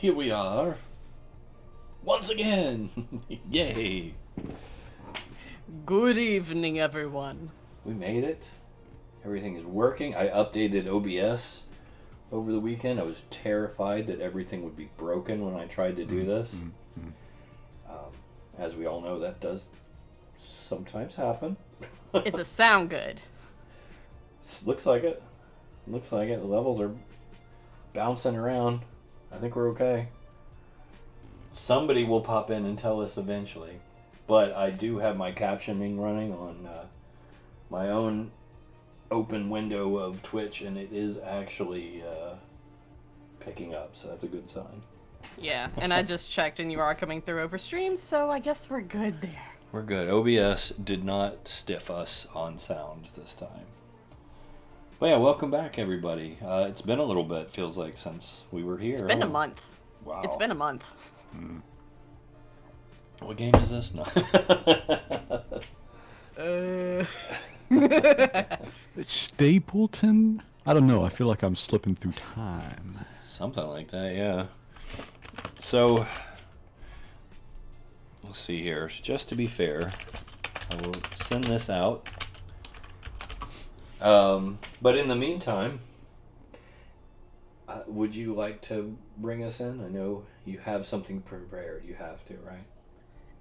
Here we are. Once again. Yay. Good evening, everyone. We made it. Everything is working. I updated OBS over the weekend. I was terrified that everything would be broken when I tried to do this. As we all know, that does sometimes happen. Does it sound good? Looks like it. Looks like it. The levels are bouncing around. I think we're okay. Somebody will pop in and tell us eventually. But I do have my captioning running on my own open window of Twitch, and it is actually picking up, so that's a good sign. Yeah, and I just checked and you are coming through over stream, so I guess we're good there. We're good. OBS did not stiff us on sound this time. But yeah, welcome back, everybody. It's been a little bit, feels like, since we were here. It's been a month. Wow. It's been a month. What game is this? No. Stapleton? I don't know. I feel like I'm slipping through time. Something like that, yeah. So, let's see here. Just to be fair, I will send this out. But in the meantime, would you like to bring us in? I know you have something prepared. You have to, right?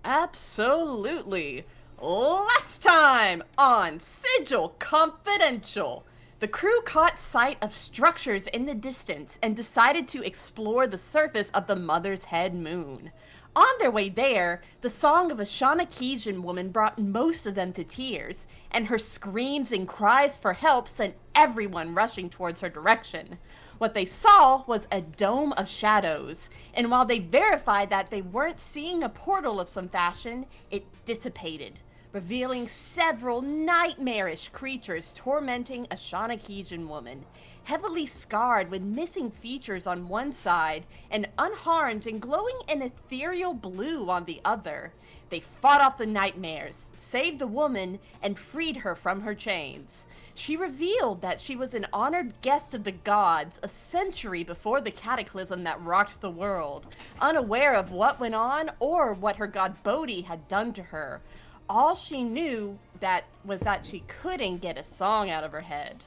Absolutely. Last time on Sigil Confidential, the crew caught sight of structures in the distance and decided to explore the surface of the Mother's Head moon. On their way there, the song of a Shawnekijan woman brought most of them to tears, and her screams and cries for help sent everyone rushing towards her direction. What they saw was a dome of shadows, and while they verified that they weren't seeing a portal of some fashion, it dissipated, revealing several nightmarish creatures tormenting a Shawnekijan woman, heavily scarred with missing features on one side and unharmed and glowing an ethereal blue on the other. They fought off the nightmares, saved the woman, and freed her from her chains. She revealed that she was an honored guest of the gods a century before the cataclysm that rocked the world, unaware of what went on or what her god Bodhi had done to her. All she knew was that she couldn't get a song out of her head.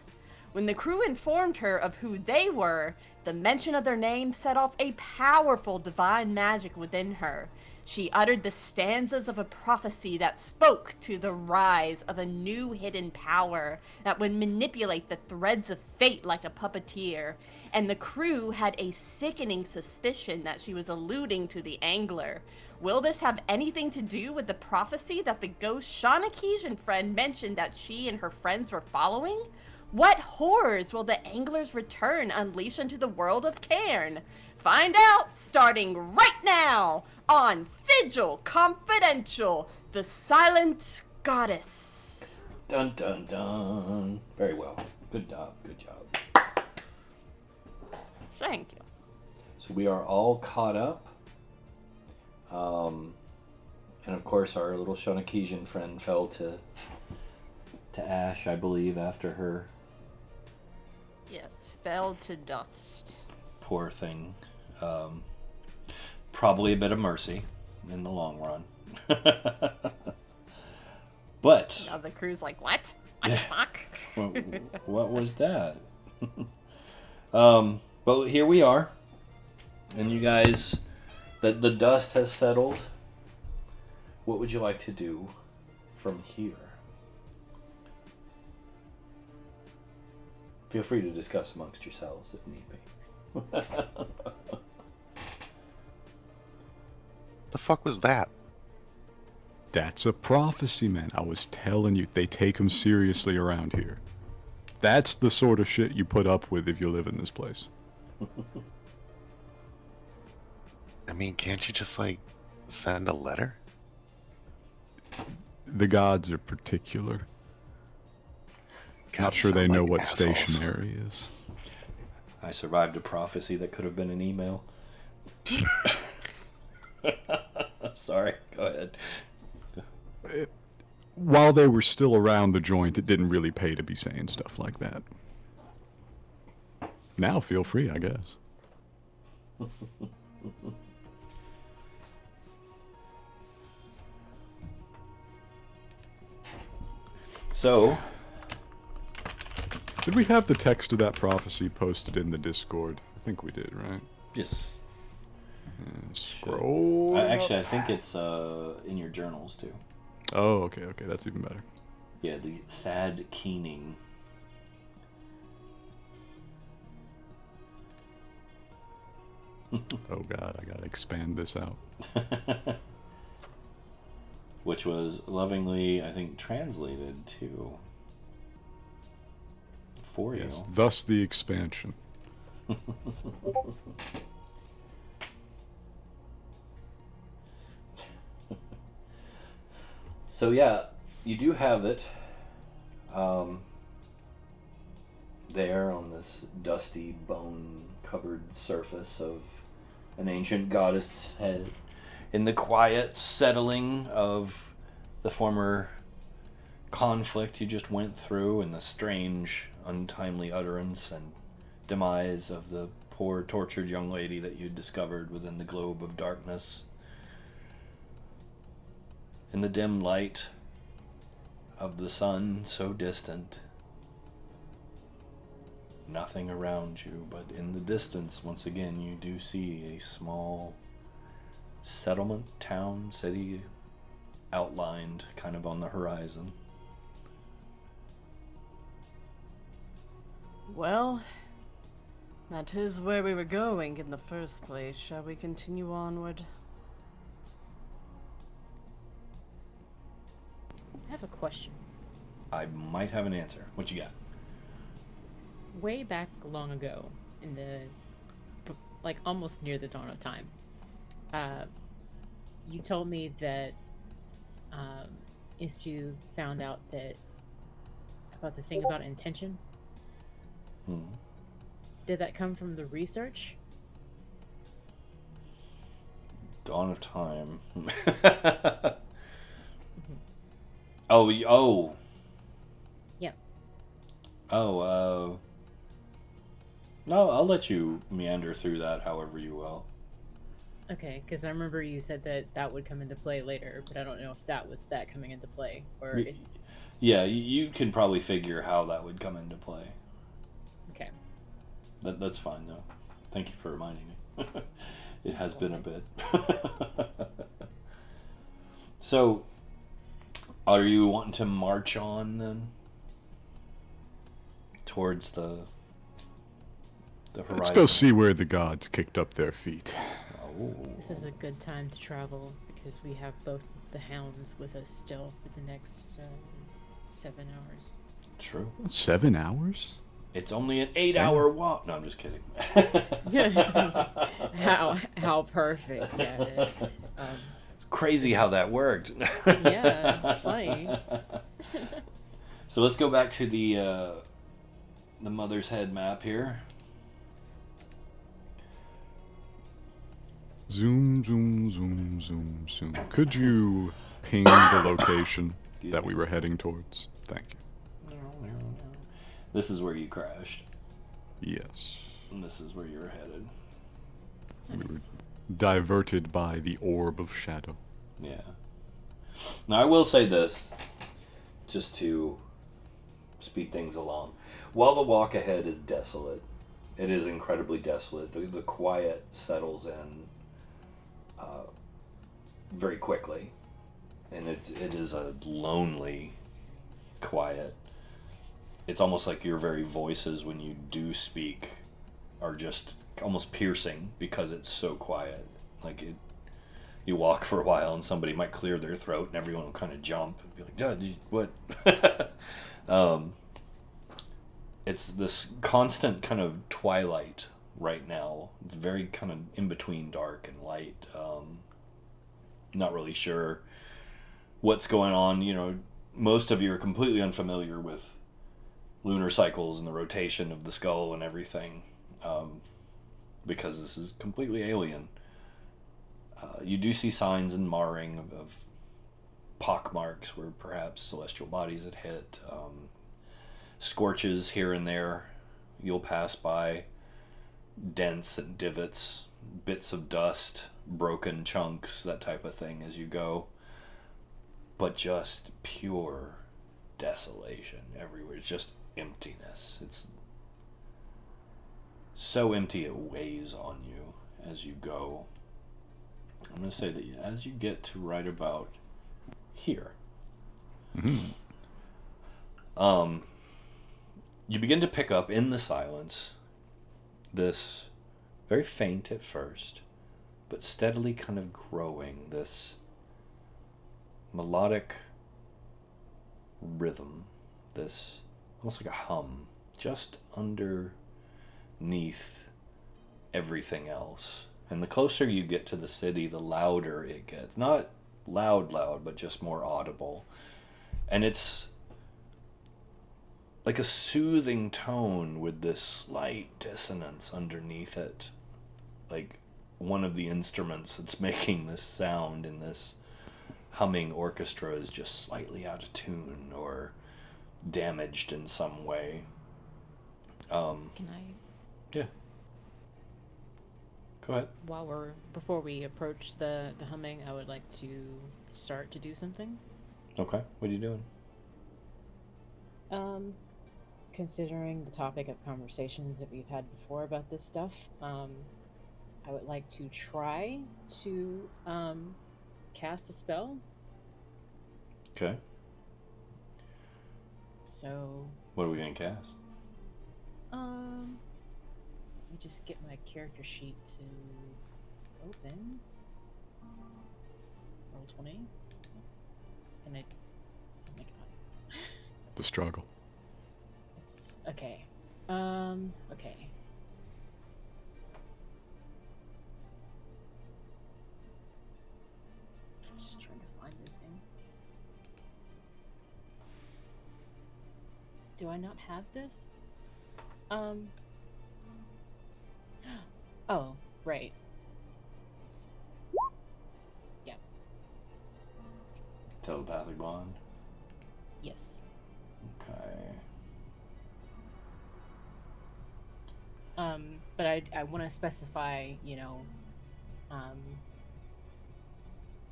When the crew informed her of who they were, the mention of their name set off a powerful divine magic within her. She uttered the stanzas of a prophecy that spoke to the rise of a new hidden power that would manipulate the threads of fate like a puppeteer, and the crew had a sickening suspicion that she was alluding to the angler. Will this have anything to do with the prophecy that the ghost Shawnekijan friend mentioned that she and her friends were following? What horrors will the angler's return unleash into the world of Cairne? Find out starting right now on Sigil Confidential, the Silent Goddess. Dun dun dun. Very well. Good job. Good job. Thank you. So we are all caught up. And of course our little Shawnekijan friend fell to ash, I believe, after her. Yes, fell to dust. Poor thing. Probably a bit of mercy in the long run. But Now the crew's like, what? What the fuck? what was that? But here we are. And you guys, the dust has settled. What would you like to do from here? Feel free to discuss amongst yourselves if need be. The fuck was that? That's a prophecy, man. I was telling you, they take them seriously around here. That's the sort of shit you put up with if you live in this place. I mean, can't you just, like, send a letter? The gods are particular. God, Not sure they sound know like what assholes. stationary is. I survived a prophecy that could have been an email. Sorry, go ahead. While they were still around the joint, it didn't really pay to be saying stuff like that. Now feel free, I guess. So, Did we have the text of that prophecy posted in the Discord? I think we did, right? yes. Scroll. Actually, I think it's in your journals too. Oh, okay, that's even better. Yeah, the sad keening. Oh god, I gotta expand this out. Which was lovingly, I think, translated to for Yes, you. thus the expansion. So yeah, you do have it there on this dusty, bone-covered surface of an ancient goddess' head, in the quiet settling of the former conflict you just went through, and the strange, untimely utterance and demise of the poor, tortured young lady that you discovered within the globe of darkness. In the dim light of the sun so distant, nothing around you, but in the distance, once again, you do see a small settlement, town, city outlined kind of on the horizon. Well, that is where we were going in the first place. Shall we continue onward? I have a question. I might have an answer. What you got? Way back long ago, in the, like, almost near the dawn of time, you told me that Istu found out that about the thing about intention. Did that come from the research? Dawn of Time. Oh. Yeah. Oh, no, I'll let you meander through that however you will. Okay, because I remember you said that that would come into play later, but I don't know if that was that coming into play, or if... Yeah, you can probably figure how that would come into play. Okay. That's fine, though. Thank you for reminding me. It has been a bit. So, are you wanting to march on, then? Towards the horizon? Let's go see where the gods kicked up their feet. Oh. This is a good time to travel, because we have both the hounds with us still for the next 7 hours. True. 7 hours? It's only an 8-hour walk. No, I'm just kidding. How perfect. Yeah. Crazy how that worked. Yeah, funny. So let's go back to the Mother's Head map here. Zoom, zoom, zoom, zoom, zoom. Could you ping the location that we were heading towards? Thank you. This is where you crashed. Yes. And this is where you were headed. We were diverted by the orb of shadow. Yeah. Now, I will say this, just to speed things along. While the walk ahead is desolate, it is incredibly desolate. The quiet settles in very quickly. And it is a lonely quiet. It's almost like your very voices when you do speak are just almost piercing because it's so quiet. Like you walk for a while and somebody might clear their throat and everyone will kind of jump and be like, "Dude, what?" It's this constant kind of twilight right now. It's very kind of in between dark and light. Not really sure what's going on. You know, most of you are completely unfamiliar with lunar cycles and the rotation of the skull and everything, because this is completely alien. You do see signs and marring of pock marks where perhaps celestial bodies had hit, scorches here and there you'll pass by, dents and divots bits of dust, broken chunks, that type of thing as you go. But just pure desolation everywhere. It's just emptiness. It's so empty it weighs on you as you go. I'm going to say that as you get to right about here, you begin to pick up in the silence this, very faint at first, but steadily kind of growing, this melodic rhythm, this almost like a hum, just underneath everything else. And the closer you get to the city, the louder it gets. Not loud, but just more audible. And it's like a soothing tone with this slight dissonance underneath it. Like one of the instruments that's making this sound in this humming orchestra is just slightly out of tune or damaged in some way. Can I? Yeah. Go ahead. Before we approach the humming, I would like to start to do something. Okay. What are you doing? Considering the topic of conversations that we've had before about this stuff, I would like to try to cast a spell. Okay. So. What are we gonna cast? Let me just get my character sheet to open. Roll 20. And it. Oh my god. The struggle. It's okay. Okay. Just trying to find the thing. Do I not have this? Oh, right. Yep. Telepathic bond. Yes. Okay. But I want to specify,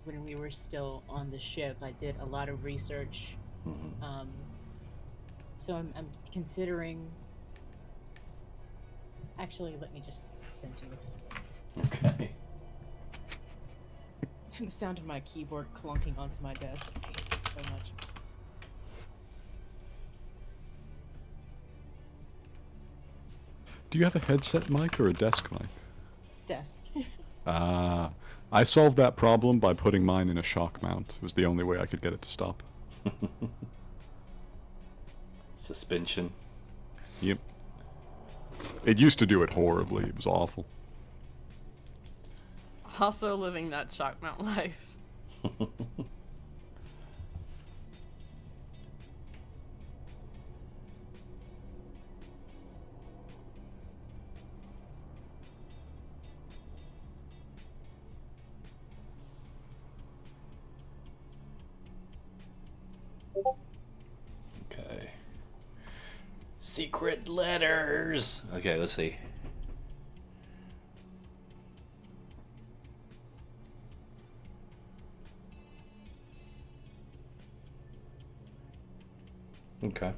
when we were still on the ship, I did a lot of research. Mm-hmm. So I'm considering. Actually, let me just send you this. Okay. The sound of my keyboard clunking onto my desk. I hate it so much. Do you have a headset mic or a desk mic? Desk. I solved that problem by putting mine in a shock mount. It was the only way I could get it to stop. Suspension. Yep. It used to do it horribly. It was awful. Also living that shock mount life. Okay. Secret letters. Okay, let's see. Okay.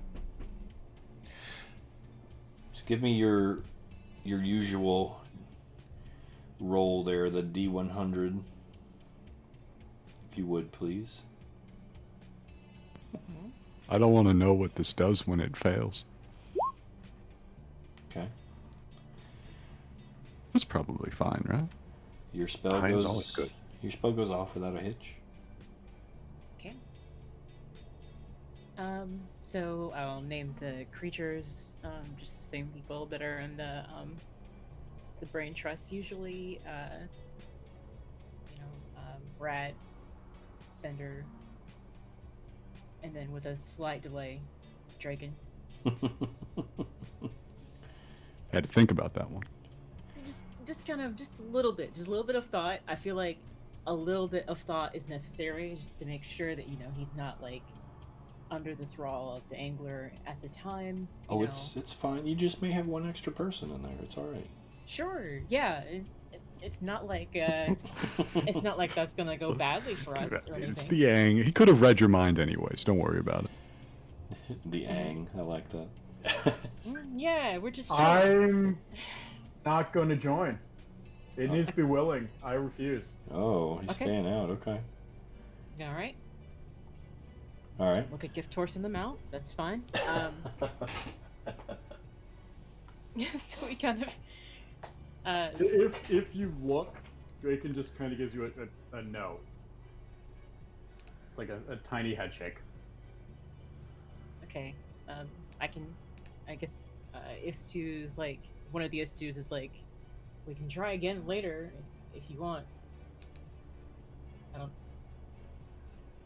So give me your usual roll there, the D100, if you would, please. I don't want to know what this does when it fails. Okay. It's probably fine, right? Your spell High goes. is always good. Your spell goes off without a hitch. Okay. So I'll name the creatures, just the same people that are in the brain trust usually, Ratt, Cinder, and then with a slight delay, Draken. Had to think about that one. Just a little bit of thought. I feel like a little bit of thought is necessary just to make sure that, he's not like under the thrall of the angler at the time. It's fine. You just may have one extra person in there. It's all right. Sure, yeah. it's not like it's not like that's gonna go badly for us or anything. It's the Ang. He could have read your mind anyways. Don't worry about it. The Ang, I like that. Yeah, we're just. I'm not going to join. It needs to be willing. I refuse. Oh, he's Okay. staying out. Okay. All right. All right. Look at gift horse in the mouth. That's fine. So we kind of. If you look, Draken just kind of gives you a no. It's like a tiny head shake. Okay. I guess Istu's like one of the Istus is like, we can try again later if you want. I don't.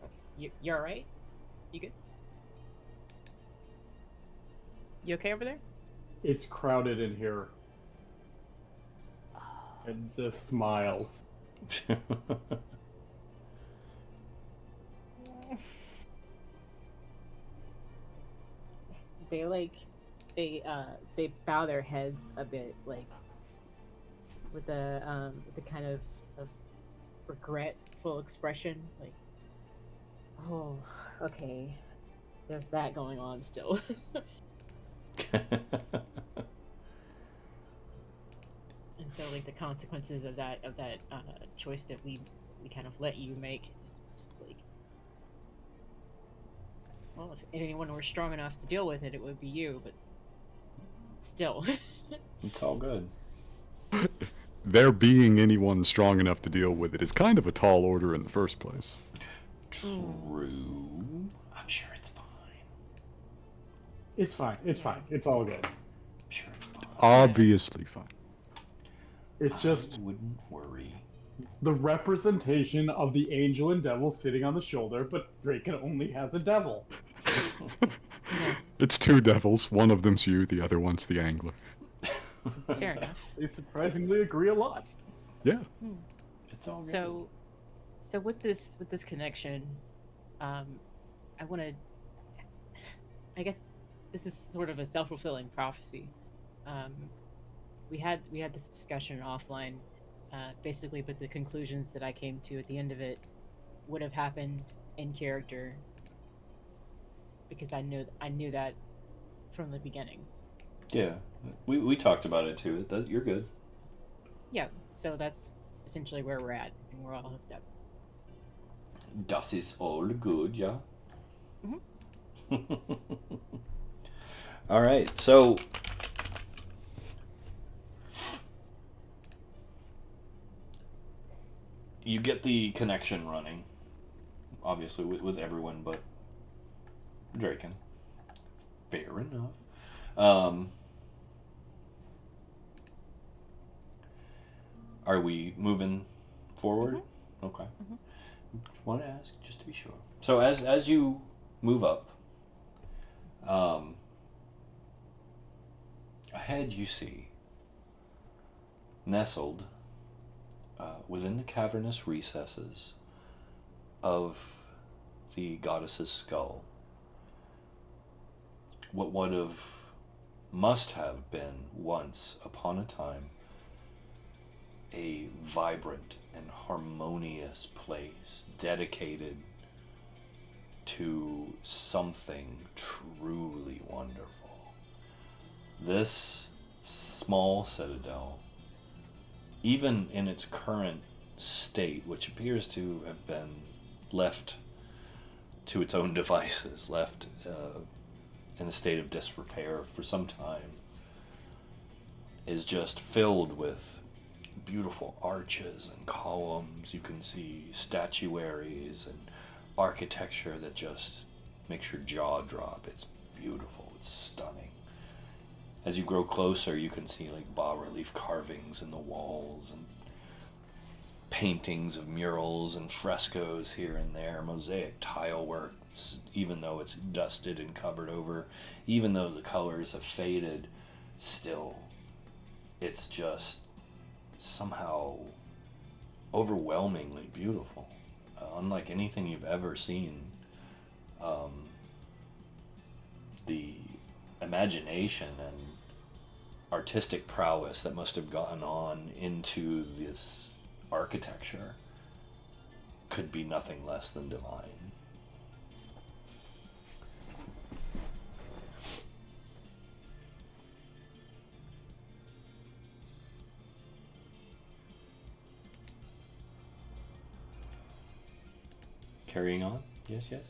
Okay. You're all right? You good? You okay over there? It's crowded in here. And just smiles. They bow their heads a bit, like with the kind of regretful expression, like, oh, okay, there's that going on still. And so, like, the consequences of that choice that we kind of let you make is like, well, if anyone were strong enough to deal with it, it would be you, but still. It's all good. There being anyone strong enough to deal with it is kind of a tall order in the first place. True. I'm sure it's fine. It's fine. It's fine. It's all good. I'm sure it's fine. Obviously fine. It's just I wouldn't worry. the representation of the angel and devil sitting on the shoulder, but Draken only has a devil. It's two devils. One of them's you, the other one's the angler. Fair enough. They surprisingly agree a lot. Yeah. It's all good. So with this connection, I want to. I guess this is sort of a self-fulfilling prophecy. We had this discussion offline, basically, but the conclusions that I came to at the end of it would have happened in character because I knew that from the beginning. Yeah, we talked about it too. You're good. Yeah, so that's essentially where we're at, and we're all hooked up. Das ist all good, yeah. All right, so you get the connection running, obviously with everyone but Draken. Fair enough. Are we moving forward? Okay. Just want to ask, just to be sure. So as you move up, ahead you see, nestled within the cavernous recesses of the goddess's skull, what must have been once upon a time a vibrant and harmonious place dedicated to something truly wonderful. This small citadel, even in its current state, which appears to have been left to its own devices, left in a state of disrepair for some time, is just filled with beautiful arches and columns. You can see statuaries and architecture that just makes your jaw drop. It's beautiful. It's stunning. As you grow closer, you can see like bas-relief carvings in the walls and paintings of murals and frescoes here and there, mosaic tile work, even though it's dusted and covered over, even though the colors have faded, still, it's just somehow overwhelmingly beautiful, unlike anything you've ever seen. The imagination and artistic prowess that must have gone on into this architecture could be nothing less than divine. Carrying on? Yes, yes.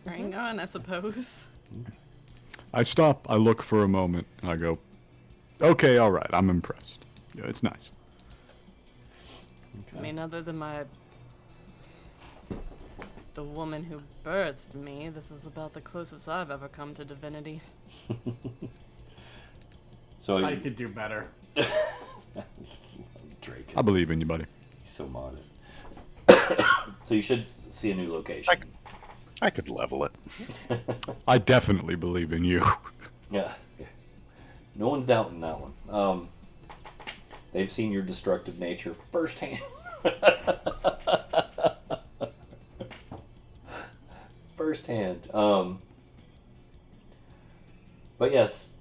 Carrying on, I suppose. I stop, I look for a moment, and I go, okay, alright, I'm impressed. Yeah, it's nice. I mean, other than the woman who birthed me, this is about the closest I've ever come to divinity. So I could do better. Draken. I believe in you, buddy. He's so modest. So you should see a new location. I could level it. I definitely believe in you. Yeah. No one's doubting that one. They've seen your destructive nature firsthand. Firsthand. But yes,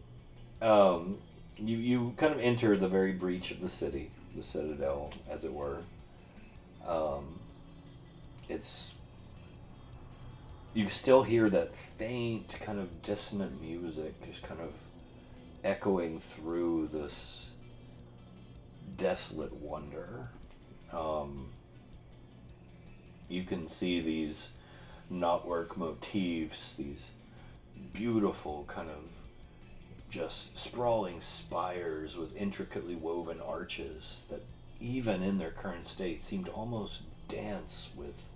you kind of enter the very breach of the city, the citadel, as it were. It's... You still hear that faint, kind of dissonant music just kind of echoing through this desolate wonder. You can see these knotwork motifs, these beautiful kind of just sprawling spires with intricately woven arches that even in their current state seem to almost dance with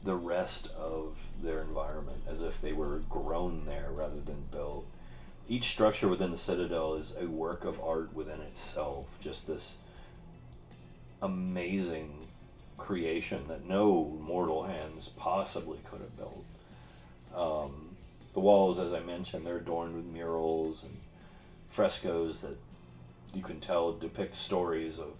the rest of their environment, as if they were grown there rather than built. Each structure within the citadel is a work of art within itself, just this amazing creation that no mortal hands possibly could have built. The walls, as I mentioned, they're adorned with murals and frescoes that you can tell depict stories of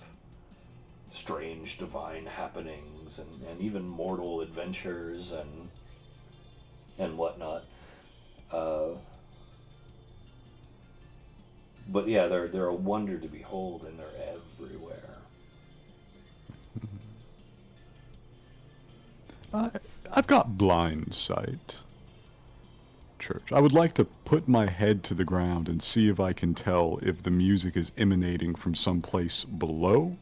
strange divine happenings and even mortal adventures and whatnot. But yeah, they're a wonder to behold, and they're everywhere. I've got blind sight. Church. I would like to put my head to the ground and see if I can tell if the music is emanating from someplace below,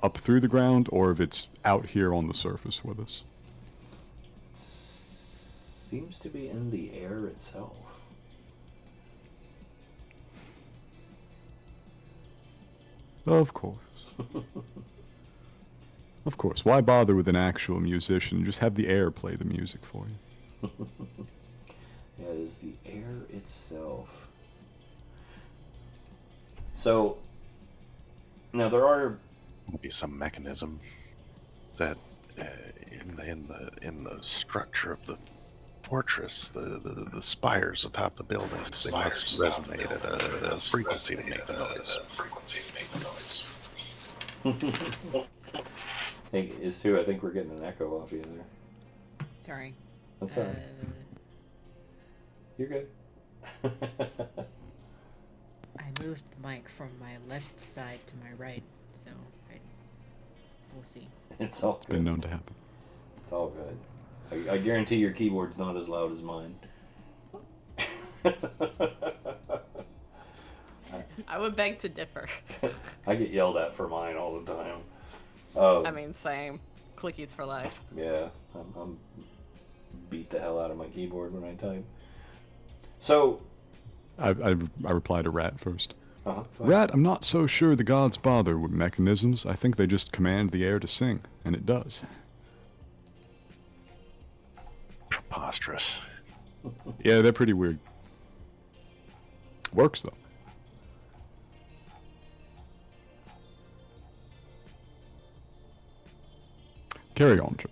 up through the ground, or if it's out here on the surface with us. Seems to be in the air itself. Of course. Of course. Why bother with an actual musician? Just have the air play the music for you. Yeah, it is the air itself. So, now there are Maybe some mechanism that in the structure of the fortress, the spires atop the buildings, they must resonate at a frequency to make the noise. Hey, it's too. I think we're getting an echo off you there. Sorry. That's all right. You're good. I moved the mic from my left side to my right, so we'll see. It's all Been good. known to happen. It's all good. I guarantee your keyboard's not as loud as mine. I would beg to differ. I get yelled at for mine all the time. I mean, same. Clickies for life. Yeah, I'm beat the hell out of my keyboard when I type. So, I reply to Ratt first. go ahead. Ratt, I'm not so sure the gods bother with mechanisms. I think they just command the air to sing, and it does. Preposterous. Yeah, they're pretty weird. Works, though. Carry on, Church.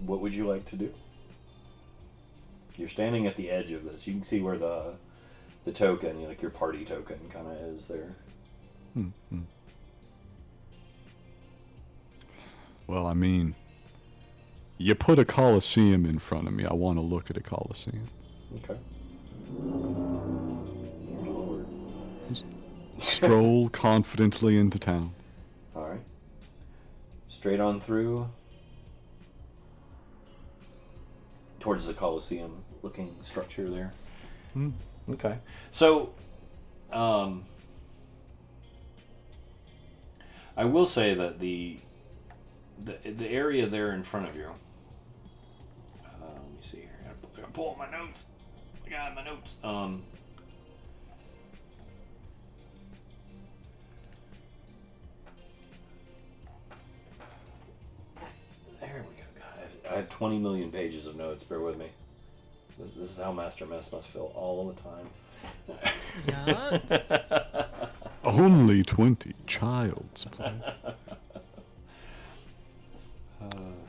What would you like to do? You're standing at the edge of this. You can see where the token, like your party token, kind of is there. Well, I mean, you put a coliseum in front of me. I want to look at a coliseum. Okay. Lord. Stroll confidently into town. All right. Straight on through towards the Colosseum-looking structure there. Hmm. Okay. So, I will say that the area there in front of you. Let me see here. I gotta pull up my notes. I got my notes. There we go. God, I have 20 million pages of notes. Bear with me. This is how Master Mess must feel all the time. Yeah. Only 20. Child's play.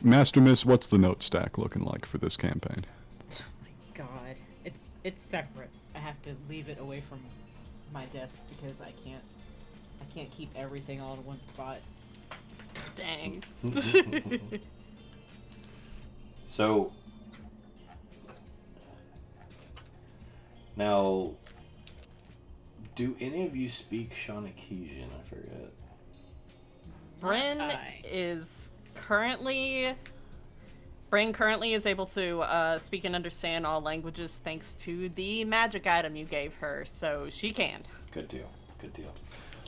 Master Miss, what's the note stack looking like for this campaign? Oh my god. It's separate. I have to leave it away from my desk because I can't keep everything all in one spot. Dang. So now, do any of you speak Shanakesian? I forget. Bryn Hi. currently is able to speak and understand all languages thanks to the magic item you gave her, so she can. Good deal. Good deal.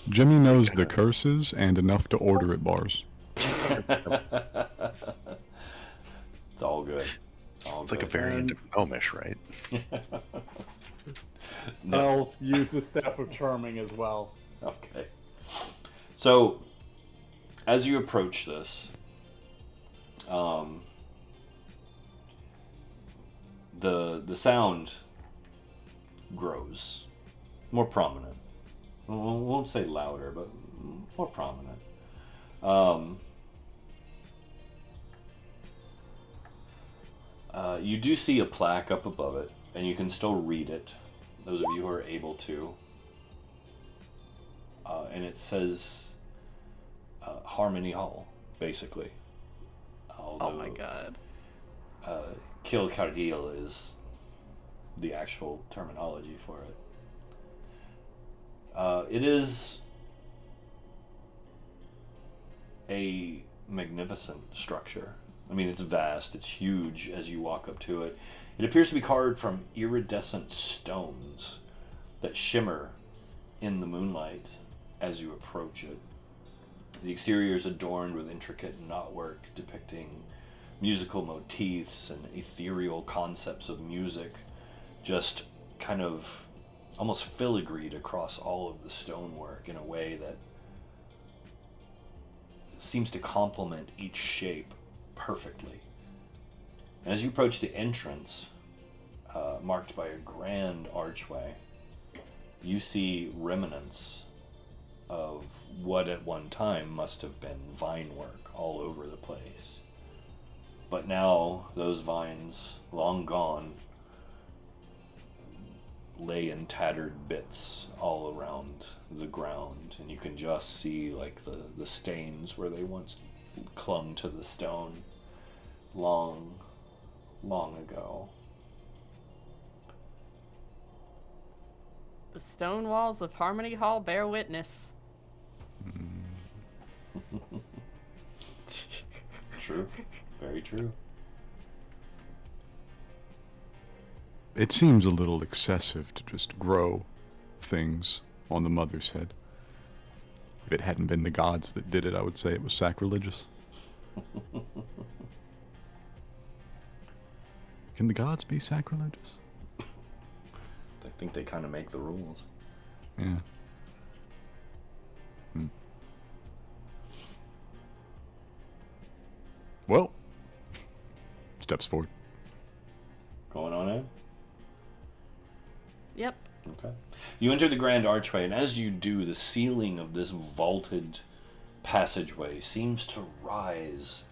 Jimmy knows the curses and enough to order at bars. It's all good. All It's like a good. variant of Gnomish, right? No. I'll use the Staff of Charming as well. Okay. So, as you approach this, the sound grows more prominent. We won't say louder, but more prominent. You do see a plaque up above it, and you can still read it. Those of you who are able to. And it says Harmony Hall, basically. Although, Oh my god. Kill Cargil is the actual terminology for it. It is a magnificent structure. I mean, it's vast, it's huge as you walk up to it. It appears to be carved from iridescent stones that shimmer in the moonlight as you approach it. The exterior is adorned with intricate knotwork depicting musical motifs and ethereal concepts of music, just kind of almost filigreed across all of the stonework in a way that seems to complement each shape perfectly. As you approach the entrance, marked by a grand archway, you see remnants of what at one time must have been vine work all over the place. But now those vines, long gone, lay in tattered bits all around the ground, and you can just see like the stains where they once clung to the stone long ago. The stone walls of Harmony Hall bear witness. True. Very true. It seems a little excessive to just grow things on the mother's head. If it hadn't been the gods that did it, I would say it was sacrilegious. Can the gods be sacrilegious? I think they kind of make the rules. Yeah. Well, steps forward. Going on in? Yep. Okay. You enter the grand archway, and as you do, the ceiling of this vaulted passageway seems to rise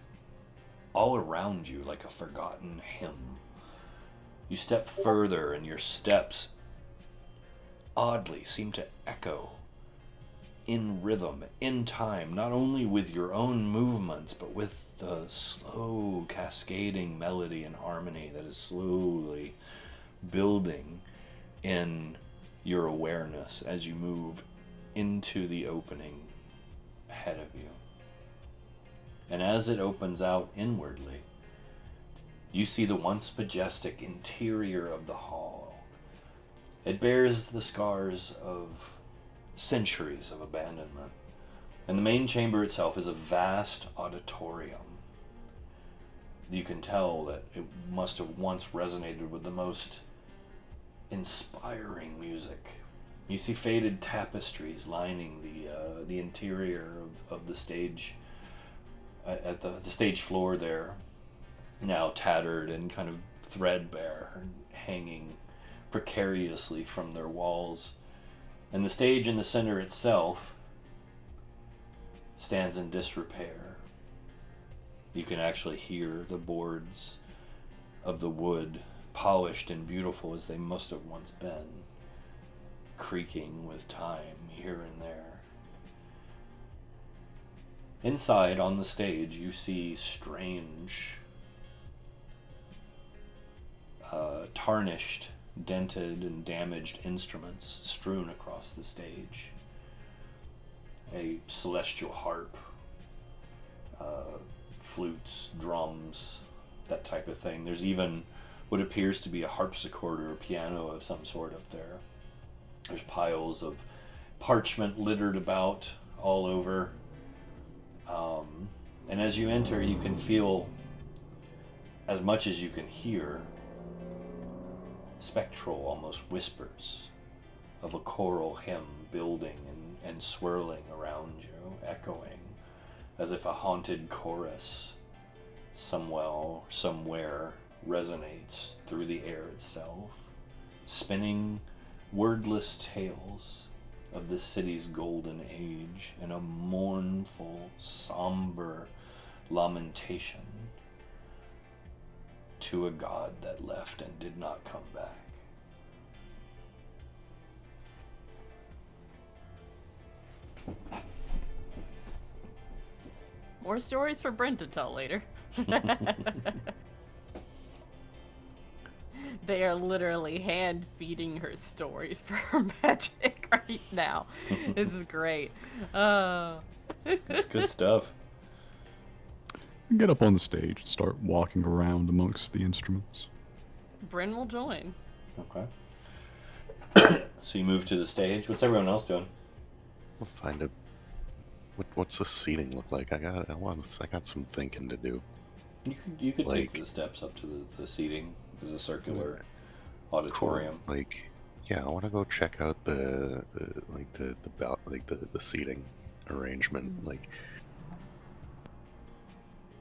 all around you like a forgotten hymn. You step further, and your steps oddly seem to echo in rhythm, in time, not only with your own movements, but with the slow cascading melody and harmony that is slowly building in your awareness as you move into the opening ahead of you. And as it opens out inwardly, you see the once majestic interior of the hall. It bears the scars of centuries of abandonment. And the main chamber itself is a vast auditorium. You can tell that it must have once resonated with the most inspiring music. You see faded tapestries lining the interior of the stage, at the stage floor there, now tattered and kind of threadbare, hanging precariously from their walls. And the stage in the center itself stands in disrepair. You can actually hear the boards of the wood, polished and beautiful as they must have once been, creaking with time here and there. Inside on the stage, you see strange, tarnished, dented, and damaged instruments strewn across the stage. A celestial harp, flutes, drums, that type of thing. There's even what appears to be a harpsichord or a piano of some sort up there. There's piles of parchment littered about all over. And as you enter, you can feel, as much as you can hear, spectral almost whispers of a choral hymn building and swirling around you, echoing as if a haunted chorus somewhere resonates through the air itself, spinning wordless tales of the city's golden age in a mournful, somber lamentation to a god that left and did not come back. More stories for Brent to tell later. They are literally hand feeding her stories for her magic right now. This is great. That's good stuff. Get up on the stage and start walking around amongst the instruments. Bryn will join. Okay. So you move to the stage. What's everyone else doing? We'll find a. What's the seating look like? I got some thinking to do. You could take the steps up to the seating. There's a circular auditorium. Cool. I want to go check out the seating arrangement.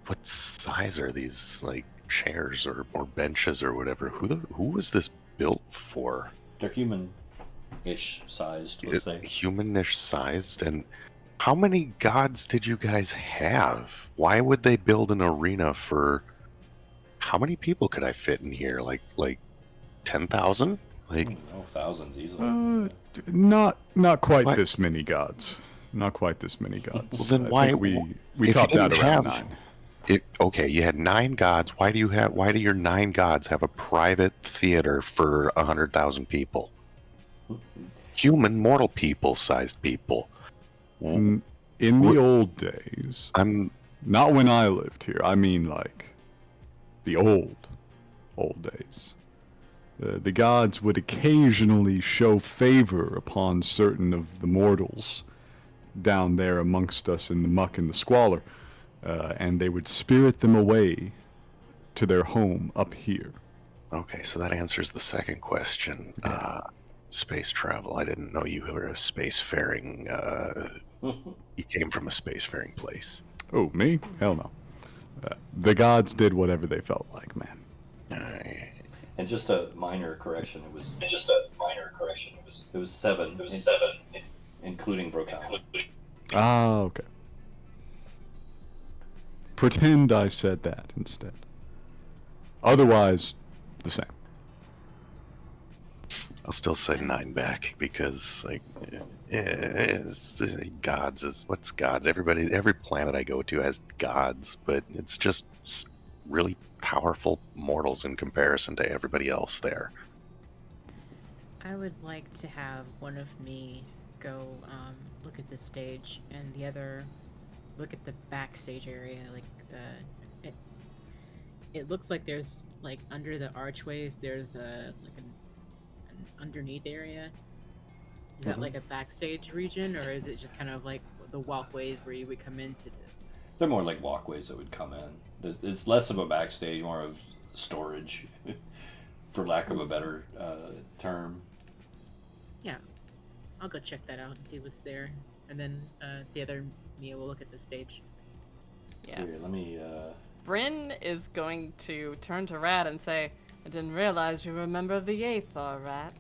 What size are these chairs or benches or whatever? Who was this built for? They're human-ish sized, let's say. Human-ish sized, and how many gods did you guys have? Why would they build an arena for? How many people could I fit in here? Like 10,000? Thousands easily. Not quite this many gods. Not quite this many gods. Well, then I why think we topped out around 9. Okay, you had 9 gods. Why do your 9 gods have a private theater for 100,000 people? Human, mortal people-sized people. In the old days, not when I lived here. I mean, the old days. The gods would occasionally show favor upon certain of the mortals down there amongst us in the muck and the squalor, and they would spirit them away to their home up here. Okay, so that answers the second question. Space travel. I didn't know you were a spacefaring. You came from a spacefaring place. Oh, me? Hell no. The gods did whatever they felt like, man. And just a minor correction. It was 7. It was 7, including Brocal. Ah, okay. Pretend I said that instead. Otherwise, the same. I'll still say 9 back because gods. What's gods? Every planet I go to has gods, but it's just really powerful mortals in comparison to everybody else there. I would like to have one of me go look at this stage, and the other look at the backstage area. Like it looks like there's like under the archways, there's an underneath area. Is that like a backstage region, or is it just kind of like the walkways where you would come into the? They're more like walkways that would come in. It's less of a backstage, more of storage, for lack of a better term. Yeah, I'll go check that out and see what's there, and then the other Mia will look at the stage. Yeah. Here, let me. Bryn is going to turn to Ratt and say, I didn't realize you were a member of the Aethar, Ratt.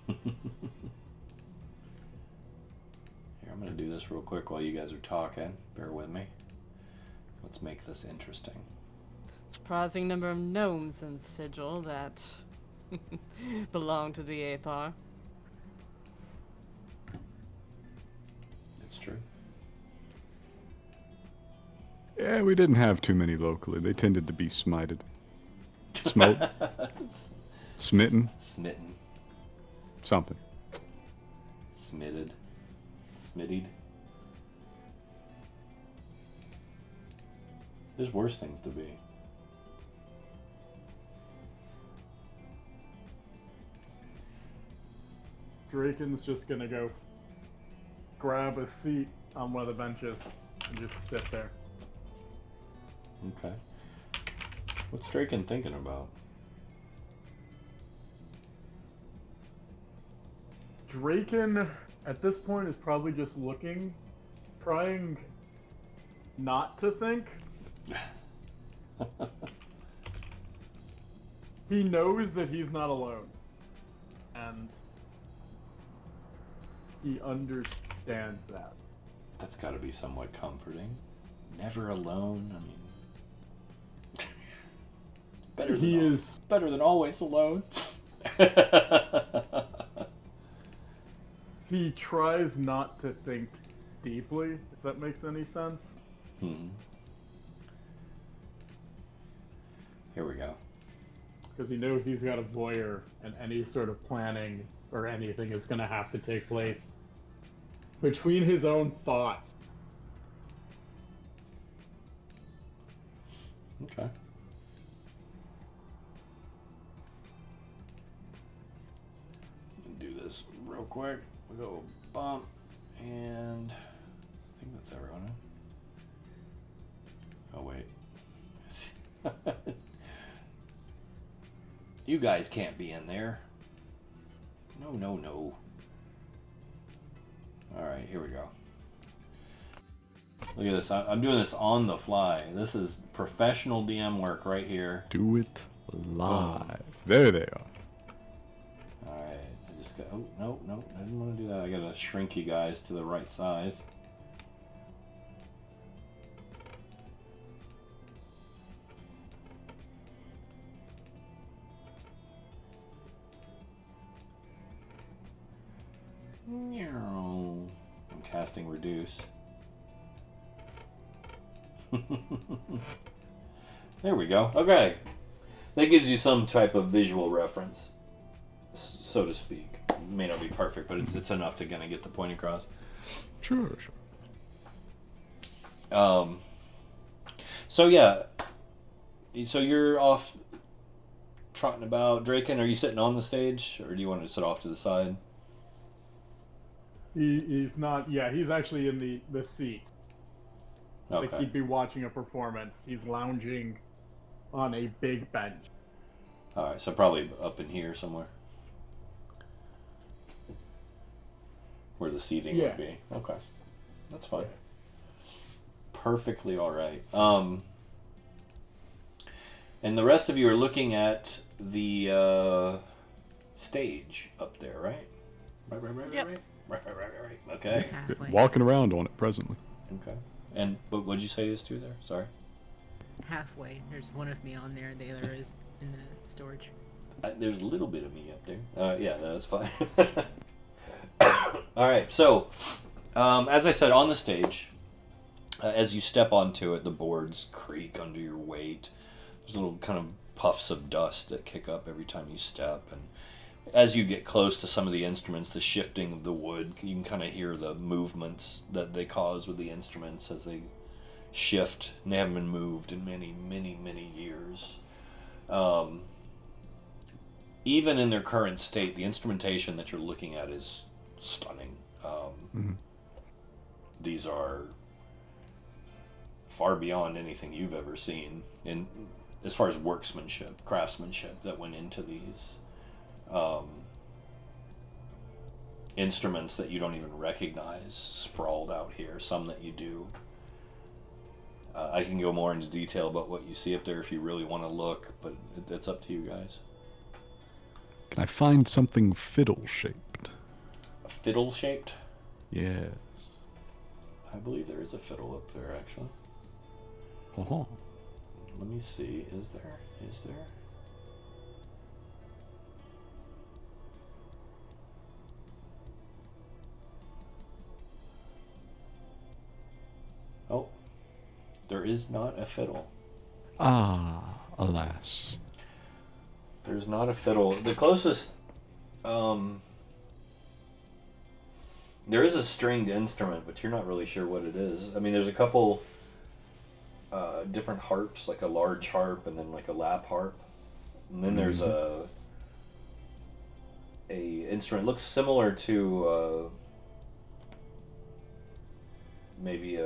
Here, I'm gonna do this real quick while you guys are talking. Bear with me. Let's make this interesting. Surprising number of gnomes in Sigil that belong to the Aethar. It's true. Yeah, we didn't have too many locally. They tended to be smited. Smote? Smitten? Smitten. Something. Smitted. Smittied. There's worse things to be. Draken's just gonna go grab a seat on one of the benches and just sit there. Okay. What's Draken thinking about? Draken, at this point, is probably just looking, trying not to think. He knows that he's not alone. And he understands that. That's got to be somewhat comforting. Never alone. I mean, better than always alone. He tries not to think deeply, if that makes any sense. Here we go. Because he knows he's got a voyeur, and any sort of planning or anything is going to have to take place between his own thoughts. Okay. Do this real quick. We'll go bump, and I think that's everyone. Huh? Oh wait. You guys can't be in there. No, no, no. Alright, here we go. Look at this. I'm doing this on the fly. This is professional DM work right here. Do it live. Boom. There they are. Alright, I just got... Oh, no, no, I didn't want to do that. I gotta shrink you guys to the right size. I'm casting reduce. There we go. Okay. That gives you some type of visual reference, so to speak. It may not be perfect, but it's enough to kind of get the point across. Sure. So yeah. So you're off trotting about. Draken, are you sitting on the stage, or do you want to sit off to the side? He's not. Yeah, he's actually in the seat. Okay. Like he'd be watching a performance. He's lounging on a big bench. Alright, so probably up in here somewhere. Where the seating would be. Okay. That's fine. Perfectly alright. And the rest of you are looking at the stage up there, right? Right. Okay. Halfway. Walking around on it presently. Okay. And but what'd you say is two there? Sorry. Halfway. There's one of me on there, and the other is in the storage. There's a little bit of me up there. Yeah, that's fine. All right. So, as I said, on the stage, as you step onto it, the boards creak under your weight. There's little kind of puffs of dust that kick up every time you step. And as you get close to some of the instruments, the shifting of the wood, you can kind of hear the movements that they cause with the instruments as they shift. And they haven't been moved in many, many, many years. Even in their current state, the instrumentation that you're looking at is stunning. These are far beyond anything you've ever seen in as far as workmanship, craftsmanship that went into these. Instruments that you don't even recognize sprawled out here, some that you do. I can go more into detail about what you see up there if you really want to look, but it's up to you guys. Can I find something fiddle-shaped? A fiddle-shaped? Yes. I believe there is a fiddle up there, actually. Uh-huh. Let me see. Is there? Oh. There is not a fiddle. Ah, alas. There's not a fiddle. The closest... there is a stringed instrument, but you're not really sure what it is. I mean, there's a couple different harps, like a large harp and then like a lap harp. And then there's a instrument. Looks similar to maybe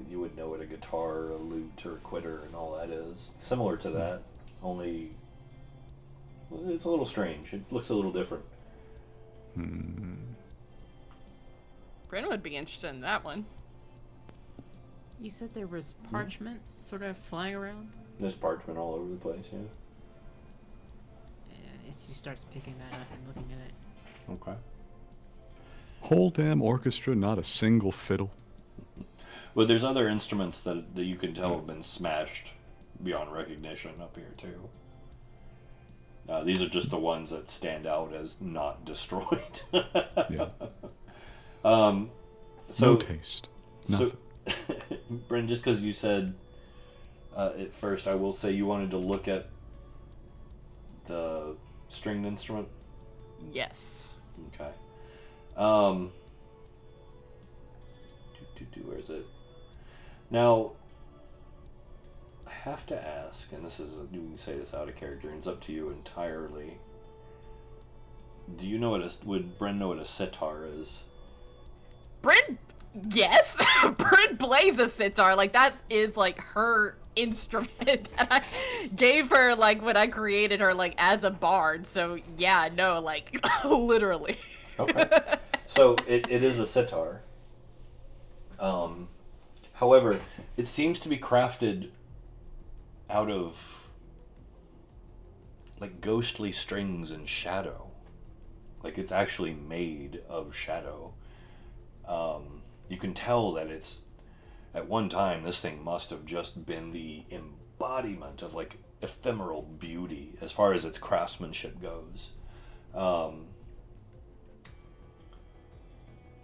you would know it, a guitar, a lute, or a quitter, and all that is. Similar to that, only it's a little strange. It looks a little different. Bryn would be interested in that one. You said there was parchment sort of flying around? There's parchment all over the place, yeah. She starts picking that up and looking at it. Okay. Whole damn orchestra, not a single fiddle. Well, there's other instruments that you can tell have been smashed beyond recognition up here, too. These are just the ones that stand out as not destroyed. Yeah. So, No taste. Nothing. So, Bryn, just because you said at first, I will say you wanted to look at the stringed instrument. Yes. Okay. Where is it? Now, I have to ask, and this is you can say this out of character, and it's up to you entirely. Do you know would Bryn know what a sitar is? Bryn, yes. Bryn plays a sitar. Like, that is, like, her instrument that I gave her, like, when I created her, like, as a bard. So, yeah, no, like, literally. Okay. So, it is a sitar. However, it seems to be crafted out of, like, ghostly strings and shadow. Like, it's actually made of shadow. You can tell that it's, at one time, this thing must have just been the embodiment of, like, ephemeral beauty as far as its craftsmanship goes.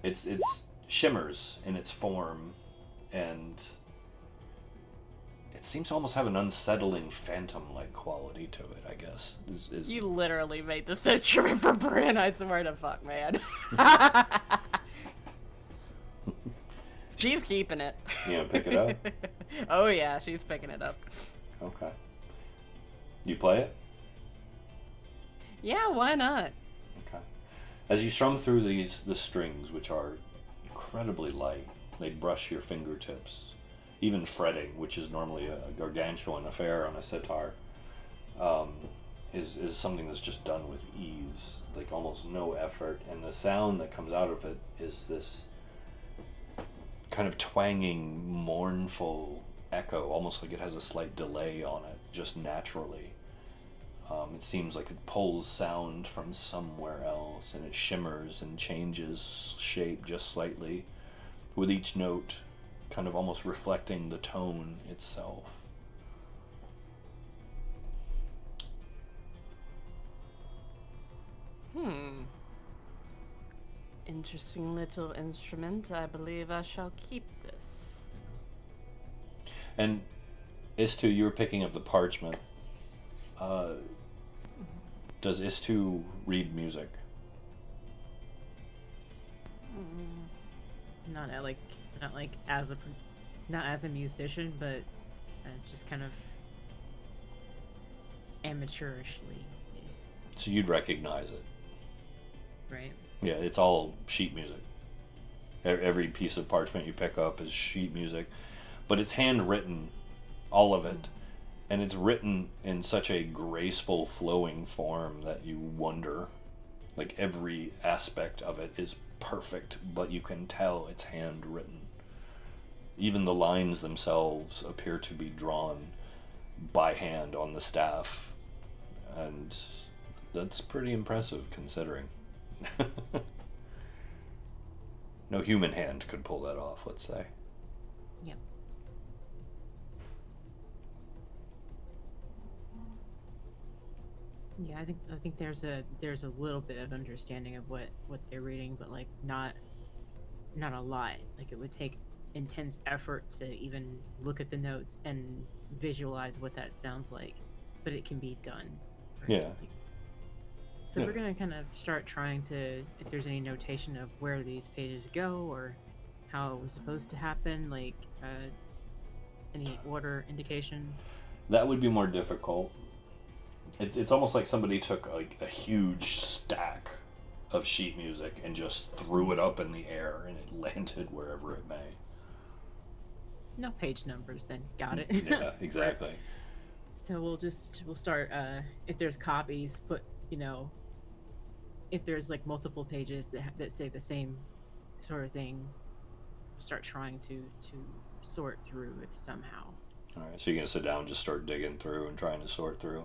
It's shimmers in its form, and it seems to almost have an unsettling phantom-like quality to it, I guess. You literally made this instrument for Bryn, I swear to fuck, man. She's keeping it. You gonna pick it up? Oh yeah, she's picking it up. Okay. You play it? Yeah, why not? Okay. As you strum through the strings, which are incredibly light, they brush your fingertips. Even fretting, which is normally a gargantuan affair on a sitar, is something that's just done with ease, like almost no effort. And the sound that comes out of it is this kind of twanging, mournful echo, almost like it has a slight delay on it, just naturally. It seems like it pulls sound from somewhere else, and it shimmers and changes shape just slightly, with each note kind of almost reflecting the tone itself. Interesting little instrument. I believe I shall keep this. And Istu, you were picking up the parchment. Does Istu read music? Not as a musician, but just kind of amateurishly, So you'd recognize it. right? Yeah, it's all sheet music. Every piece of parchment you pick up is sheet music, but it's handwritten, all of it, and it's written in such a graceful, flowing form that you wonder, like every aspect of it is perfect, but you can tell it's handwritten. Even the lines themselves appear to be drawn by hand on the staff, and that's pretty impressive considering. No human hand could pull that off, let's say. Yep. Yeah, I think there's a little bit of understanding of what they're reading, but like not a lot. Like it would take intense effort to even look at the notes and visualize what that sounds like, but it can be done. Right? Yeah. So Yeah. we're gonna kind of start trying to, if there's any notation of where these pages go or how it was supposed to happen, like any order indications. That would be more difficult. It's almost like somebody took like a huge stack of sheet music and just threw it up in the air and it landed wherever it may. No page numbers, then got it. Yeah, exactly. So we'll start. If there's copies, put if there's like multiple pages that say the same sort of thing, start trying to sort through it somehow. All right, so you're gonna sit down and just start digging through and trying to sort through.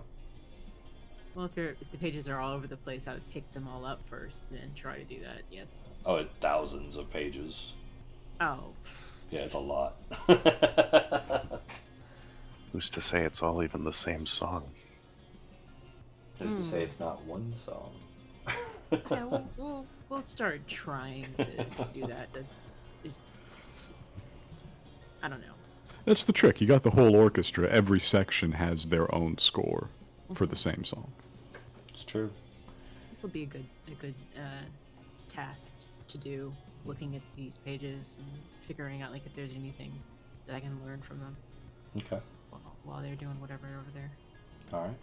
Well, if the pages are all over the place, I would pick them all up first and try to do that. Yes. Oh, thousands of pages. Oh. Yeah, it's a lot. Who's to say it's all even the same song? Just to say it's not one song. Yeah, we'll start trying to do that. It's just, I don't know. That's the trick. You got the whole orchestra. Every section has their own score for the same song. It's true. This will be a good task to do, looking at these pages and figuring out like if there's anything that I can learn from them Okay. while they're doing whatever over there. All right.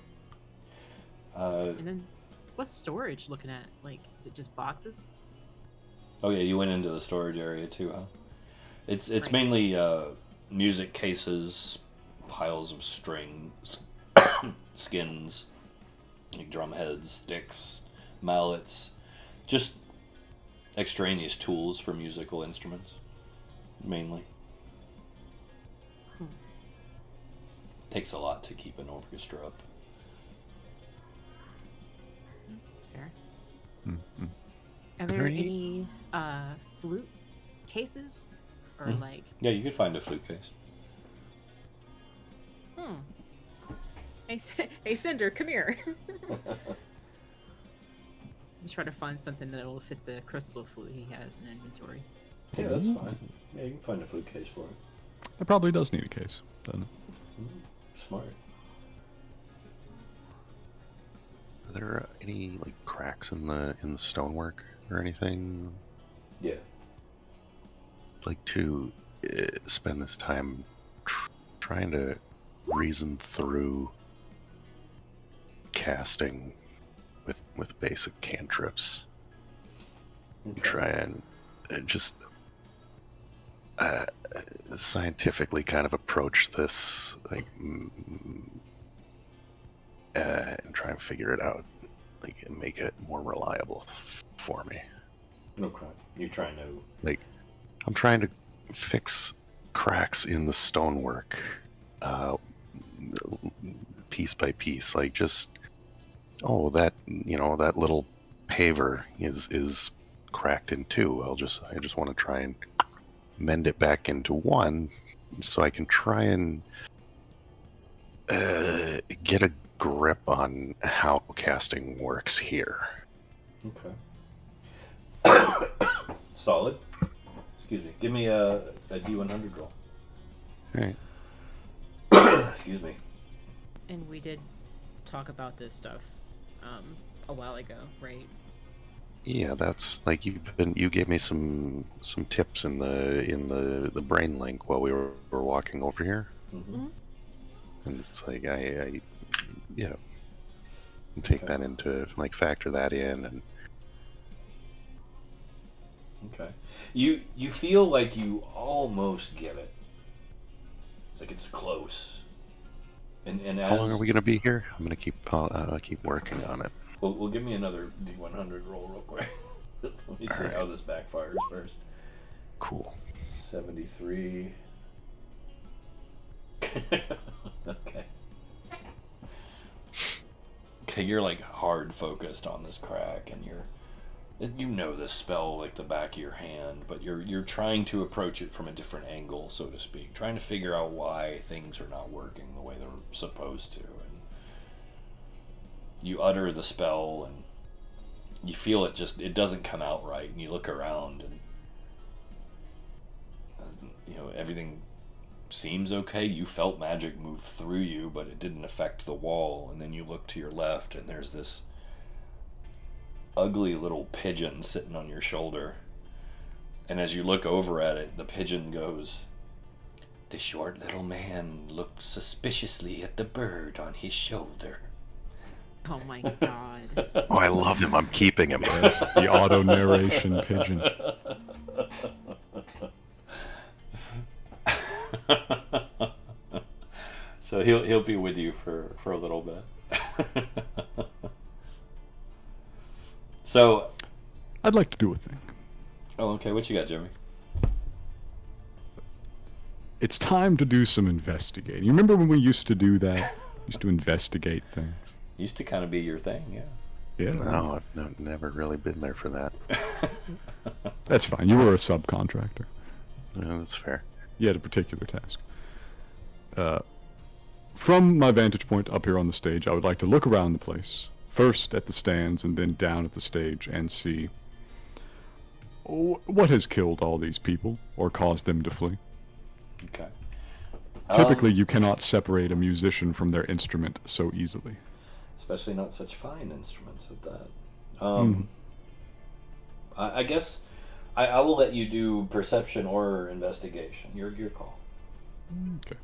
And then, what's storage looking at? Like, is it just boxes? Oh yeah, you went into the storage area too, huh? It's Right. mainly music cases, piles of strings, skins, like drum heads, sticks, mallets, just extraneous tools for musical instruments, mainly. Takes a lot to keep an orchestra up. Fair. Mm-hmm. Are there there any- any flute cases? Or Mhm. like, Yeah, you could find a flute case. Hey Cinder, come here. I'm trying to find something that will fit the crystal flute he has in inventory. Yeah, that's fine. Yeah, you can find a flute case for it. It probably does need a case, doesn't it? Smart. Are there any like cracks in the stonework or anything? Yeah. I'd like to spend this time trying to reason through casting with basic cantrips. Okay. Try and just scientifically kind of approach this, like, and try and figure it out, like, and make it more reliable for me. Okay. You're trying to. Like, I'm trying to fix cracks in the stonework, piece by piece. Like, just, oh, that little paver is cracked in two. I just want to try and mend it back into one, so I can try and get a grip on how casting works here. Okay. Solid. Excuse me. Give me a D100 roll. All right. Excuse me. And we did talk about this stuff a while ago, right? Yeah, that's like you gave me some tips in the brain link while we were walking over here, Mm-hmm. and it's like I yeah, take Okay. that into like factor that in, and Okay. You feel like you almost get it. Like it's close. And how long are as we gonna be here? I'm gonna keep keep working on it. well, give me another D100 roll real quick. Let me see Alright. how this backfires first. Cool. 73. Okay. Okay, you're like hard focused on this crack, and you know this spell like the back of your hand, but you're trying to approach it from a different angle, so to speak, trying to figure out why things are not working the way they're supposed to. And you utter the spell, and you feel it doesn't come out right, and you look around, and everything seems okay. You felt magic move through you, but it didn't affect the wall. And then you look to your left, and there's this ugly little pigeon sitting on your shoulder. And as you look over at it, the pigeon goes, "The short little man looked suspiciously at the bird on his shoulder." Oh my god. Oh, I love him. I'm keeping him. Yes, the auto narration pigeon. So he'll be with you for a little bit. So, I'd like to do a thing. oh, okay. What you got, Jimmy? It's time to do some investigating. You remember when we used to do that? Used to investigate things. Used to kind of be your thing, yeah. Yeah. No, I've never really been there for that. That's fine. You were a subcontractor. Yeah, that's fair. You had a particular task. From my vantage point up here on the stage, I would like to look around the place. First at the stands and then down at the stage and see what has killed all these people or caused them to flee. Okay. Typically, you cannot separate a musician from their instrument so easily. Especially not such fine instruments at that. Mm-hmm. I guess I will let you do perception or investigation. Your call. Okay.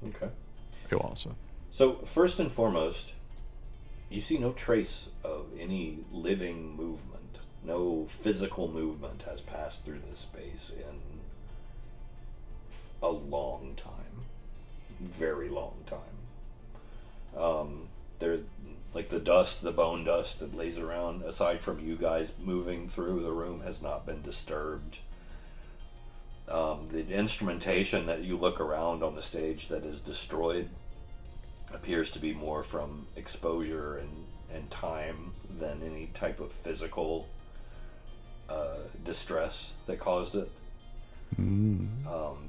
Okay. You also. So first and foremost, you see no trace of any living movement. No physical movement has passed through this space in a long time. Very long time. There, like the dust, the bone dust that lays around, aside from you guys moving through the room, has not been disturbed. The instrumentation that you look around on the stage that is destroyed appears to be more from exposure and time than any type of physical distress that caused it.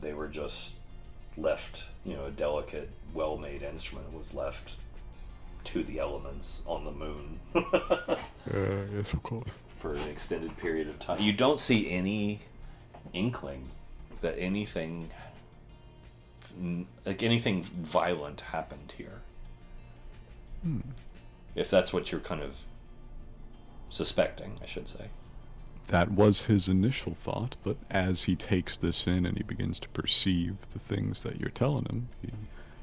They were just left, a delicate, well-made instrument was left to the elements on the moon Yes, of course. for an extended period of time. You don't see any inkling that anything violent happened here. If that's what you're kind of suspecting, I should say. That was his initial thought, but as he takes this in and he begins to perceive the things that you're telling him,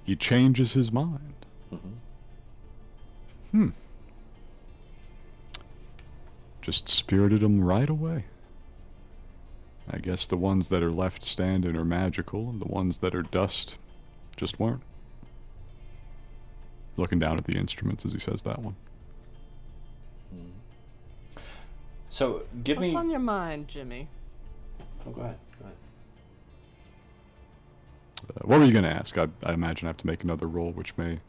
he changes his mind. Just spirited him right away. I guess the ones that are left standing are magical, and the ones that are dust just weren't. Looking down at the instruments as he says that one. So, give What's me... on your mind, Jimmy? Oh, go ahead. What were you going to ask? I imagine I have to make another roll, which may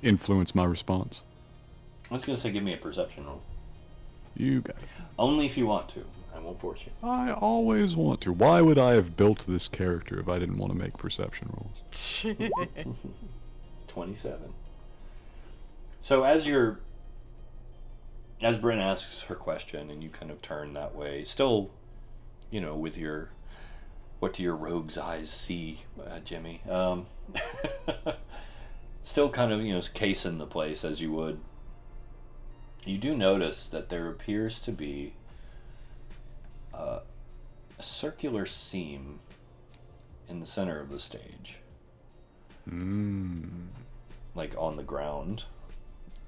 influence my response. I was going to say give me a perception roll. You got it. Only if you want to. I won't force you. I always want to. Why would I have built this character if I didn't want to make perception rolls? 27. So as Bryn asks her question and you kind of turn that way, still, with What do your rogue's eyes see, Jimmy? Still kind of, casing the place as you would. You do notice that there appears to be a circular seam in the center of the stage. Like on the ground.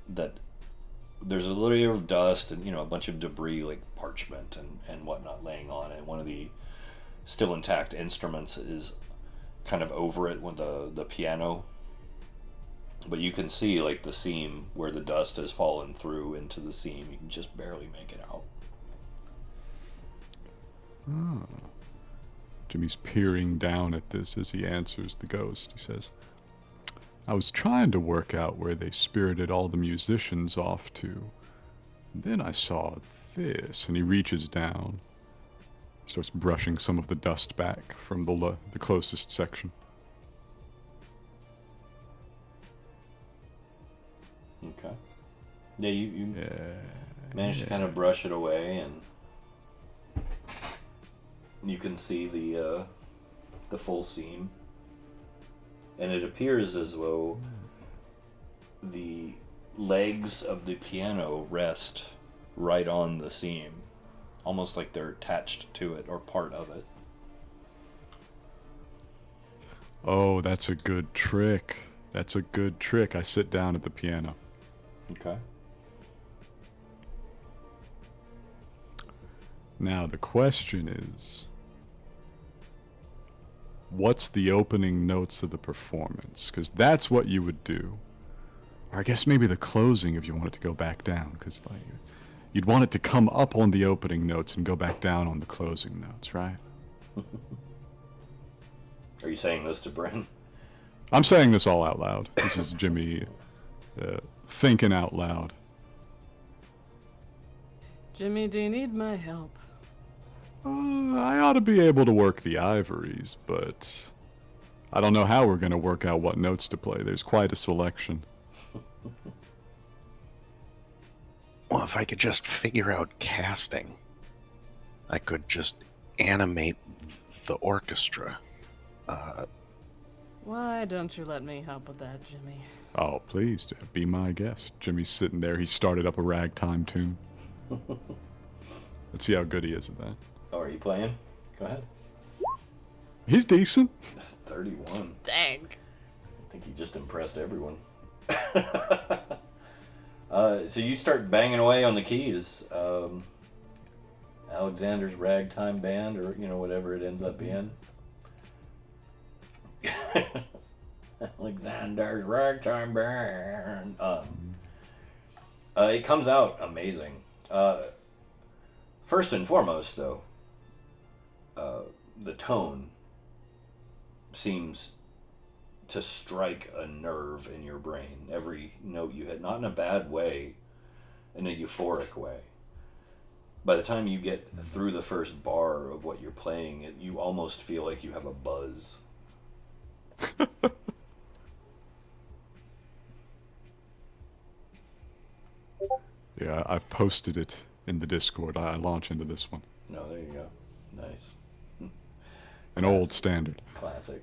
That there's a little bit of dust and, a bunch of debris like parchment and whatnot laying on it. One of the still intact instruments is kind of over it with the piano. But you can see like the seam where the dust has fallen through into the seam. You can just barely make it out. Oh. Jimmy's peering down at this as he answers the ghost. He says, I was trying to work out where they spirited all the musicians off to. Then I saw this, and he reaches down, starts brushing some of the dust back from the closest section. Okay. Yeah, you managed to kind of brush it away, and you can see the full seam. And it appears as though the legs of the piano rest right on the seam. Almost like they're attached to it or part of it. Oh, that's a good trick. That's a good trick. I sit down at the piano. Okay. Now the question is, what's the opening notes of the performance? Because that's what you would do. Or I guess maybe the closing if you want it to go back down. Because like, you'd want it to come up on the opening notes and go back down on the closing notes, right? Are you saying this to Bryn? I'm saying this all out loud. This is Jimmy thinking out loud. Jimmy, do you need my help? I ought to be able to work the ivories, but I don't know how we're going to work out what notes to play. There's quite a selection. Well, if I could just figure out casting, I could just animate the orchestra. Why don't you let me help with that, Jimmy? Oh, please, be my guest. Jimmy's sitting there. He started up a ragtime tune. Let's see how good he is at that. Oh, are you playing? Go ahead. He's decent. 31. Dang. I think he just impressed everyone. So you start banging away on the keys. Alexander's Ragtime Band, or whatever it ends up being. Alexander's Ragtime Band. It comes out amazing. First and foremost, though, the tone seems to strike a nerve in your brain. Every note you hit, not in a bad way, in a euphoric way. By the time you get through the first bar of what you're playing, you almost feel like you have a buzz. Yeah, I've posted it in the Discord. I launch into this one. No, there you go. Nice. An old standard. Classic.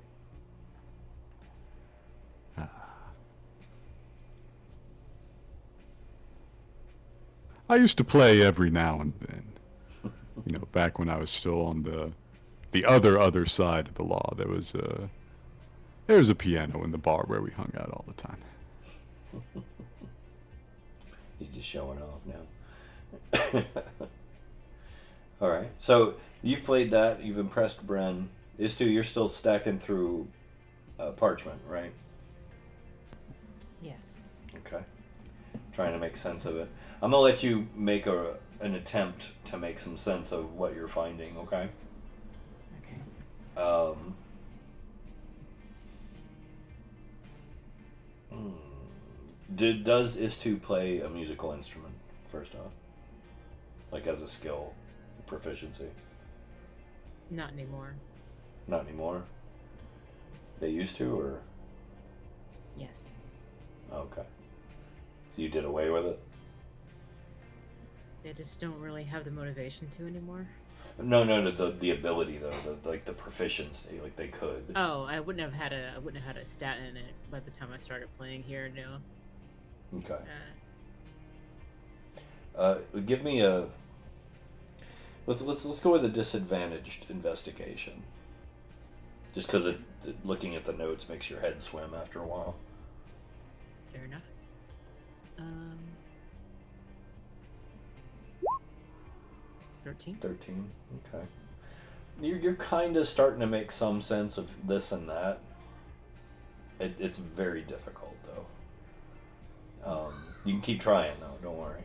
I used to play every now and then. Back when I was still on the other side of the law. There was a piano in the bar where we hung out all the time. He's just showing off now. All right. So you've played that. You've impressed Bren. Istu, you're still stacking through parchment, right? Yes. Okay. Trying to make sense of it. I'm gonna let you make an attempt to make some sense of what you're finding. Okay. Okay. Does Istu play a musical instrument, first off? Like as a skill, proficiency? Not anymore. Not anymore? They used to, or? Yes. Okay. So you did away with it? They just don't really have the motivation to anymore. No, the ability though, the proficiency, like they could. Oh, I wouldn't have had a stat in it by the time I started playing here. No. Okay. Give me a. Let's go with a disadvantaged investigation. Just because looking at the notes makes your head swim after a while. Fair enough. 13. 13. Okay. You're kind of starting to make some sense of this and that. It's very difficult though. You can keep trying though. Don't worry.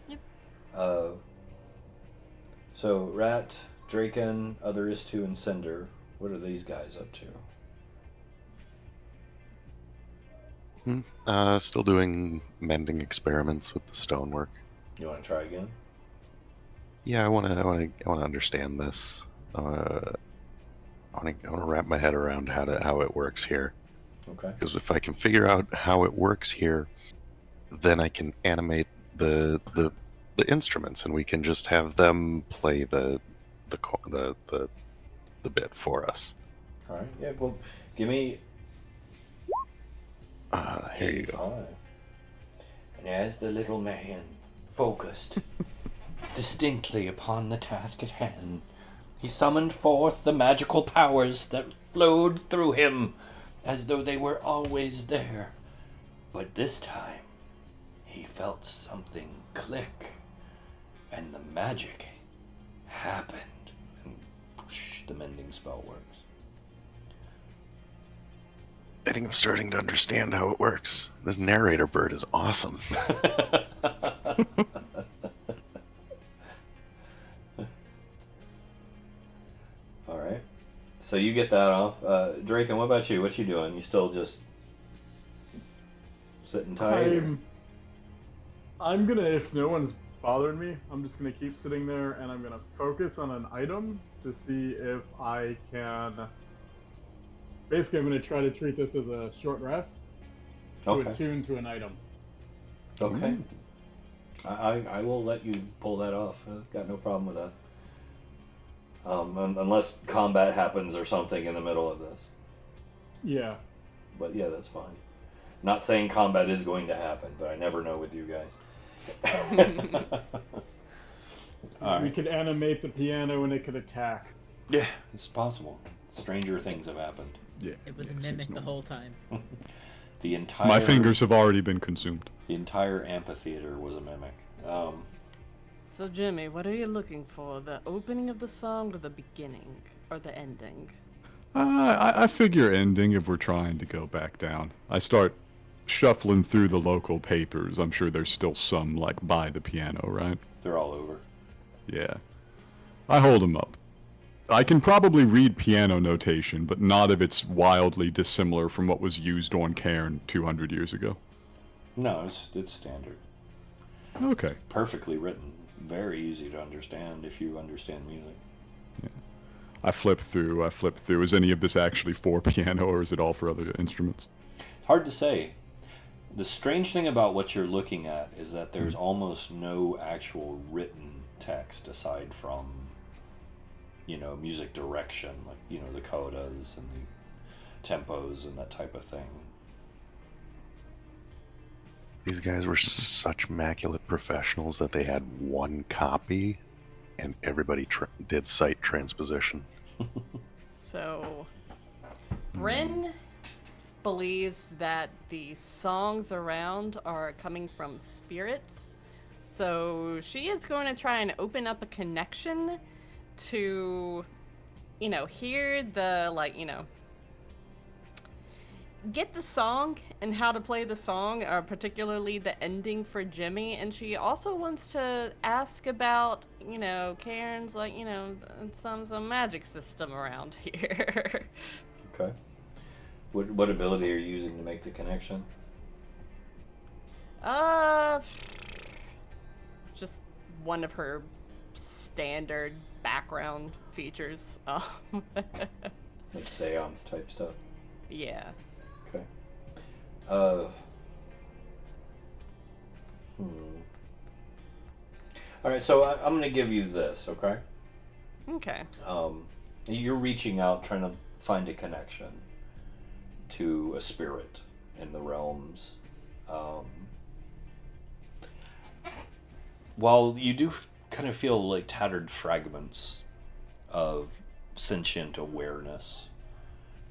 Yep. So Ratt, Draken, other Istu, and Cinder. What are these guys up to? Still doing mending experiments with the stonework. You want to try again? Yeah, I want to understand this. I want to wrap my head around how it works here. Okay. Because if I can figure out how it works here, then I can animate the instruments, and we can just have them play the bit for us. All right. Yeah. Well, give me. Here you go. And as the little man focused distinctly upon the task at hand, he summoned forth the magical powers that flowed through him as though they were always there. But this time, he felt something click, and the magic happened. And whoosh, the mending spell works. I think I'm starting to understand how it works. This narrator bird is awesome. All right. So you get that off. Draken, what about you? What you doing? You still just sitting tight? I'm gonna, if no one's bothering me, I'm just gonna keep sitting there and I'm gonna focus on an item to see if I can. Basically, I'm gonna try to treat this as a short rest to attune to an item. Okay. I will let you pull that off. I've got no problem with that. Unless combat happens or something in the middle of this. Yeah. But yeah, that's fine. Not saying combat is going to happen, but I never know with you guys. We could animate the piano and it could attack. Yeah, it's possible. Stranger things have happened. Yeah. It was yeah, a seems mimic the normal. whole time. The entire My fingers have already been consumed. The entire amphitheater was a mimic. So Jimmy, what are you looking for? The opening of the song or the beginning? Or the ending? I figure ending if we're trying to go back down. I start shuffling through the local papers. I'm sure there's still some, like, by the piano, right? They're all over. Yeah. I hold them up. I can probably read piano notation, but not if it's wildly dissimilar from what was used on Cairne 200 years ago. No, it's standard. Okay. Perfectly written. Very easy to understand if you understand music. I flip through. Is any of this actually for piano, or is it all for other instruments? Hard to say. The strange thing about what you're looking at is that there's almost no actual written text aside from, music direction, like, the codas and the tempos and that type of thing. These guys were such immaculate professionals that they had one copy, and everybody did sight transposition. So, Bryn believes that the songs around are coming from spirits. So she is going to try and open up a connection to, hear the, get the song and how to play the song, particularly the ending for Jimmy. And she also wants to ask about, Cairne's, some magic system around here. Okay. What ability are you using to make the connection? Just one of her standard background features. Like seance type stuff? Yeah. Okay. Alright, so I'm going to give you this, okay? Okay. You're reaching out, trying to find a connection to a spirit in the realms. While you do kind of feel like tattered fragments of sentient awareness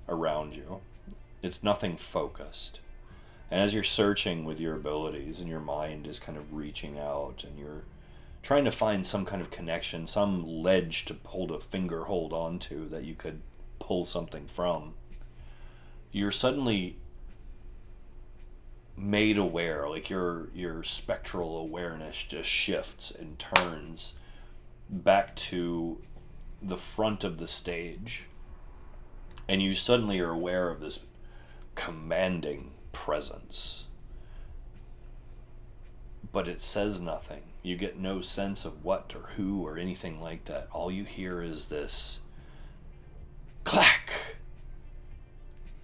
around you, it's nothing focused. And as you're searching with your abilities and your mind is kind of reaching out and you're trying to find some kind of connection, some ledge to hold a finger hold onto that you could pull something from, you're suddenly made aware, like your spectral awareness just shifts and turns back to the front of the stage, and you suddenly are aware of this commanding presence, but it says nothing. You get no sense of what or who or anything like that. All you hear is this clack,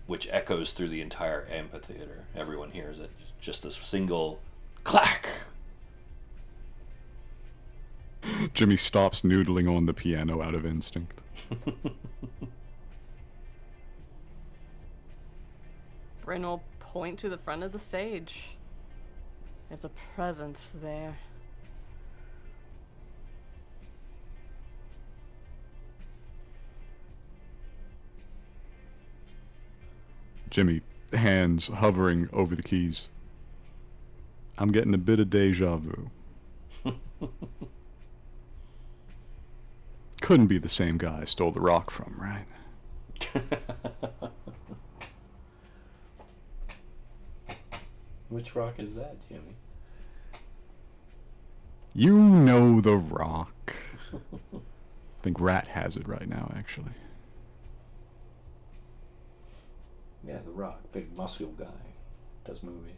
which echoes through the entire amphitheater. Everyone hears it. Just this single clack. Jimmy stops noodling on the piano out of instinct. Bryn will point to the front of the stage. There's a presence there. Jimmy, hands hovering over the keys. I'm getting a bit of deja vu. Couldn't be the same guy I stole the rock from, right? Which rock is that, Jimmy? You know the rock. I think Ratt has it right now, actually. Yeah, the rock. Big muscle guy. Does movies.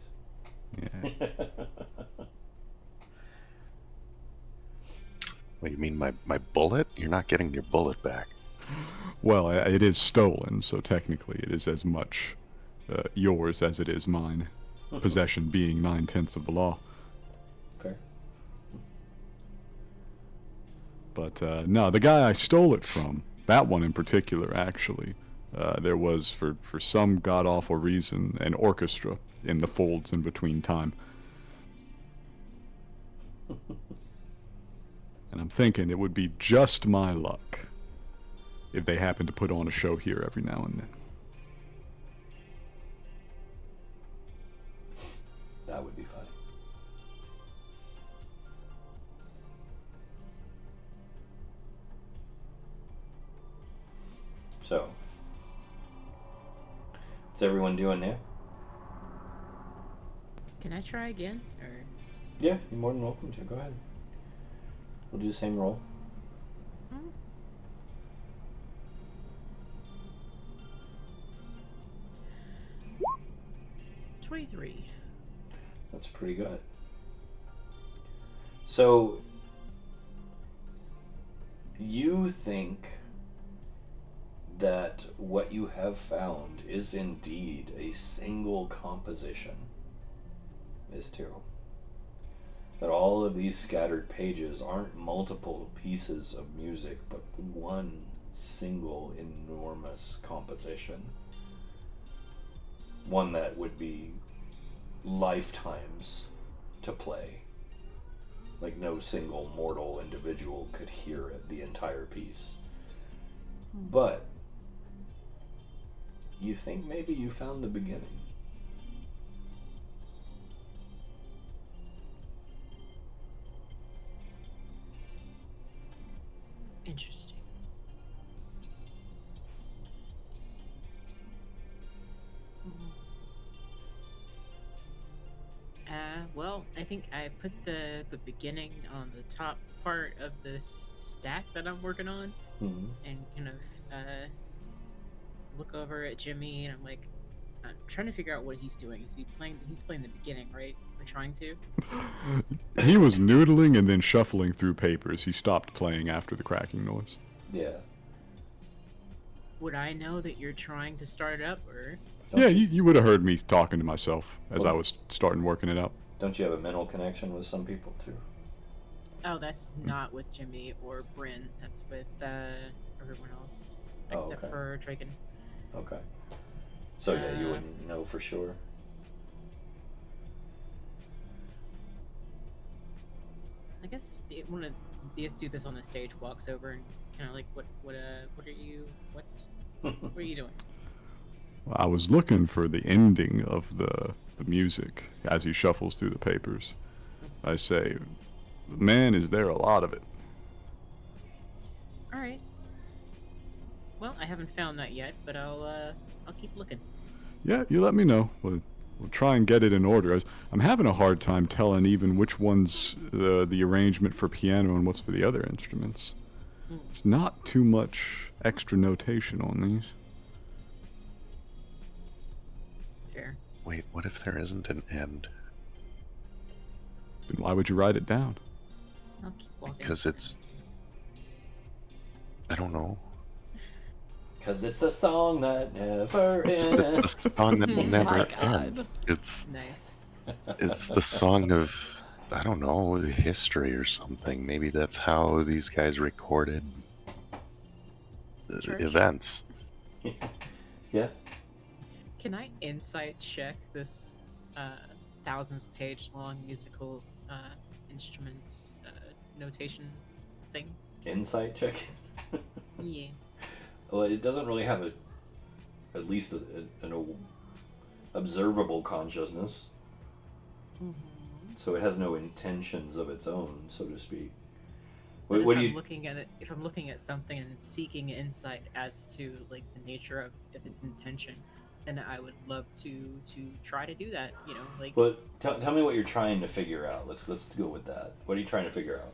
Yeah. What, you mean my bullet? You're not getting your bullet back. Well, it is stolen, so technically it is as much yours as it is mine. Possession being 9/10 of the law. Fair. But no, the guy I stole it from, that one in particular, actually, there was, for some god-awful reason, an orchestra in the folds in between time. And I'm thinking it would be just my luck if they happened to put on a show here every now and then. That would be funny. So, what's everyone doing now? Can I try again? Or Yeah, you're more than welcome to. Go ahead. We'll do the same roll. 23. That's pretty good. So, you think that what you have found is indeed a single composition, is too. That all of these scattered pages aren't multiple pieces of music, but one single enormous composition. One that would be lifetimes to play. Like no single mortal individual could hear it, the entire piece. But you think maybe you found the beginning. Interesting. Well, I think I put the beginning on the top part of this stack that I'm working on, Mm-hmm. and kind of look over at Jimmy, and I'm trying to figure out what he's doing. Is he playing? He's playing the beginning, right? Or trying to? He was noodling and then shuffling through papers. He stopped playing after the cracking noise. Yeah. Would I know that you're trying to start it up, or? Don't Yeah, you, you would have heard me talking to myself as Well- I was starting working it up. don't you have a mental connection with some people too? Oh, that's not with Jimmy or Bryn. That's with everyone else Oh, except okay. for Draken. Okay. So yeah, you Uh, wouldn't know for sure. I guess one of the astutes on the stage walks over and is kind of like, what are you, what are you doing? I was looking for the ending of the music as he shuffles through the papers. I say, man, is there a lot of it? All right. Well, I haven't found that yet, but I'll keep looking. Yeah, you let me know. We'll try and get it in order. I'm having a hard time telling even which one's the arrangement for piano and what's for the other instruments. It's not too much extra notation on these. Fair. Wait, what if there isn't an end? Then why would you write it down? I'll keep walking. Because it's... I don't know. Because it's the song that never ends. It's the song that My never God. ends. Nice. It's the song of, I don't know, history or something. Maybe that's how these guys recorded the Church. events. Yeah. Can I insight check this thousands page long musical instruments notation thing? Insight check. Yeah. Well, it doesn't really have at least an observable consciousness. So it has no intentions of its own, so to speak. But What if do I'm you? looking at it, if I'm looking at something and seeking insight as to like the nature of its intention, then I would love to try to do that. You know, like Well, tell me what you're trying to figure out. Let's go with that. What are you trying to figure out?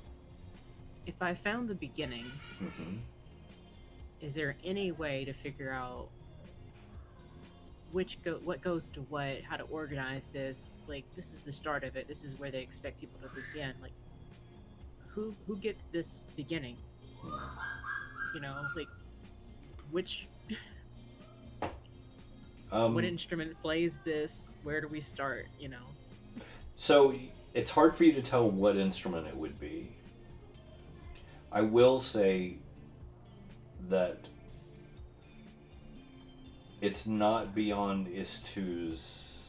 if I found the beginning, Mm-hmm. is there any way to figure out what goes to what, how to organize this? Like, this is the start of it. This is where they expect people to begin. Like, who gets this beginning? You know, like which what instrument plays this? Where do we start? You know. So it's hard for you to tell what instrument it would be. I will say that it's not beyond Istu's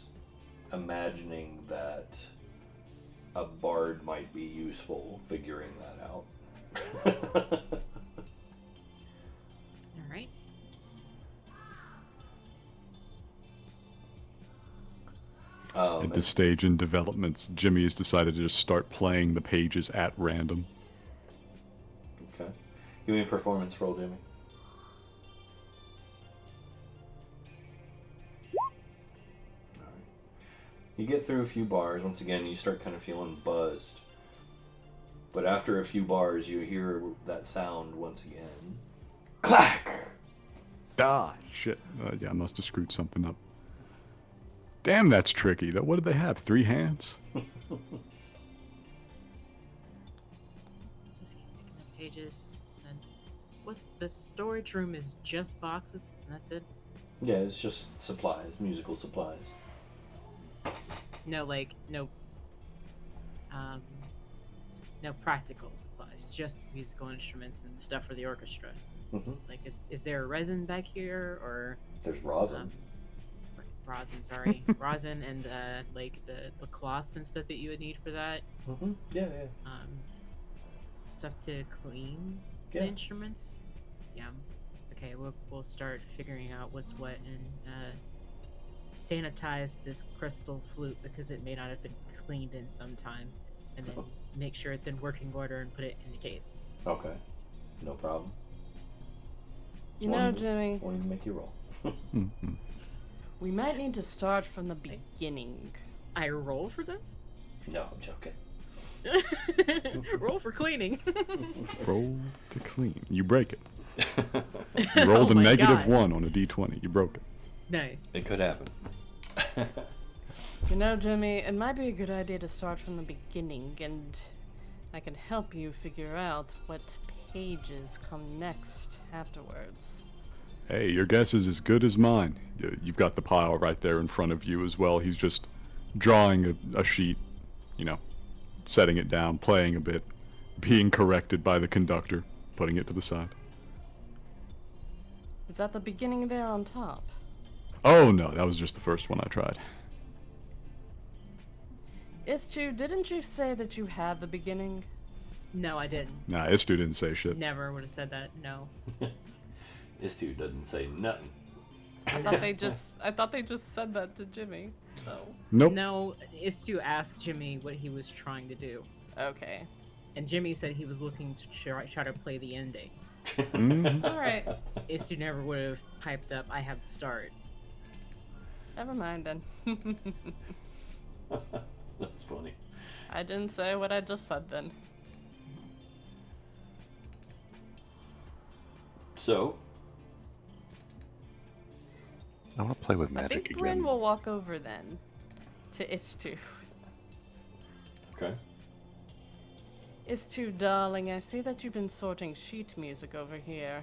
imagining that a bard might be useful figuring that out. All right. At this stage in developments, Jimmy has decided to just start playing the pages at random. Okay. Give me a performance roll, Jimmy. Alright. You get through a few bars. Once again, you start kind of feeling buzzed. But after a few bars, you hear that sound once again. Clack! Ah, shit. Yeah, I must have screwed something up. Damn, that's tricky. What did they have? 3 hands? Just keep picking up pages. And what's the storage room is just boxes, and that's it. Yeah, it's just supplies, musical supplies. No, like no practical supplies. Just musical instruments and stuff for the orchestra. Mm-hmm. Like, is there resin back here, or There's rosin. rosin? Sorry, rosin and like the cloths and stuff that you would need for that. Mm-hmm. Yeah. Stuff to clean Yeah. the instruments. Yeah. Okay, we'll start figuring out what's what and sanitize this crystal flute because it may not have been cleaned in some time, and then make sure it's in working order and put it in the case. Okay. No problem. You know, Jimmy, Won't even make you roll. Mm-hmm. we might need to start from the beginning. I roll for this? No, I'm joking. Roll for cleaning. Roll to clean. You break it. You rolled Oh a my negative God. 1 on a d20. You broke it. Nice. It could happen. You know, Jimmy, it might be a good idea to start from the beginning, and I can help you figure out what pages come next afterwards. Hey, your guess is as good as mine. You've got the pile right there in front of you as well. He's just drawing a sheet, you know, setting it down, playing a bit. being corrected by the conductor, putting it to the side. Is that the beginning there on top? Oh no, that was just the first one I tried. Istu, didn't you say that you had the beginning? No, I didn't. Nah, Istu didn't say shit. Never would have said that. No. This dude doesn't say nothing. I thought they just said that to Jimmy. So. Nope. No, Istu asked Jimmy what he was trying to do, Okay. and Jimmy said he was looking to try to play the ending. Mhm. All right. Istu never would have piped up, "I have to start." Never mind then. That's funny. I didn't say what I just said then. So, I want to play with I magic think Bryn again. will walk over then to Istu. okay. Istu, darling, I see that you've been sorting sheet music over here.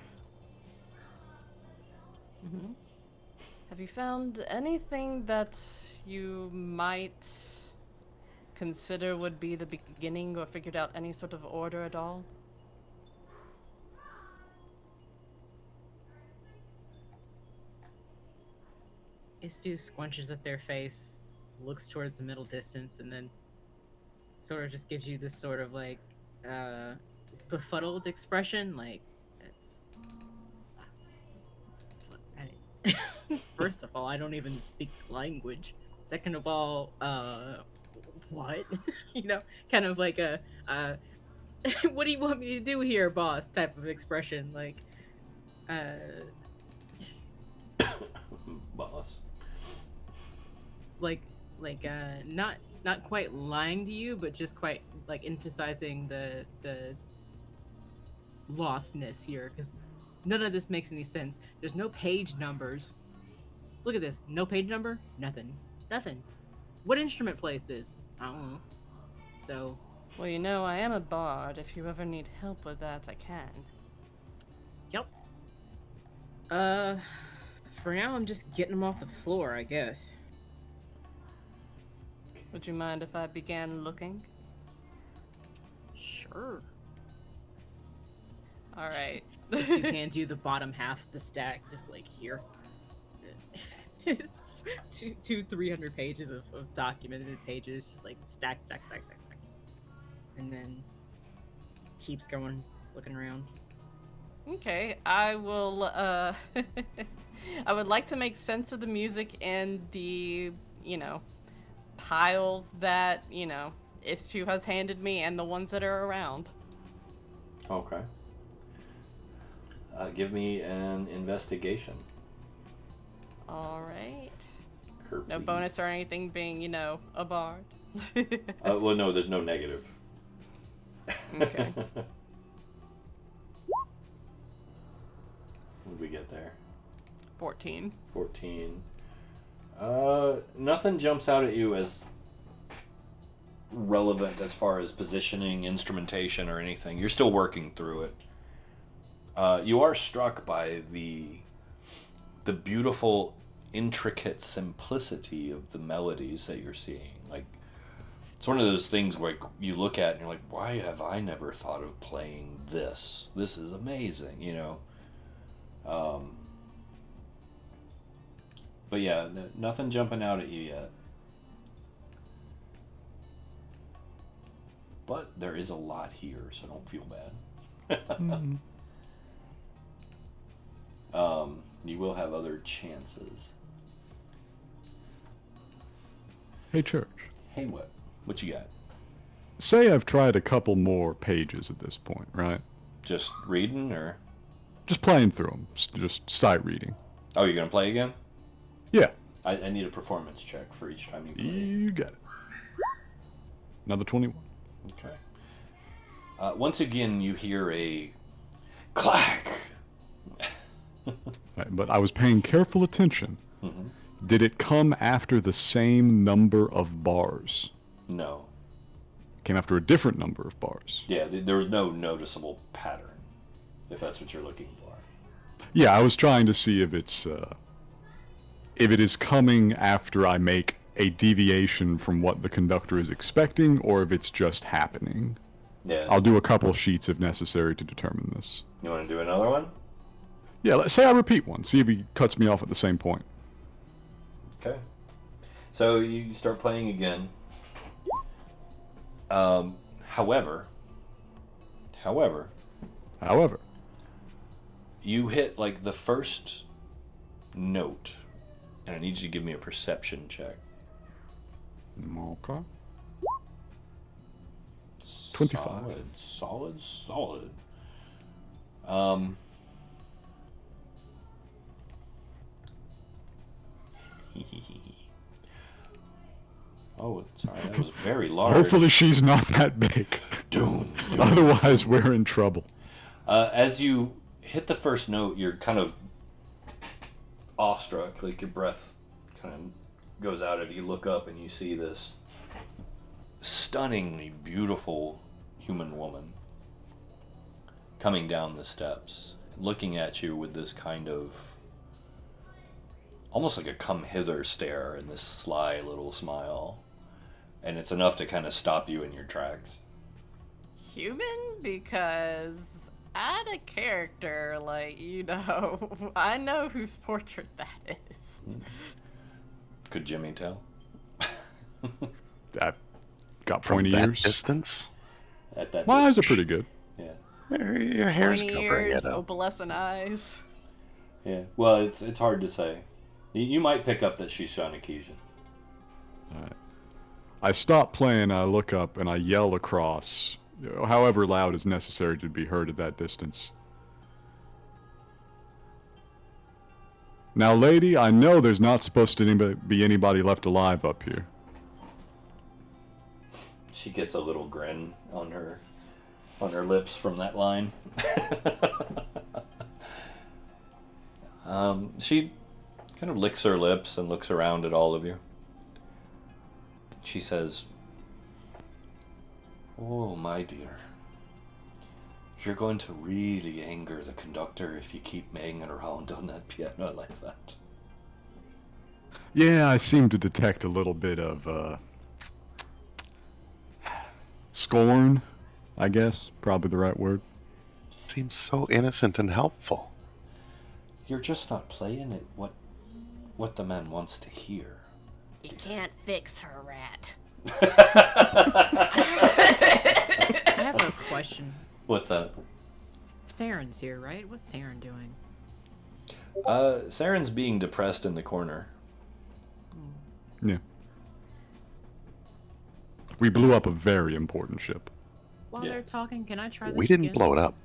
Mm-hmm. Have you found anything that you might consider would be the beginning or figured out any sort of order at all? Istu squinches at their face, looks towards the middle distance, and then sort of just gives you this sort of like befuddled expression, like. First of all, I don't even speak the language. Second of all, what? You know, kind of like a what do you want me to do here, boss? Type of expression, like, Boss. like not quite lying to you, but just quite like emphasizing the lostness here, because none of this makes any sense. There's no page numbers. Look at this. No page number. Nothing. What instrument plays this? I don't know. So Well, you know, I am a bard. If you ever need help with that, I can. yep. For now, I'm just getting them off the floor, I guess. Would you mind if I began looking? Sure. All right. Just to hand you the bottom half of the stack, just like here. It's 300 pages of documented pages, just like stack. And then keeps going, looking around. Okay, I will, I would like to make sense of the music in the, you know, piles that, you know, Istu has handed me and the ones that are around. Okay. Give me an investigation. All right. Kurt, No please. bonus or anything being, you know, a bard. Well, no, there's no negative. Okay. What did we get there? 14. 14. Nothing jumps out at you as relevant as far as positioning, instrumentation, or anything. You're still working through it. You are struck by the beautiful, intricate simplicity of the melodies that you're seeing. Like, it's one of those things where you look at and you're like, why have I never thought of playing this? This is amazing, you know? But yeah, nothing jumping out at you yet. But there is a lot here, so don't feel bad. Mhm. You will have other chances. Hey, Church. Hey, what? What you got? Say I've tried a couple more pages at this point, right? Just reading, or? Just playing through them. Just sight reading. Oh, you're gonna play again? Yeah, I need a performance check for each time you play. you got it. Another 21. Okay. Once again, you hear a clack. Right, but I was paying careful attention. Mhm. Did it come after the same number of bars? No. Came after a different number of bars. Yeah, there was no noticeable pattern, if that's what you're looking for. Yeah, I was trying to see if it's if it is coming after I make a deviation from what the conductor is expecting, or if it's just happening. Yeah. I'll do a couple sheets if necessary to determine this. You want to do another one? Yeah, let's say I repeat one. See if he cuts me off at the same point. Okay. So you start playing again. However, you hit like the first note, and I need you to give me a perception check. Okay. 25. Solid. Oh, sorry, that was very large. Hopefully she's not that big. Doom. Otherwise, we're in trouble. As you hit the first note, you're kind of awestruck, like your breath kind of goes out of you. Look up and you see this stunningly beautiful human woman coming down the steps, looking at you with this kind of almost like a come hither stare and this sly little smile. And it's enough to kind of stop you in your tracks. Human? Because add a character, like, you know, I know whose portrait that is. Could Jimmy tell? I've got From pointy that ears. distance? At that My eyes are distance. pretty good. Yeah. Your hair's Pointy covering ears, it up. opalescent eyes. Yeah. Well, it's hard to say. You might pick up that she's Shanakesian. Alright. I stop playing, I look up, and I yell across, however loud is necessary to be heard at that distance. Now, lady, I know there's not supposed to be anybody left alive up here. She gets a little grin on her lips from that line. She kind of licks her lips and looks around at all of you. She says, "Oh, my dear, you're going to really anger the conductor if you keep banging around on that piano like that." Yeah, I seem to detect a little bit of, scorn, I guess. Probably the right word. Seems so innocent and helpful. You're just not playing it what the man wants to hear. You can't fix her, Rat. I have a question. What's that? Saren's here, right? What's Saren doing? Saren's being depressed in the corner. Yeah. We blew up a very important ship. While Yeah. they're talking, can I try this We didn't again? blow it up.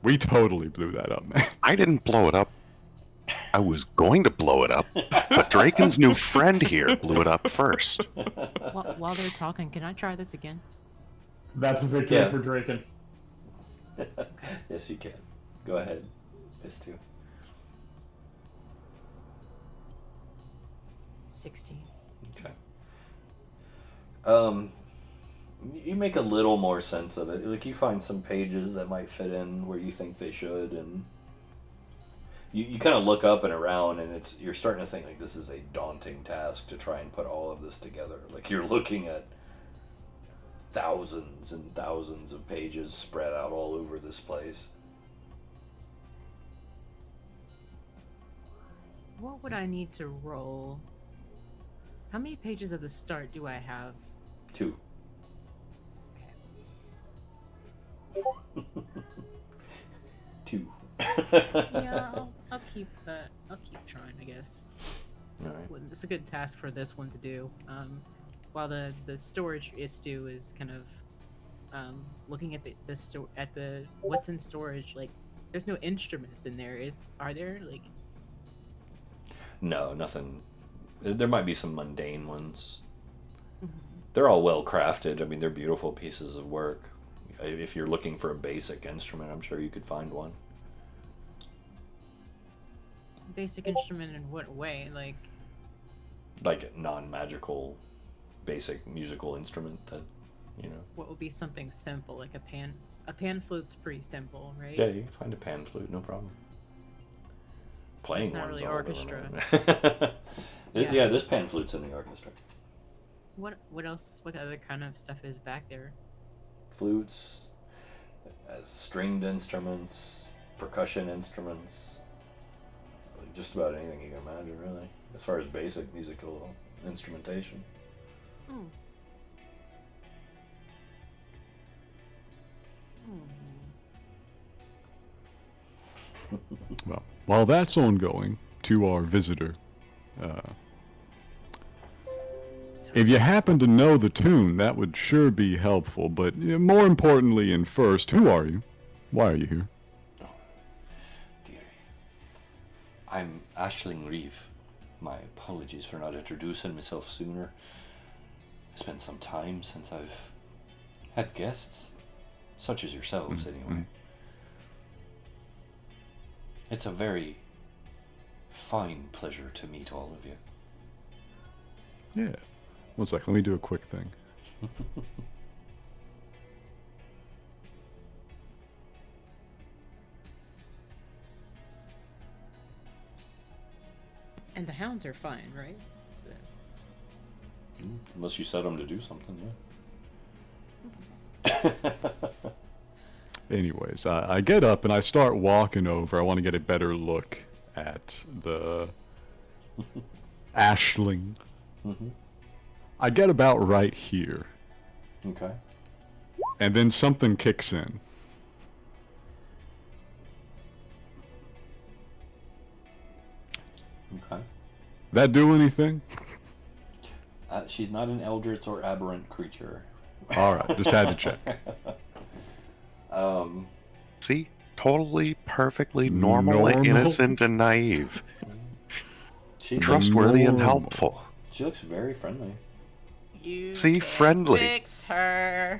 We totally blew that up, man. I didn't blow it up. I was going to blow it up, but Draken's new friend here blew it up first. While they're talking, can I try this again? That's a victory Yeah. for Draken. Yes, you can. Go ahead. Piss two. 16. Okay. You make a little more sense of it. Like, you find some pages that might fit in where you think they should, and you kind of look up and around, and you're starting to think, like, this is a daunting task to try and put all of this together. Like, you're looking at thousands and thousands of pages spread out all over this place. What would I need to roll? How many pages at the start do I have? 2. Okay. 2. Yeah, I'll keep that. I'll keep trying, I guess. All right. It's a good task for this one to do. While the storage issue is kind of looking at the what's in storage. Like, there's no instruments in there. Are there? Like, No, nothing. There might be some mundane ones. mhm. They're all well crafted. I mean, they're beautiful pieces of work. If you're looking for a basic instrument, I'm sure you could find one. Basic instrument in what way? Like a non-magical, basic musical instrument that, you know. What would be something simple, like a pan? A pan flute's pretty simple, right? Yeah, you can find a pan flute, no problem. Playing It's not one's really all the orchestra. remaining. Yeah. Yeah, this pan flute's in the orchestra. What else? What other kind of stuff is back there? flutes, as stringed instruments, percussion instruments, like just about anything you can imagine, really, as far as basic musical instrumentation. Hmm. Well, while that's ongoing, to our visitor, if you happen to know the tune, that would sure be helpful. But more importantly, and first, who are you? Why are you here? Oh, dear. I'm Ashling Reeve. My apologies for not introducing myself sooner. It's been some time since I've had guests, such as yourselves, anyway. It's a very fine pleasure to meet all of you. Yeah. One sec, let me do a quick thing. And the hounds are fine, right? Unless you set them to do something, yeah. Anyways, I get up and I start walking over. I want to get a better look at the Ashling. Mm-hmm. I get about right here, Okay. and then something kicks in. Okay. That do anything? She's not an eldritch or aberrant creature. Alright, just had to check. See? Totally, perfectly normal, innocent, and naive. She Trustworthy and normal. helpful. She looks very friendly. You See, can friendly. Fix her.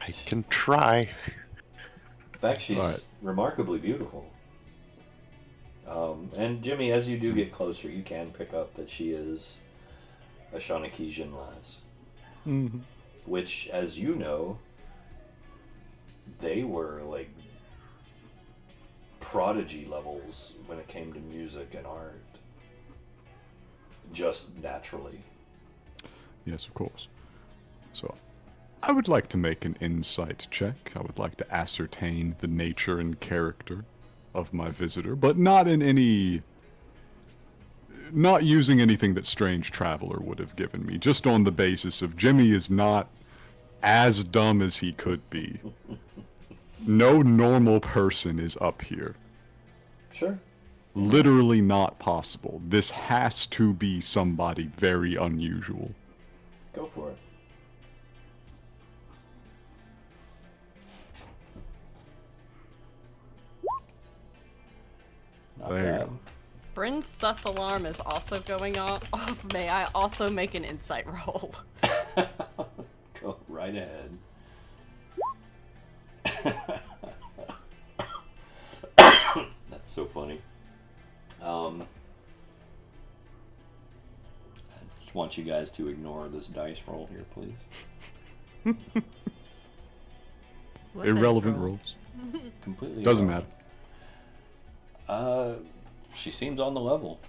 I can try. In fact, she's Alright. remarkably beautiful. And Jimmy, as you do get closer, you can pick up that she is a Shanakesian lass. Mm-hmm. Which, as you know, they were like prodigy levels when it came to music and art. Just naturally. Yes, of course. So, I would like to make an insight check. I would like to ascertain the nature and character of my visitor, but not in any... not using anything that Strange Traveler would have given me, just on the basis of Jimmy is not as dumb as he could be. No normal person is up here. Sure. Literally not possible. This has to be somebody very unusual. Go for it. Not There you bad. go. Bryn's sus alarm is also going off. May I also make an insight roll? Go right ahead. That's so funny. I just want you guys to ignore this dice roll here, please. What Irrelevant dice roll? rolls. Completely Doesn't irrelevant. She seems on the level.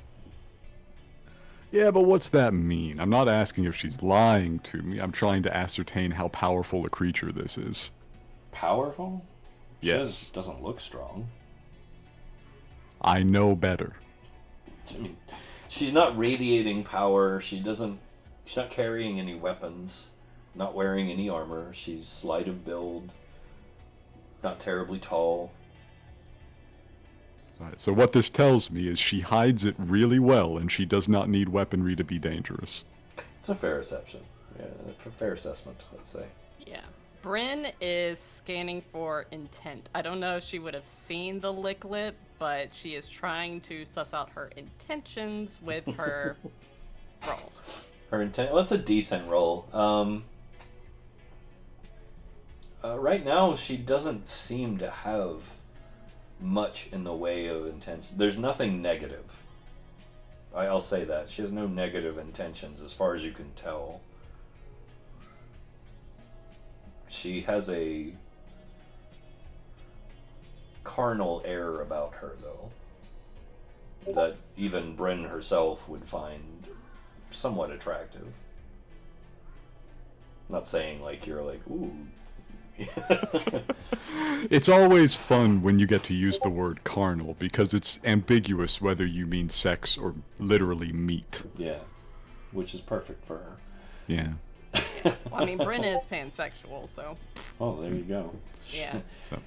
Yeah, but what's that mean? I'm not asking if she's lying to me. I'm trying to ascertain how powerful a creature this is. Powerful? She Yes. just doesn't look strong. I know better. I mean, she's not radiating power. She's not carrying any weapons. Not wearing any armor. She's slight of build. Not terribly tall. Alright, so what this tells me is she hides it really well, and she does not need weaponry to be dangerous. It's a fair assessment. Yeah, a fair assessment, let's say. Yeah. Bryn is scanning for intent. I don't know if she would have seen the lick lip, but she is trying to suss out her intentions with her roll. Her intent. Well, it's a decent roll. Right now, she doesn't seem to have much in the way of intention. There's nothing negative. I'll say that. She has no negative intentions as far as you can tell. She has a carnal air about her, though, that even Bryn herself would find somewhat attractive. Not saying like you're like, ooh. It's always fun when you get to use the word carnal, because it's ambiguous whether you mean sex or literally meat. Yeah. Which is perfect for her. Yeah. Well, I mean, Bryn is pansexual, so Oh, there you go. yeah. So,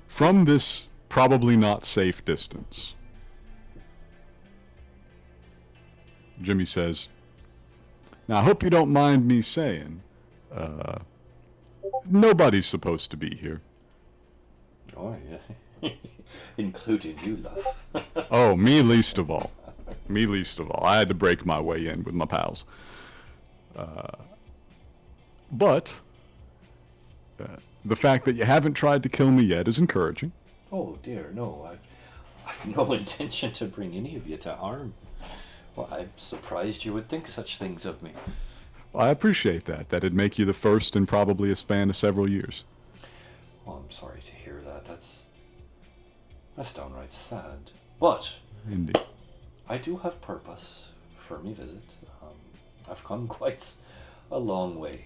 from this probably not safe distance, Jimmy says, "Now, I hope you don't mind me saying, nobody's supposed to be here." Oh, yeah. Including you, love. Oh, me least of all. Me least of all. I had to break my way in with my pals. But the fact that you haven't tried to kill me yet is encouraging. Oh, dear, no. I've no intention to bring any of you to harm. Well, I'm surprised you would think such things of me. Well, I appreciate that. That'd make you the first in probably a span of several years. Well, I'm sorry to hear that. That's downright sad. But Indeed. I do have purpose for me visit. I've come quite a long way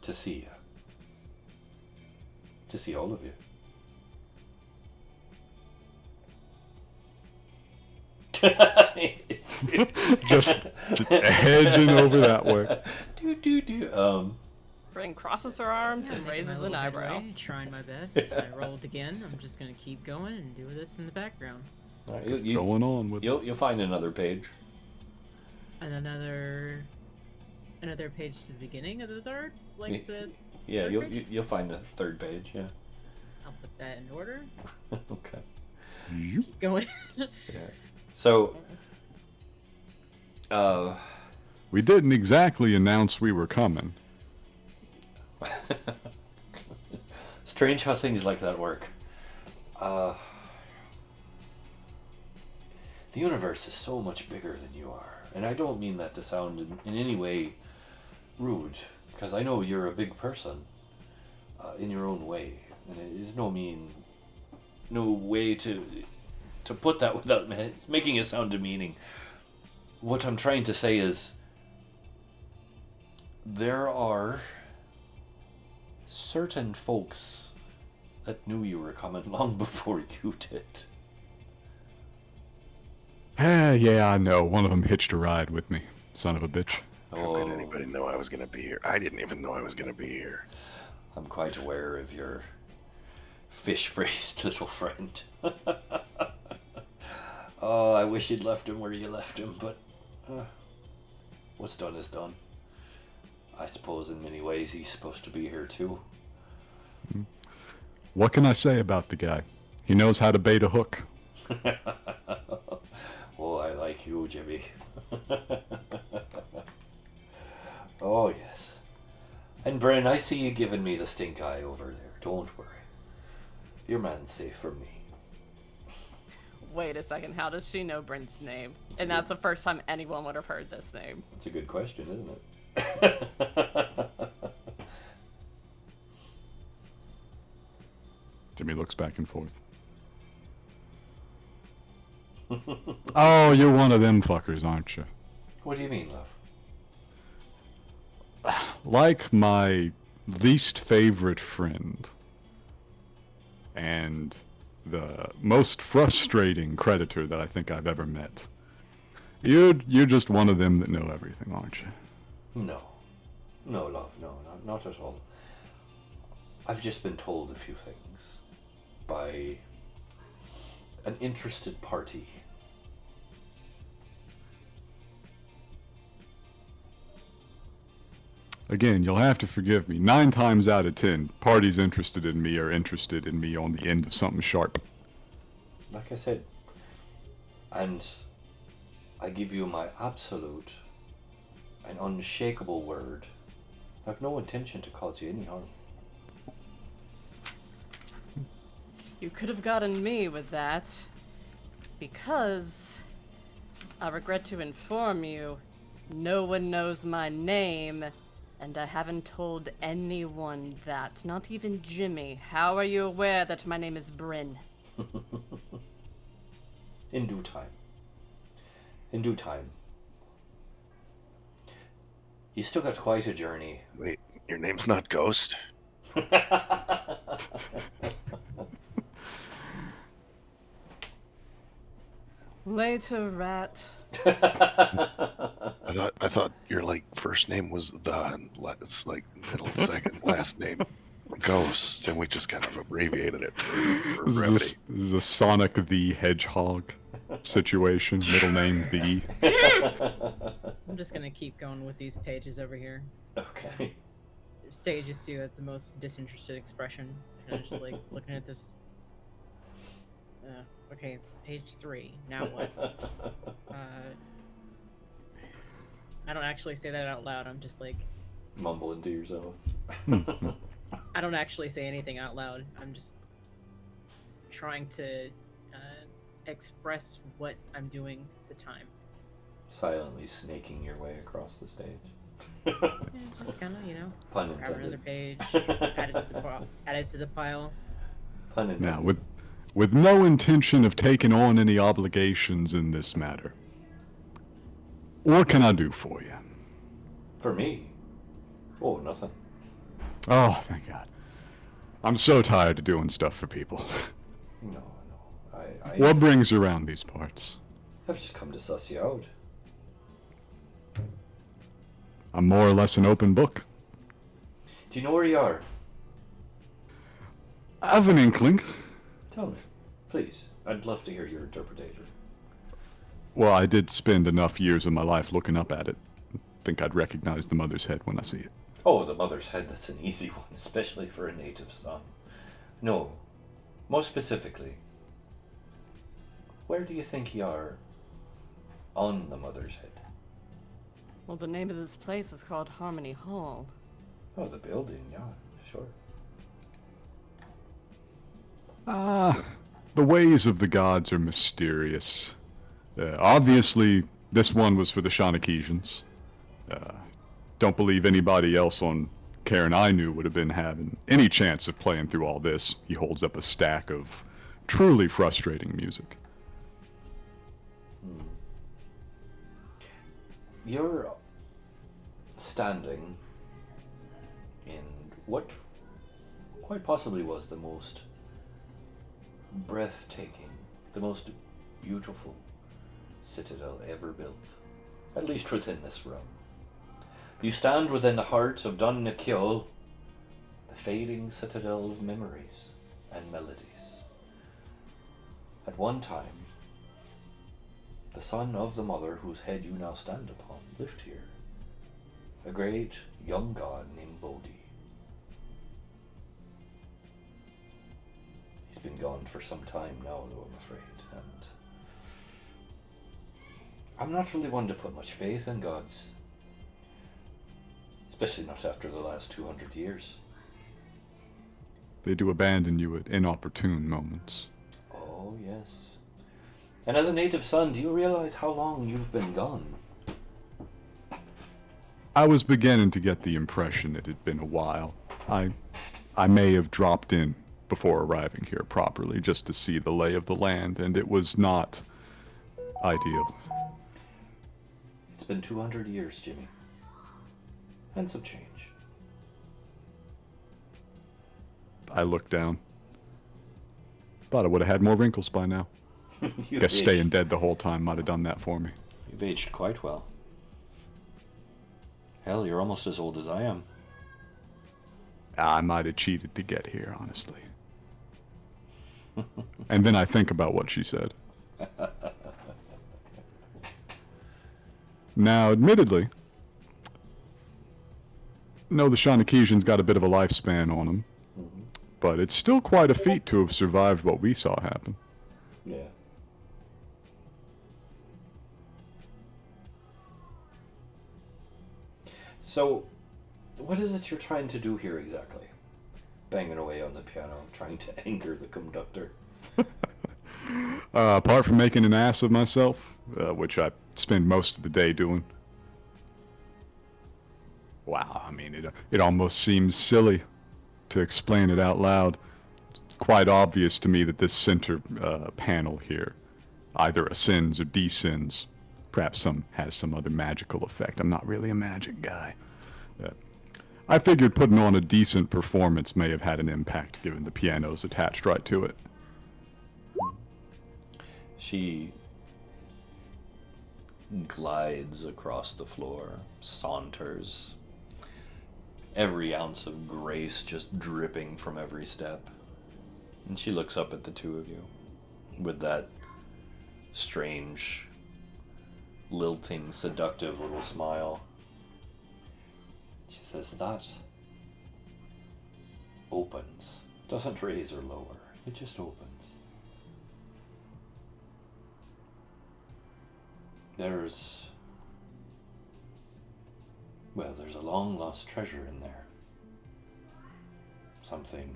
to see you. To see all of you. just hedging over that way. Bryn crosses her arms and raises an eyebrow. Trying my best. I rolled again. I'm just gonna keep going and do this in the background. Right, What's going on with you'll find another page. And another page to the beginning of the third, like the. Yeah, third page? you'll find the third page. Yeah. I'll put that in order. Okay. Keep going. Yeah. So. We didn't exactly announce we were coming. Strange how things like that work. The universe is so much bigger than you are. And I don't mean that to sound in any way rude, because I know you're a big person in your own way. And it is no way to put that without making it sound demeaning. What I'm trying to say is there are certain folks that knew you were coming long before you did. Yeah, I know. One of them hitched a ride with me. Son of a bitch. How could anybody know I was going to be here? I didn't even know I was going to be here. I'm quite aware of your fish-faced little friend. Oh, I wish you'd left him where you left him, but what's done is done. I suppose in many ways he's supposed to be here too. What can I say about the guy? He knows how to bait a hook. Oh, I like you, Jimmy. Oh, yes. And Bryn, I see you giving me the stink eye over there. Don't worry. Your man's safe from me. Wait a second, how does she know Bryn's name? And that's the first time anyone would have heard this name. That's a good question, isn't it? Jimmy looks back and forth. Oh, you're one of them fuckers, aren't you? What do you mean, love? Like my least favorite friend and the most frustrating creditor that I think I've ever met. You're just one of them that know everything, aren't you? No. No, love, no, not at all. I've just been told a few things by an interested party. Again, you'll have to forgive me. 9 times out of 10, parties interested in me are interested in me on the end of something sharp. Like I said, and I give you my absolute and unshakable word. I have no intention to cause you any harm. You could have gotten me with that, because I regret to inform you, no one knows my name, and I haven't told anyone that, not even Jimmy. How are you aware that my name is Bryn? In due time. In due time. You still got quite a journey. Wait, your name's not Ghost? Later, Rat. I thought your like first name was it's like middle second last name Ghost, and we just kind of abbreviated it for brevity. This is a Sonic the Hedgehog situation. Middle name the. I'm just gonna keep going with these pages over here. Okay. Sage is too has the most disinterested expression. And I'm just like looking at this. Okay, page 3. Now what? I don't actually say that out loud. I'm just like Mumbling to yourself. I don't actually say anything out loud. I'm just trying to express what I'm doing at the time. Silently snaking your way across the stage. Yeah, just kind of, Pun grab another intended. page, add it to the pile. Pun intended. Now, with no intention of taking on any obligations in this matter, what can I do for you? For me? Oh, nothing. Oh, thank God. I'm so tired of doing stuff for people. No. What brings you around these parts? I've just come to suss you out. I'm more or less an open book. Do you know where you are? I have an inkling. Tell me. Please. I'd love to hear your interpretation. Well, I did spend enough years of my life looking up at it. Think I'd recognize the mother's head when I see it. Oh, the mother's head, that's an easy one, especially for a native son. No. Most specifically, where do you think you are on the mother's head? Well, the name of this place is called Harmony Hall. Oh, the building, yeah, sure. The ways of the gods are mysterious. Obviously, this one was for the Shanakesians. Don't believe anybody else on Cairne I knew would have been having any chance of playing through all this. He holds up a stack of truly frustrating music. You're standing in what quite possibly was the most breathtaking, the most beautiful citadel ever built, at least within this realm. You stand within the heart of Dun Nakiol, the fading citadel of memories and melodies. At one time, the son of the mother whose head you now stand upon lived here, a great young god named Bodhi. He's been gone for some time now, though, I'm afraid, and I'm not really one to put much faith in gods, especially not after the last 200 years. They do abandon you at inopportune moments. Oh, yes. And as a native son, do you realize how long you've been gone? I was beginning to get the impression it had been a while. I may have dropped in before arriving here properly just to see the lay of the land, and it was not ideal. It's been 200 years, Jimmy. And some change. I looked down. Thought I would have had more wrinkles by now. Guess staying dead the whole time might have done that for me. You've aged quite well. Hell, you're almost as old as I am. I might have cheated to get here, honestly. And then I think about what she said. Now, admittedly, no, the Shanakesians got a bit of a lifespan on them, but it's still quite a feat to have survived what we saw happen. Yeah. So, what is it you're trying to do here exactly? Banging away on the piano, trying to anger the conductor. Apart from making an ass of myself, which I spend most of the day doing. Wow, I mean, it almost seems silly to explain it out loud. It's quite obvious to me that this center panel here either ascends or descends. Perhaps has some other magical effect. I'm not really a magic guy. Yeah. I figured putting on a decent performance may have had an impact, given the piano's attached right to it. She glides across the floor, saunters, every ounce of grace just dripping from every step. And she looks up at the two of you with that strange, lilting, seductive little smile. She says, that opens. Doesn't raise or lower. It just opens. There's a long lost treasure in there. Something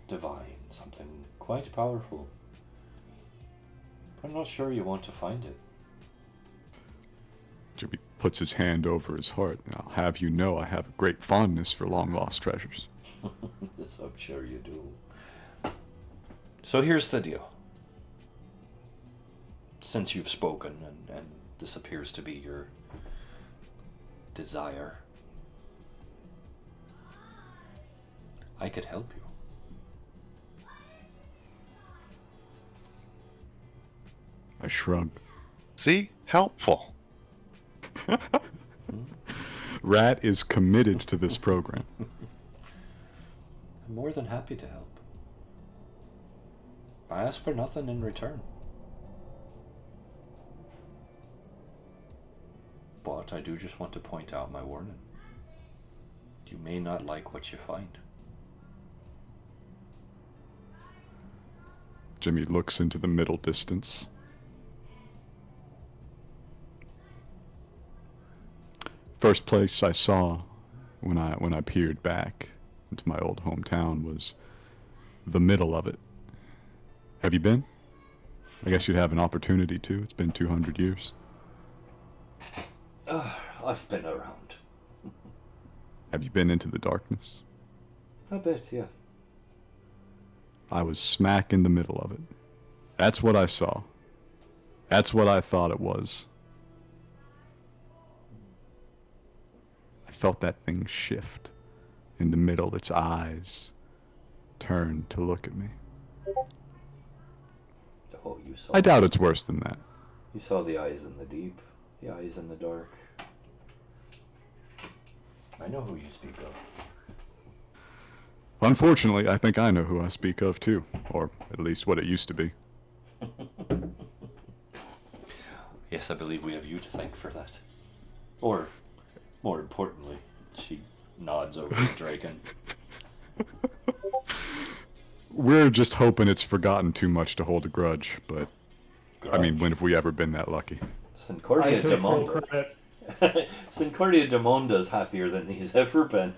divine, something quite powerful. But I'm not sure you want to find it. Jimmy puts his hand over his heart. I'll have you know I have a great fondness for long-lost treasures. Yes, I'm sure you do. So here's the deal. Since you've spoken, and this appears to be your desire, I could help you. I shrug. See? Helpful. Ratt is committed to this program. I'm more than happy to help. I ask for nothing in return. But I do just want to point out my warning. You may not like what you find. Jimmy looks into the middle distance. First place I saw when I peered back into my old hometown was the middle of it. Have you been? I guess you'd have an opportunity to. It's been 200 years. I've been around. Have you been into the darkness? A bit, yeah. I was smack in the middle of it. That's what I saw. That's what I thought it was. I felt that thing shift. In the middle, its eyes turned to look at me. Oh, you saw. I doubt it's worse than that. You saw the eyes in the deep, the eyes in the dark. I know who you speak of. Unfortunately, I think I know who I speak of too, or at least what it used to be. Yes, I believe we have you to thank for that. Or, more importantly, she nods over to Draken. We're just hoping it's forgotten too much to hold a grudge, but I mean, when have we ever been that lucky? Sincordia I take full Demonda. credit. Sincordia Demonda's happier than he's ever been.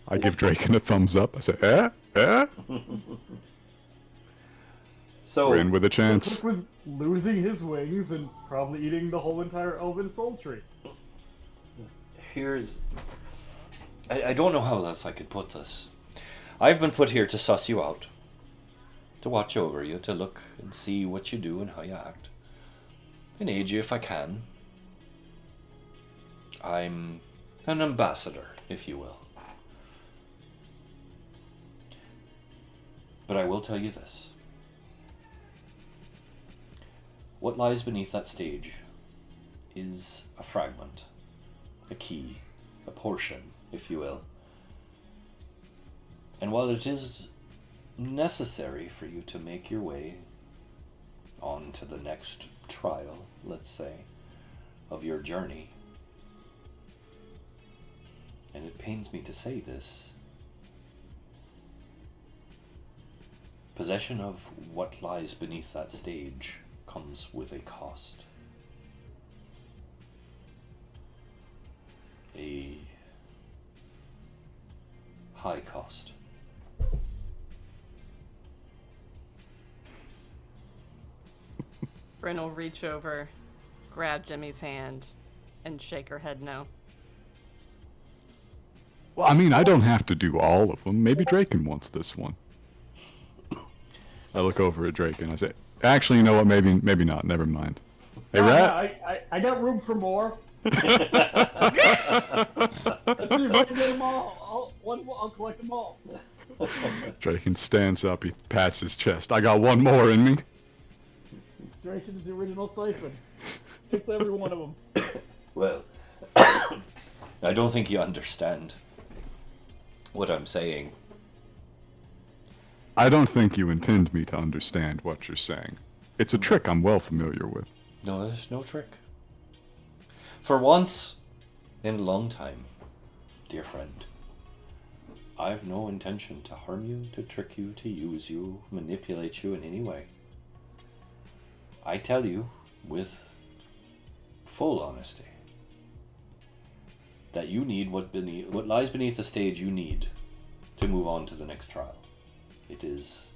I give Draken a thumbs up. I say, eh? So We're in with a chance. Drake was losing his wings and probably eating the whole entire elven soul tree. here's... I don't know how else I could put this. I've been put here to suss you out. To watch over you, to look and see what you do and how you act. And aid you if I can. I'm an ambassador, if you will. But I will tell you this. What lies beneath that stage is a fragment, a key, a portion, if you will. And while it is necessary for you to make your way on to the next trial, let's say, of your journey, and it pains me to say this, possession of what lies beneath that stage comes with a cost. A high cost. Bryn will reach over, grab Jimmy's hand, and shake her head no. Well, I mean, I don't have to do all of them. Maybe Draken wants this one. I look over at Draken. I say, actually, you know what? Maybe not. Never mind. Hey, Rat. I got room for more. Let's see if I can get them all. I'll collect them all. Draken stands up. He pats his chest. I got one more in me. Draken is the original siphon. Takes every one of them. Well, I don't think you understand what I'm saying. I don't think you intend me to understand what you're saying. It's a trick I'm well familiar with. No, there's no trick. For once in a long time, dear friend, I've no intention to harm you, to trick you, to use you, manipulate you in any way. I tell you with full honesty that you need what lies beneath the stage you need to move on to the next trial. It is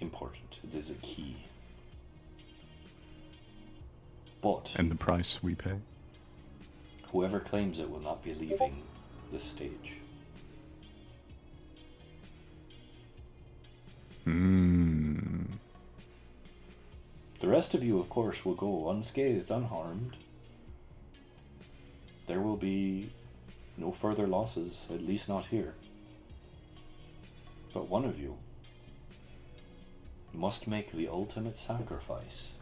important. It is a key. But And the price we pay? whoever claims it will not be leaving this stage. The rest of you, of course, will go unscathed, unharmed. There will be no further losses, at least not here. But one of you must make the ultimate sacrifice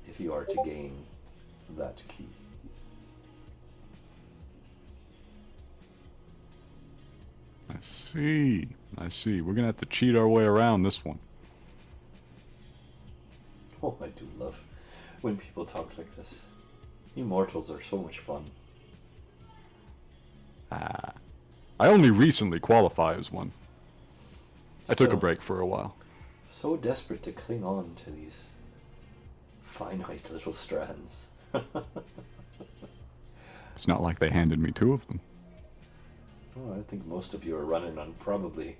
if you are to gain that key. I see. We're gonna have to cheat our way around this one. Oh, I do love when people talk like this. You mortals are so much fun. I only recently qualify as one. I took a Still, break for a while. so desperate to cling on to these finite little strands. It's not like they handed me 2 of them. Oh, I think most of you are running on probably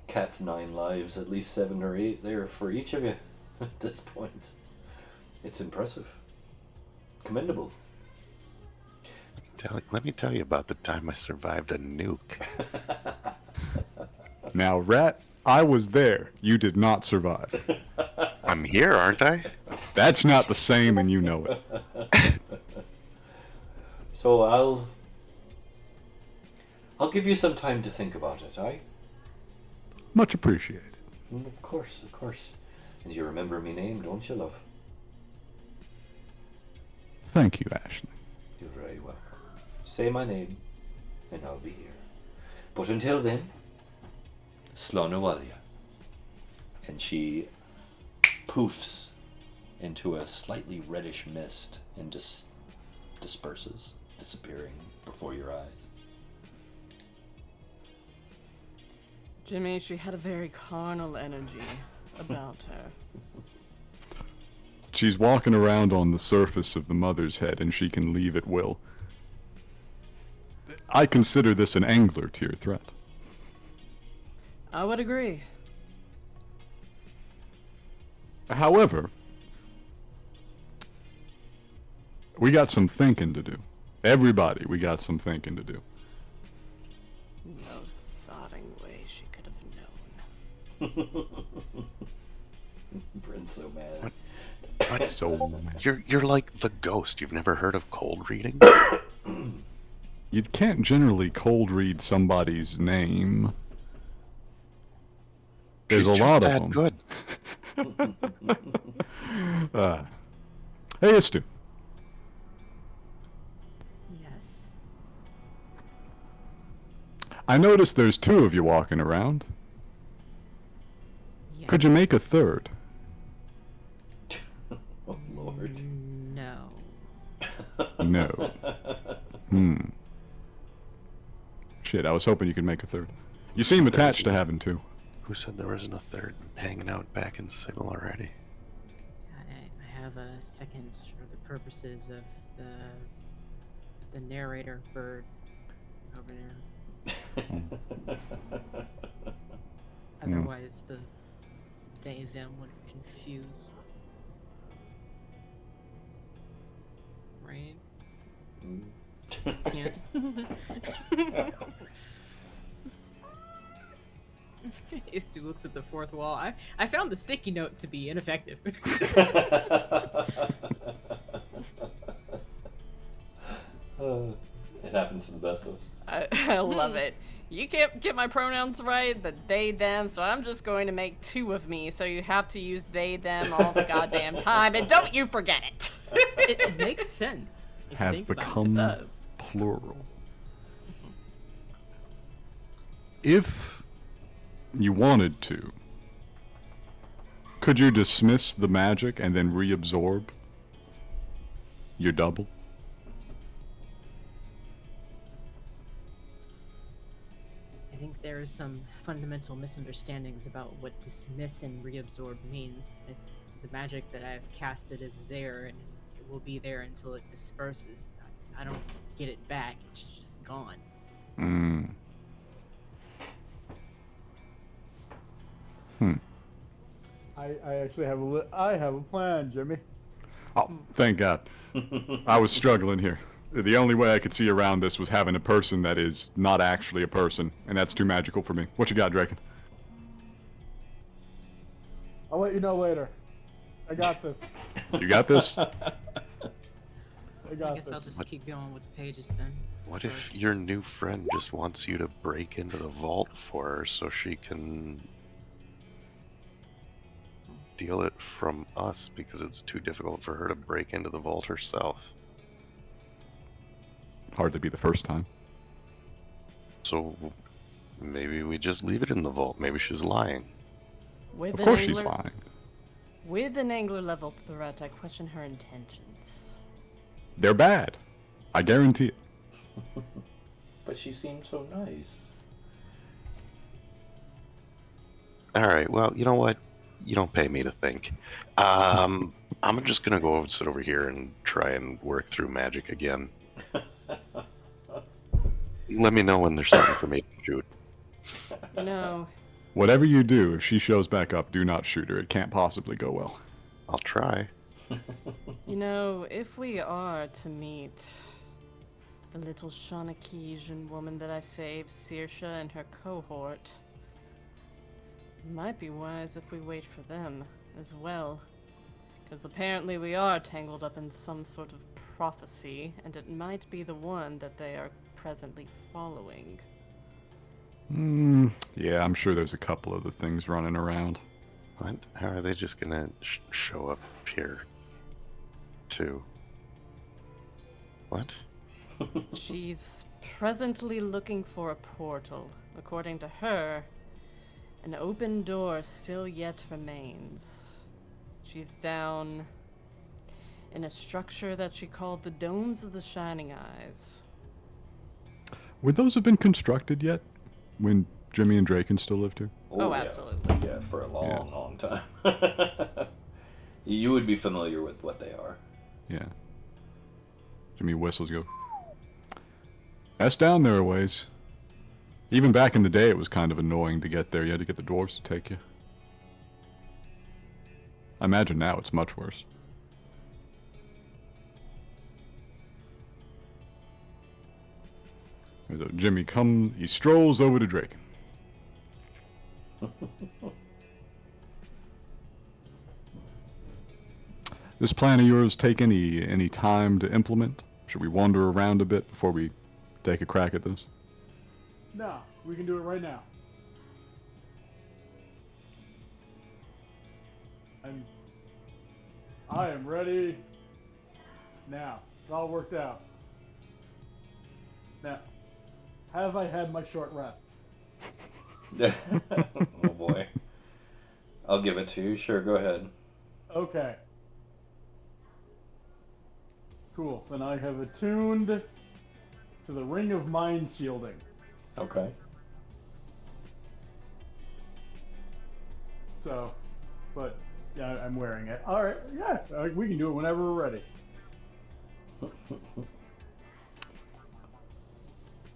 Cat's 9 lives, at least 7 or 8 there for each of you at this point. It's impressive. Commendable. Let me tell you about the time I survived a nuke. Now, Rat, I was there. You did not survive. I'm here, aren't I? That's not the same, and you know it. So I'll give you some time to think about it, aye? Much appreciated. Of course, of course. And you remember me name, don't you, love? Thank you, Ashley. You're very welcome. Say my name, and I'll be here. But until then, Slonawalia. And she poofs into a slightly reddish mist and disperses, disappearing before your eyes. Jimmy, she had a very carnal energy about her. She's walking around on the surface of the mother's head, and she can leave at will. I consider this an angler tier threat. I would agree. However, we got some thinking to do. Everybody, we got some thinking to do. No sodding way she could have known. Bryn's so mad. What? So, You're like the ghost. You've never heard of cold reading? you can't generally cold read somebody's name. There's She's a lot just of that them. good. Hey, Istu. Yes. I noticed there's 2 of you walking around. Yes. Could you make a third? Oh, Lord. No. No. Shit, I was hoping you could make a third. You seem attached to having 2. Who said there wasn't a third hanging out back in Sigil already? I have a second for the purposes of the narrator bird over there. Otherwise, the they them would confuse. Right? Can't. Istu looks at the fourth wall. I found the sticky note to be ineffective. It happens to the best of us. I love it. You can't get my pronouns right, but they, them, so I'm just going to make two of me, so you have to use they, them all the goddamn time, and don't you forget it! It makes sense. If you Have think about it. become does. plural. If you wanted to, could you dismiss the magic and then reabsorb your double? I think there are some fundamental misunderstandings about what dismiss and reabsorb means. The magic that I've casted is there, and it will be there until it disperses. I don't get it back; it's just gone. I actually have I have a plan, Jimmy. Oh, thank God. I was struggling here. The only way I could see around this was having a person that is not actually a person, and that's too magical for me. What you got, Draken? I'll let you know later. I got this. You got this? I I got guess this. I'll just keep going with the pages then. What if your new friend just wants you to break into the vault for her so she can steal it from us because it's too difficult for her to break into the vault herself? Hardly be the first time. So maybe we just leave it in the vault. Maybe she's lying. With Of an course she's angler- lying. With an angler level threat, I question her intentions. They're bad. I guarantee it. But she seems so nice. All right. Well, you know what? You don't pay me to think. I'm just gonna go sit over here and try and work through magic again. Let me know when there's something for me to shoot. You know, Whatever you do, if she shows back up, do not shoot her. It can't possibly go well. I'll try. if we are to meet the little Shawnekeesian woman that I saved, Saoirse and her cohort, it might be wise if we wait for them as well. Because apparently we are tangled up in some sort of prophecy, and it might be the one that they are presently following. Yeah, I'm sure there's a couple of the things running around. What? How are they just gonna show up here? Too. What? She's presently looking for a portal. According to her, an open door still yet remains. She's down in a structure that she called the Domes of the Shining Eyes. Would those have been constructed yet? When Jimmy and Draken still lived here? Oh, yeah. absolutely. Yeah, for a long, Yeah. long time. You would be familiar with what they are. Yeah. Jimmy whistles, go. That's down there a ways. Even back in the day, it was kind of annoying to get there. You had to get the dwarves to take you. I imagine now it's much worse. So Jimmy he strolls over to Draken. This plan of yours take any time to implement? Should we wander around a bit before we take a crack at this? No, we can do it right now. I am ready now. It's all worked out. Now, have I had my short rest? Oh boy. I'll give it to you. Sure, go ahead. Okay. Cool. Then I have attuned to the Ring of Mind Shielding. Okay. So, but yeah, I'm wearing it. All right. Yeah, we can do it whenever we're ready.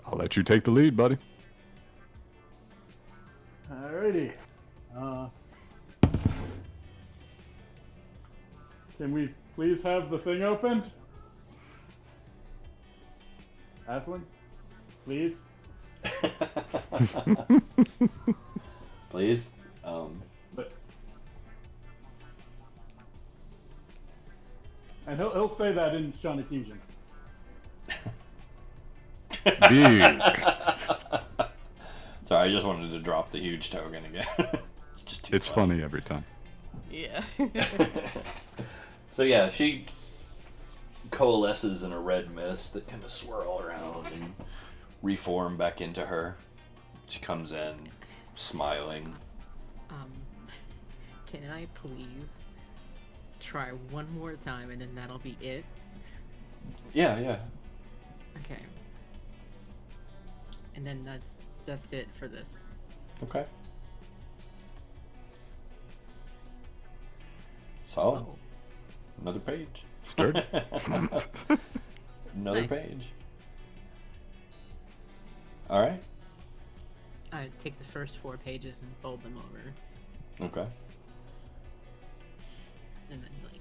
I'll let you take the lead, buddy. Alrighty. Can we please have the thing opened? Aslan? Please? Please. And he'll say that in Shanakijin. Big. Sorry, I just wanted to drop the huge token again. It's just too It's funny every time. Yeah. So yeah, she coalesces in a red mist that kind of swirl around and reform back into her. She comes in, smiling. Can I please try one more time and then that'll be it? Yeah. Okay. And then that's it for this. Okay. So, Oh. another page. Stirred? Another Nice. page. All right. I take the first 4 pages and fold them over, Okay. and then like,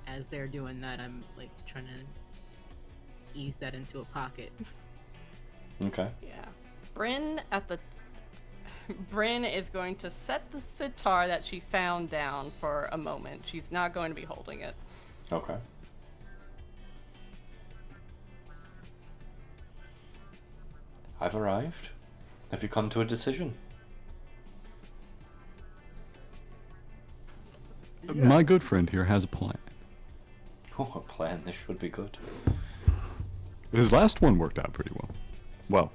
as they're doing that, I'm like trying to ease that into a pocket. Okay. Yeah. Bryn is going to set the sitar that she found down for a moment. She's not going to be holding it. Okay. I've arrived. Have you come to a decision? My good friend here has a plan. Oh, a plan. This should be good. His last one worked out pretty well. Well,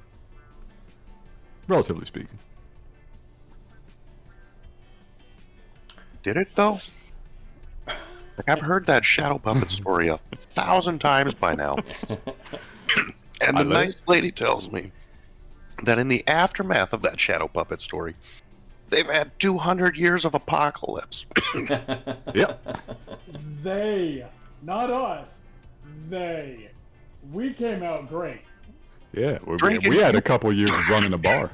relatively speaking. Did it though? Like, I've heard that shadow puppet story 1,000 times by now. And I the love nice lady tells me that in the aftermath of that shadow puppet story, they've had 200 years of apocalypse. Yep. They, not us. They. We came out great. Yeah, Draken, we had you- a couple years running a bar.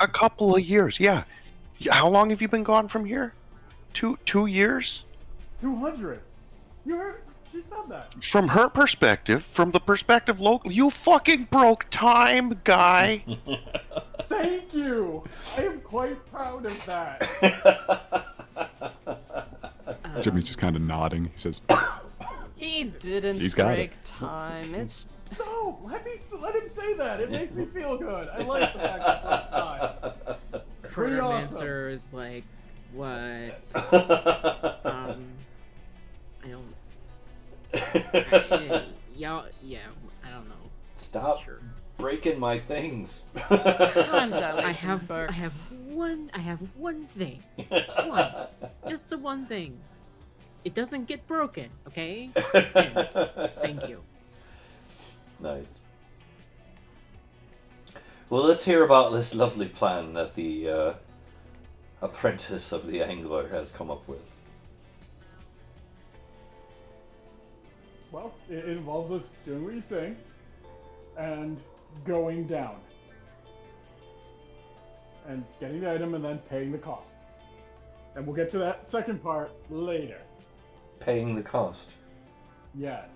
A couple of years, yeah. How long have you been gone from here? Two years? 200. You heard? She said that. From her perspective, from the perspective local, you fucking broke time, guy. Thank you. I am quite proud of that. Jimmy's just kind of nodding. He says, He didn't He's got break it. time. It's No, let him say that. It makes me feel good. I like the fact that that's time. Pretty awesome. Chronomancer is like, what? I don't. Y'all, yeah, I don't know. Stop Sure. breaking my things. time I dilation, have folks. one thing. One. Just the one thing. It doesn't get broken, okay? Thanks. Thank you. Nice. Well, let's hear about this lovely plan that the apprentice of the angler has come up with. Well, it involves us doing what you say and going down. And getting the item and then paying the cost. And we'll get to that second part later. Paying the cost. Yes.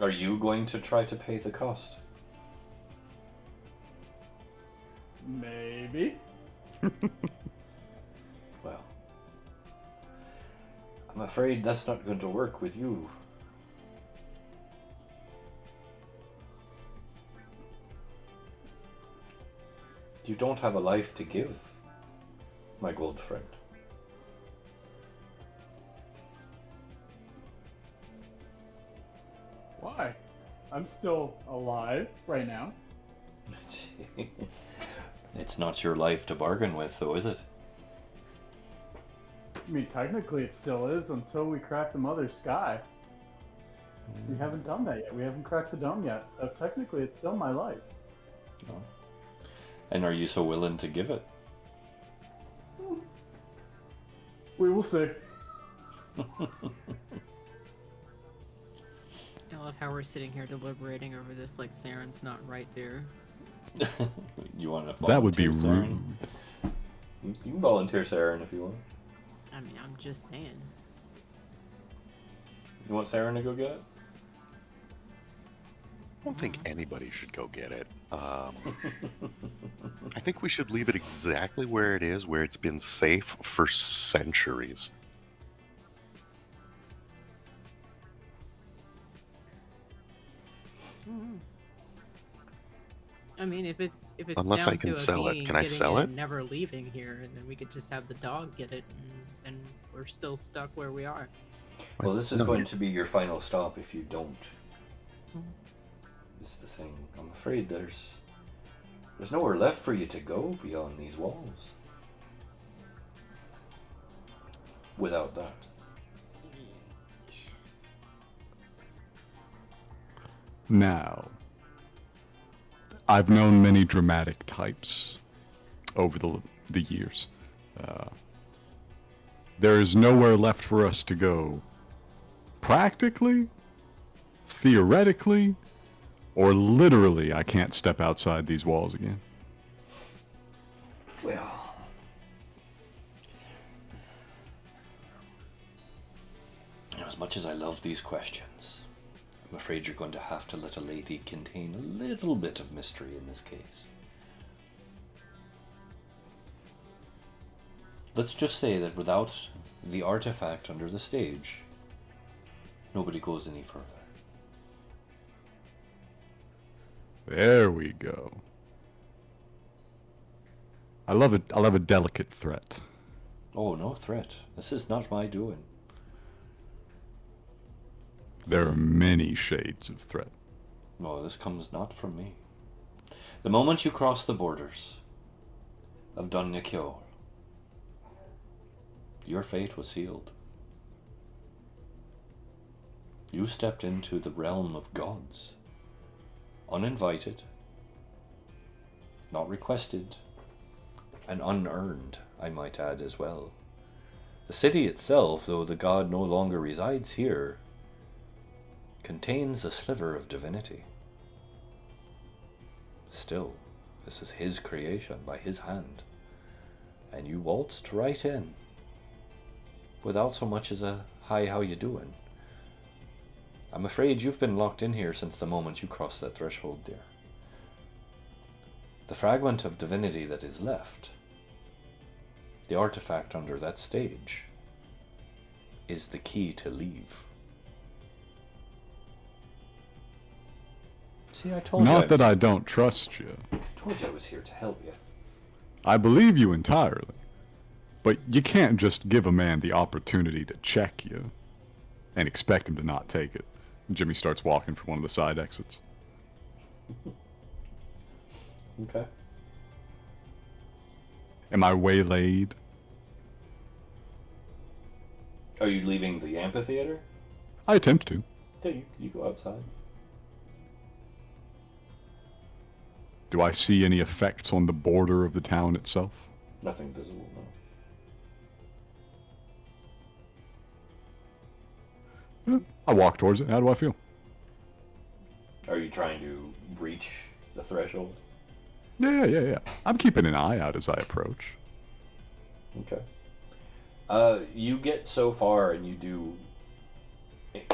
Are you going to try to pay the cost? Maybe. Well, I'm afraid that's not going to work with you. You don't have a life to give, my gold friend. Why? I'm still alive right now. It's not your life to bargain with, though, is it? I mean, technically it still is until we crack the mother sky. We haven't done that yet. We haven't cracked the dome yet. So technically it's still my life. No. And are you so willing to give it? We will see. I love how we're sitting here deliberating over this like Saren's not right there. You want to volunteer, that would be Saren? rude. You can volunteer Saren if you want. I mean, I'm just saying. You want Saren to go get it? I don't think anybody should go get it. I think we should leave it exactly where it is, where it's been safe for centuries. I mean, if it's Unless I down can to a sell it. being Can I getting sell it it? and never leaving here, and then we could just have the dog get it, and we're still stuck where we are. Well, this is No, going to be your final stop if you don't. Mhm. This is the thing. I'm afraid there's nowhere left for you to go beyond these walls. Without that. Now, I've known many dramatic types over the years. There is nowhere left for us to go. Practically, theoretically, or literally, I can't step outside these walls again. Well, as much as I love these questions, I'm afraid you're going to have to let a lady contain a little bit of mystery in this case. Let's just say that without the artifact under the stage, nobody goes any further. There we go. I love it. I love a delicate threat. Oh, no threat. This is not my doing. There are many shades of threat. No, this comes not from me. The moment you cross the borders of Ghinkgo, your fate was sealed. You stepped into the realm of gods, uninvited, not requested, and unearned, I might add as well. The city itself, though the god no longer resides here, contains a sliver of divinity. Still, this is his creation by his hand, and you waltzed right in, without so much as a "hi, how you doing?" I'm afraid you've been locked in here since the moment you crossed that threshold, dear. The fragment of divinity that is left, the artifact under that stage, is the key to leave. See, I told you. Not that I don't trust you. Told you I was here to help you. I believe you entirely. But you can't just give a man the opportunity to check you and expect him to not take it. Jimmy starts walking for one of the side exits. Okay. Am I waylaid? Are you leaving the amphitheater? I attempt to. Yeah, you go outside. Do I see any effects on the border of the town itself? Nothing visible, no. I walk towards it. How do I feel? Are you trying to breach the threshold? Yeah. I'm keeping an eye out as I approach. Okay. You get so far and you do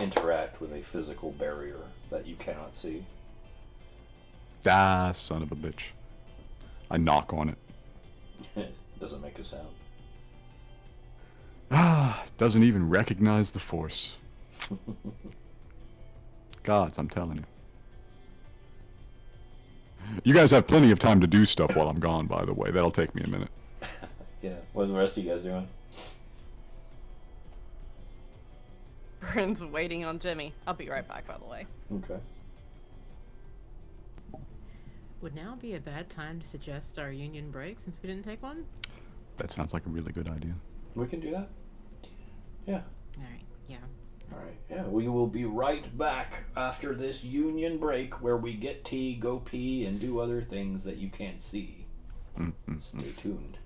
interact with a physical barrier that you cannot see. Ah, son of a bitch. I knock on it. Doesn't make a sound. Ah, doesn't even recognize the force. Gods, I'm telling you. You guys have plenty of time to do stuff while I'm gone, by the way. That'll take me a minute. Yeah. What are the rest of you guys doing? Bryn's waiting on Jimmy. I'll be right back, by the way. Okay. Would now be a bad time to suggest our union break since we didn't take one? That sounds like a really good idea. We can do that. Yeah. All right. Yeah. All right. Yeah. We will be right back after this union break where we get tea, go pee, and do other things that you can't see. Stay tuned.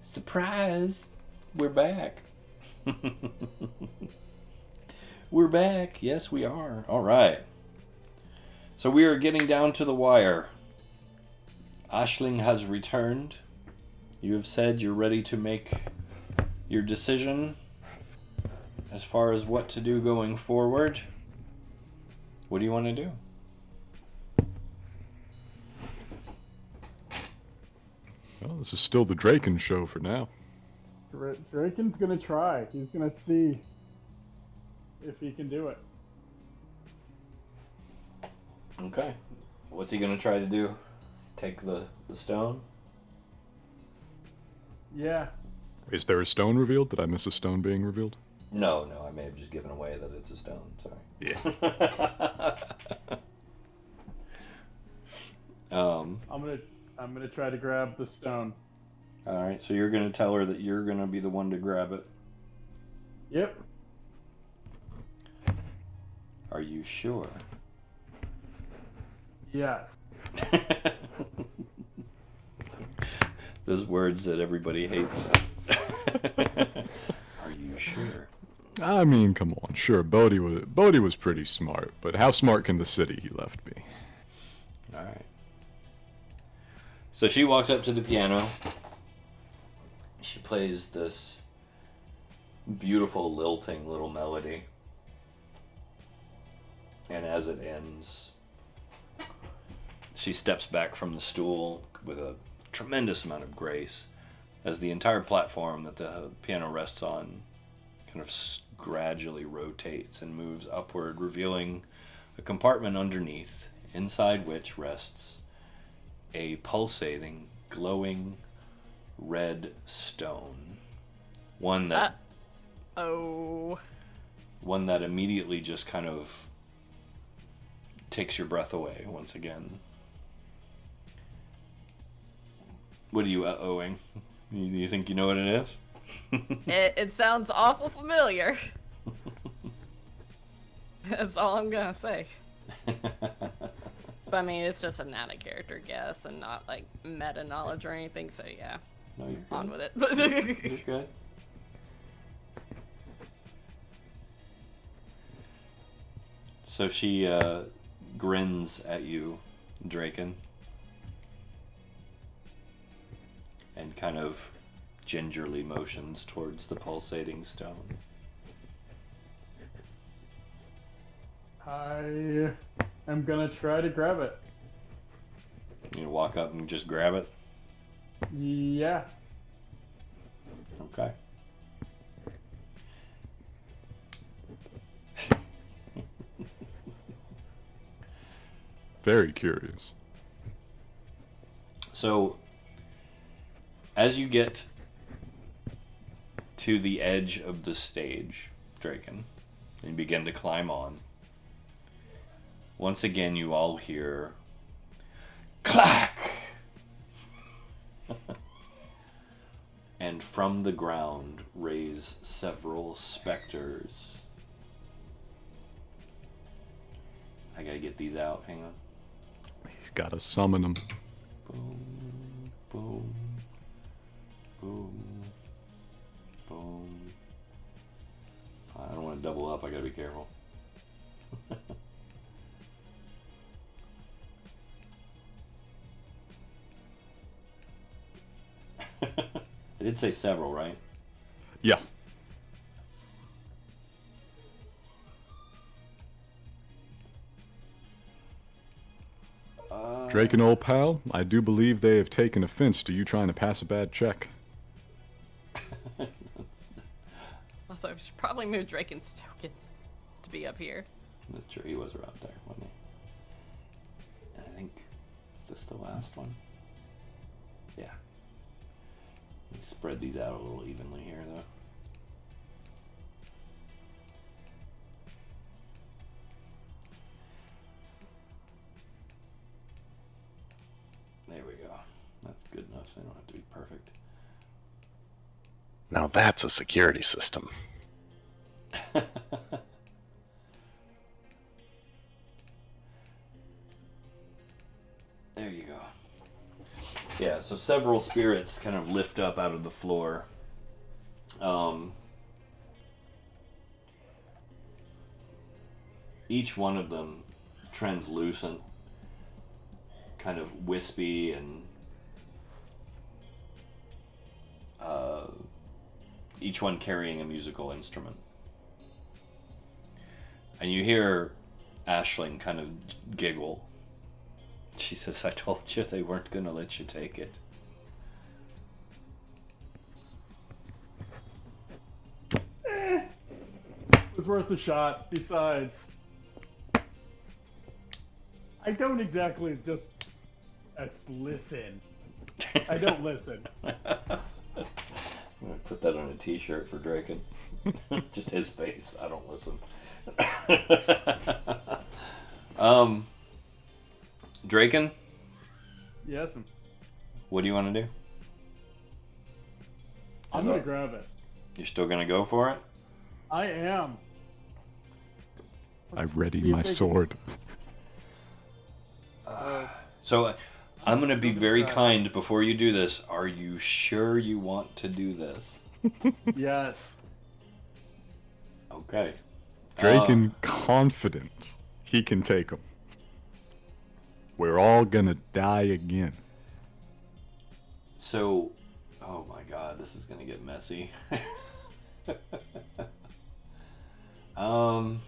Surprise! We're back. We're back. Yes, we are. All right. So we are getting down to the wire. Aisling has returned. You have said you're ready to make your decision as far as what to do going forward. What do you want to do? Well, this is still the Draken show for now. Draken's gonna try. He's gonna see if he can do it. Okay. What's he going to try to do? Take the stone? Yeah. Is there a stone revealed? Did I miss a stone being revealed? No, I may have just given away that it's a stone. Sorry. Yeah. I'm gonna try to grab the stone. All right, so you're going to tell her that you're going to be the one to grab it. Yep. Are you sure? Yes. Those words that everybody hates. Are you sure? I mean, come on. Sure, Bodhi was pretty smart, but how smart can the city he left be? All right. So she walks up to the piano. She plays this beautiful lilting little melody. And as it ends, she steps back from the stool with a tremendous amount of grace as the entire platform that the piano rests on kind of gradually rotates and moves upward, revealing a compartment underneath, inside which rests a pulsating, glowing red stone. One that immediately just kind of takes your breath away once again. What are you owing? You think you know what it is? It sounds awful familiar. That's all I'm gonna say. But I mean, it's just an out of character guess and not like meta knowledge or anything. So yeah, No, you're good. on with it. You're good. So she grins at you, Draken, and kind of gingerly motions towards the pulsating stone. I am gonna try to grab it. You walk up and just grab it? Yeah. Okay. Very curious. So, as you get to the edge of the stage, Draken, and begin to climb on, once again you all hear clack! And from the ground raise several specters. I gotta get these out, hang on. He's gotta summon them. Boom, boom, boom, boom. I don't want to double up, I gotta be careful. I did say several, right? Yeah. Draken, old pal, I do believe they have taken offense to you trying to pass a bad check. Also, we should probably move Draken's token to be up here. That's true, he was around there, wasn't he? And I think, is this the last one? Yeah. Let me spread these out a little evenly here, though. There we go. That's good enough. They don't have to be perfect. Now that's a security system. There you go. Yeah, so several spirits kind of lift up out of the floor. Each one of them translucent, kind of wispy, and each one carrying a musical instrument. And you hear Aisling kind of giggle. She says, I told you they weren't going to let you take it. It's worth a shot. Besides, I don't exactly just listen. I don't listen. I'm going to put that on a t-shirt for Draken. Just his face. I don't listen. Draken? Yes. What do you want to do? I'm going to grab it. You're still going to go for it? I am. I ready my sword. So I'm going to be very kind before you do this. Are you sure you want to do this? Yes. Okay. Draken confident he can take him. We're all gonna die again. So, oh my god, this is gonna get messy. Trying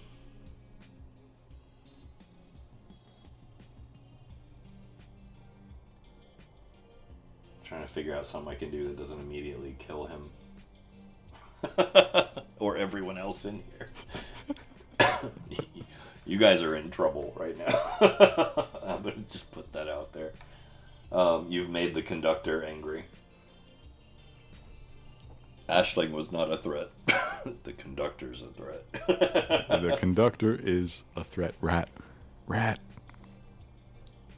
to figure out something I can do that doesn't immediately kill him. Or everyone else in here. You guys are in trouble right now. I'm gonna just put that out there. You've made the conductor angry. Aisling was not a threat. The conductor's a threat. The conductor is a threat. Rat. Rat.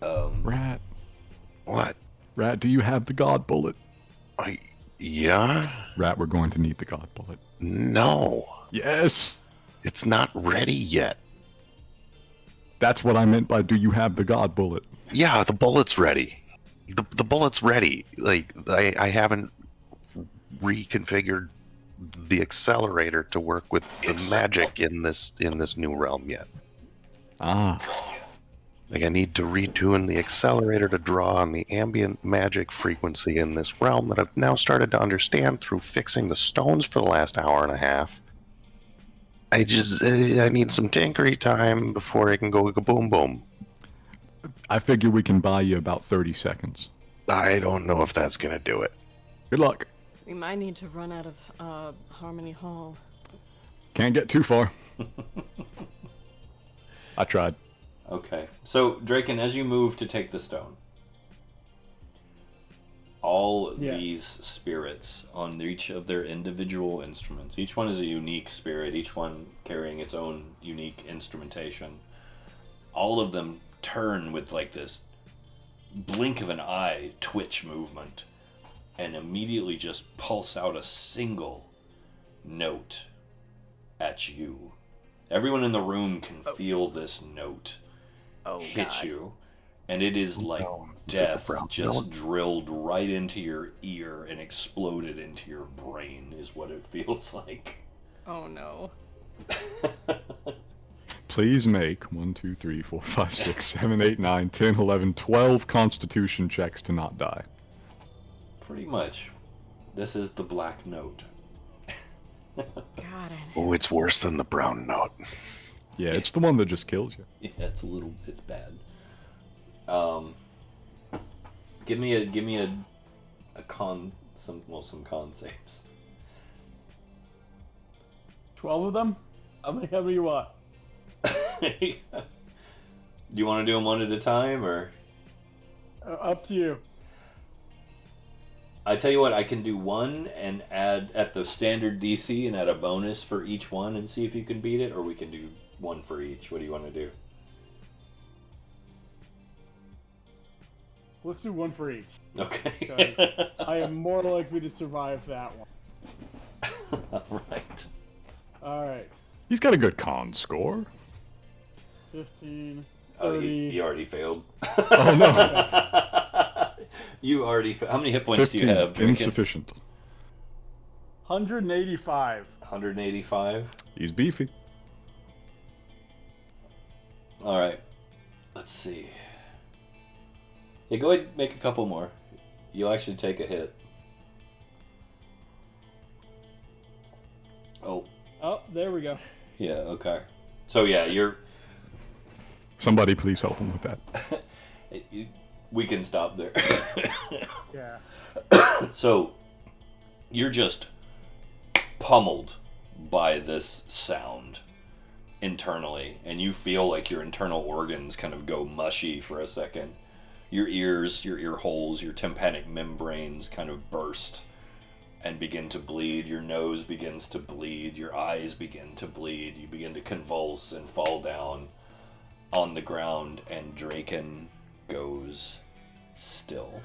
Rat. What? Rat, do you have the god bullet? Yeah? Rat, we're going to need the god bullet. No. Yes! It's not ready yet. That's what I meant by do you have the god bullet? Yeah, the bullet's ready. The bullet's ready. Like, I haven't reconfigured the accelerator to work with the magic in this new realm yet. Ah. Like, I need to retune the accelerator to draw on the ambient magic frequency in this realm that I've now started to understand through fixing the stones for the last hour and a half. I need some tinkery time before I can go boom boom. I figure we can buy you about 30 seconds. I don't know if that's gonna do it. Good luck. We might need to run out of Harmony Hall. Can't get too far. I tried. Okay. So, Draken, as you move to take the stone, all these spirits on each of their individual instruments, each one is a unique spirit, each one carrying its own unique instrumentation, all of them turn with like this blink of an eye twitch movement and immediately just pulse out a single note at you. Everyone in the room can feel this note hit you, and it is like death just drilled right into your ear and exploded into your brain is what it feels like. Oh no. Please make 1, 2, 3, 4, 5, 6, 7, 8, 9, 10, 11, 12 constitution checks to not die. Pretty much. This is the black note. God, Oh, it's worse than the brown note. Yeah, it's the one that just kills you. Yeah, it's bad. Give me a con, some con saves. 12 of them? How many do you want? Do you want to do them one at a time, or? Up to you. I tell you what, I can do one and add at the standard DC and add a bonus for each one and see if you can beat it, or we can do one for each. What do you want to do? Let's do one for each. Okay. I am more likely to survive that one. Alright. Alright. He's got a good con score. 15, 30. Oh, he already failed. Oh no. You already. How many hit points do you 15. have, Draken? Insufficient. 185. 185. He's beefy. All right. Let's see. Yeah, go ahead and make a couple more. You'll actually take a hit. Oh. Oh, there we go. Yeah, okay. So yeah, you're... Somebody please help him with that. We can stop there. Yeah. So, you're just pummeled by this sound internally, and you feel like your internal organs kind of go mushy for a second. Your ears, your ear holes, your tympanic membranes kind of burst and begin to bleed. Your nose begins to bleed. Your eyes begin to bleed. You begin to convulse and fall down on the ground, and Draken goes still.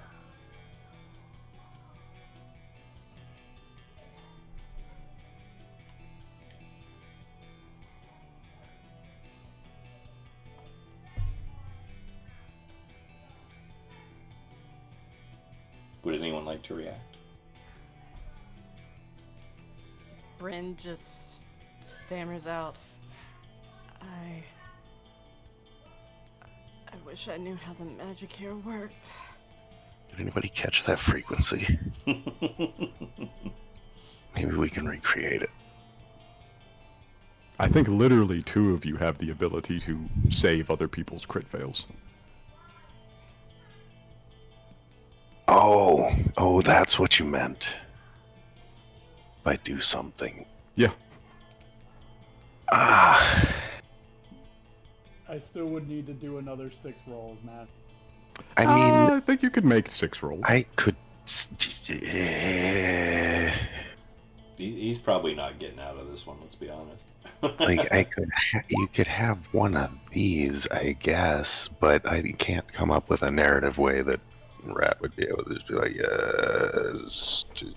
Would anyone like to react? Bryn just stammers out. I wish I knew how the magic here worked. Did anybody catch that frequency? Maybe we can recreate it. I think literally 2 of you have the ability to save other people's crit fails. Oh, that's what you meant. By do something. Yeah. Ah. I still would need to do another 6 rolls, man. I mean, I think you could make 6 rolls. I could. He's probably not getting out of this one, let's be honest. Like, you could have one of these, I guess, but I can't come up with a narrative way that Ratt would be able to just be like, yes, to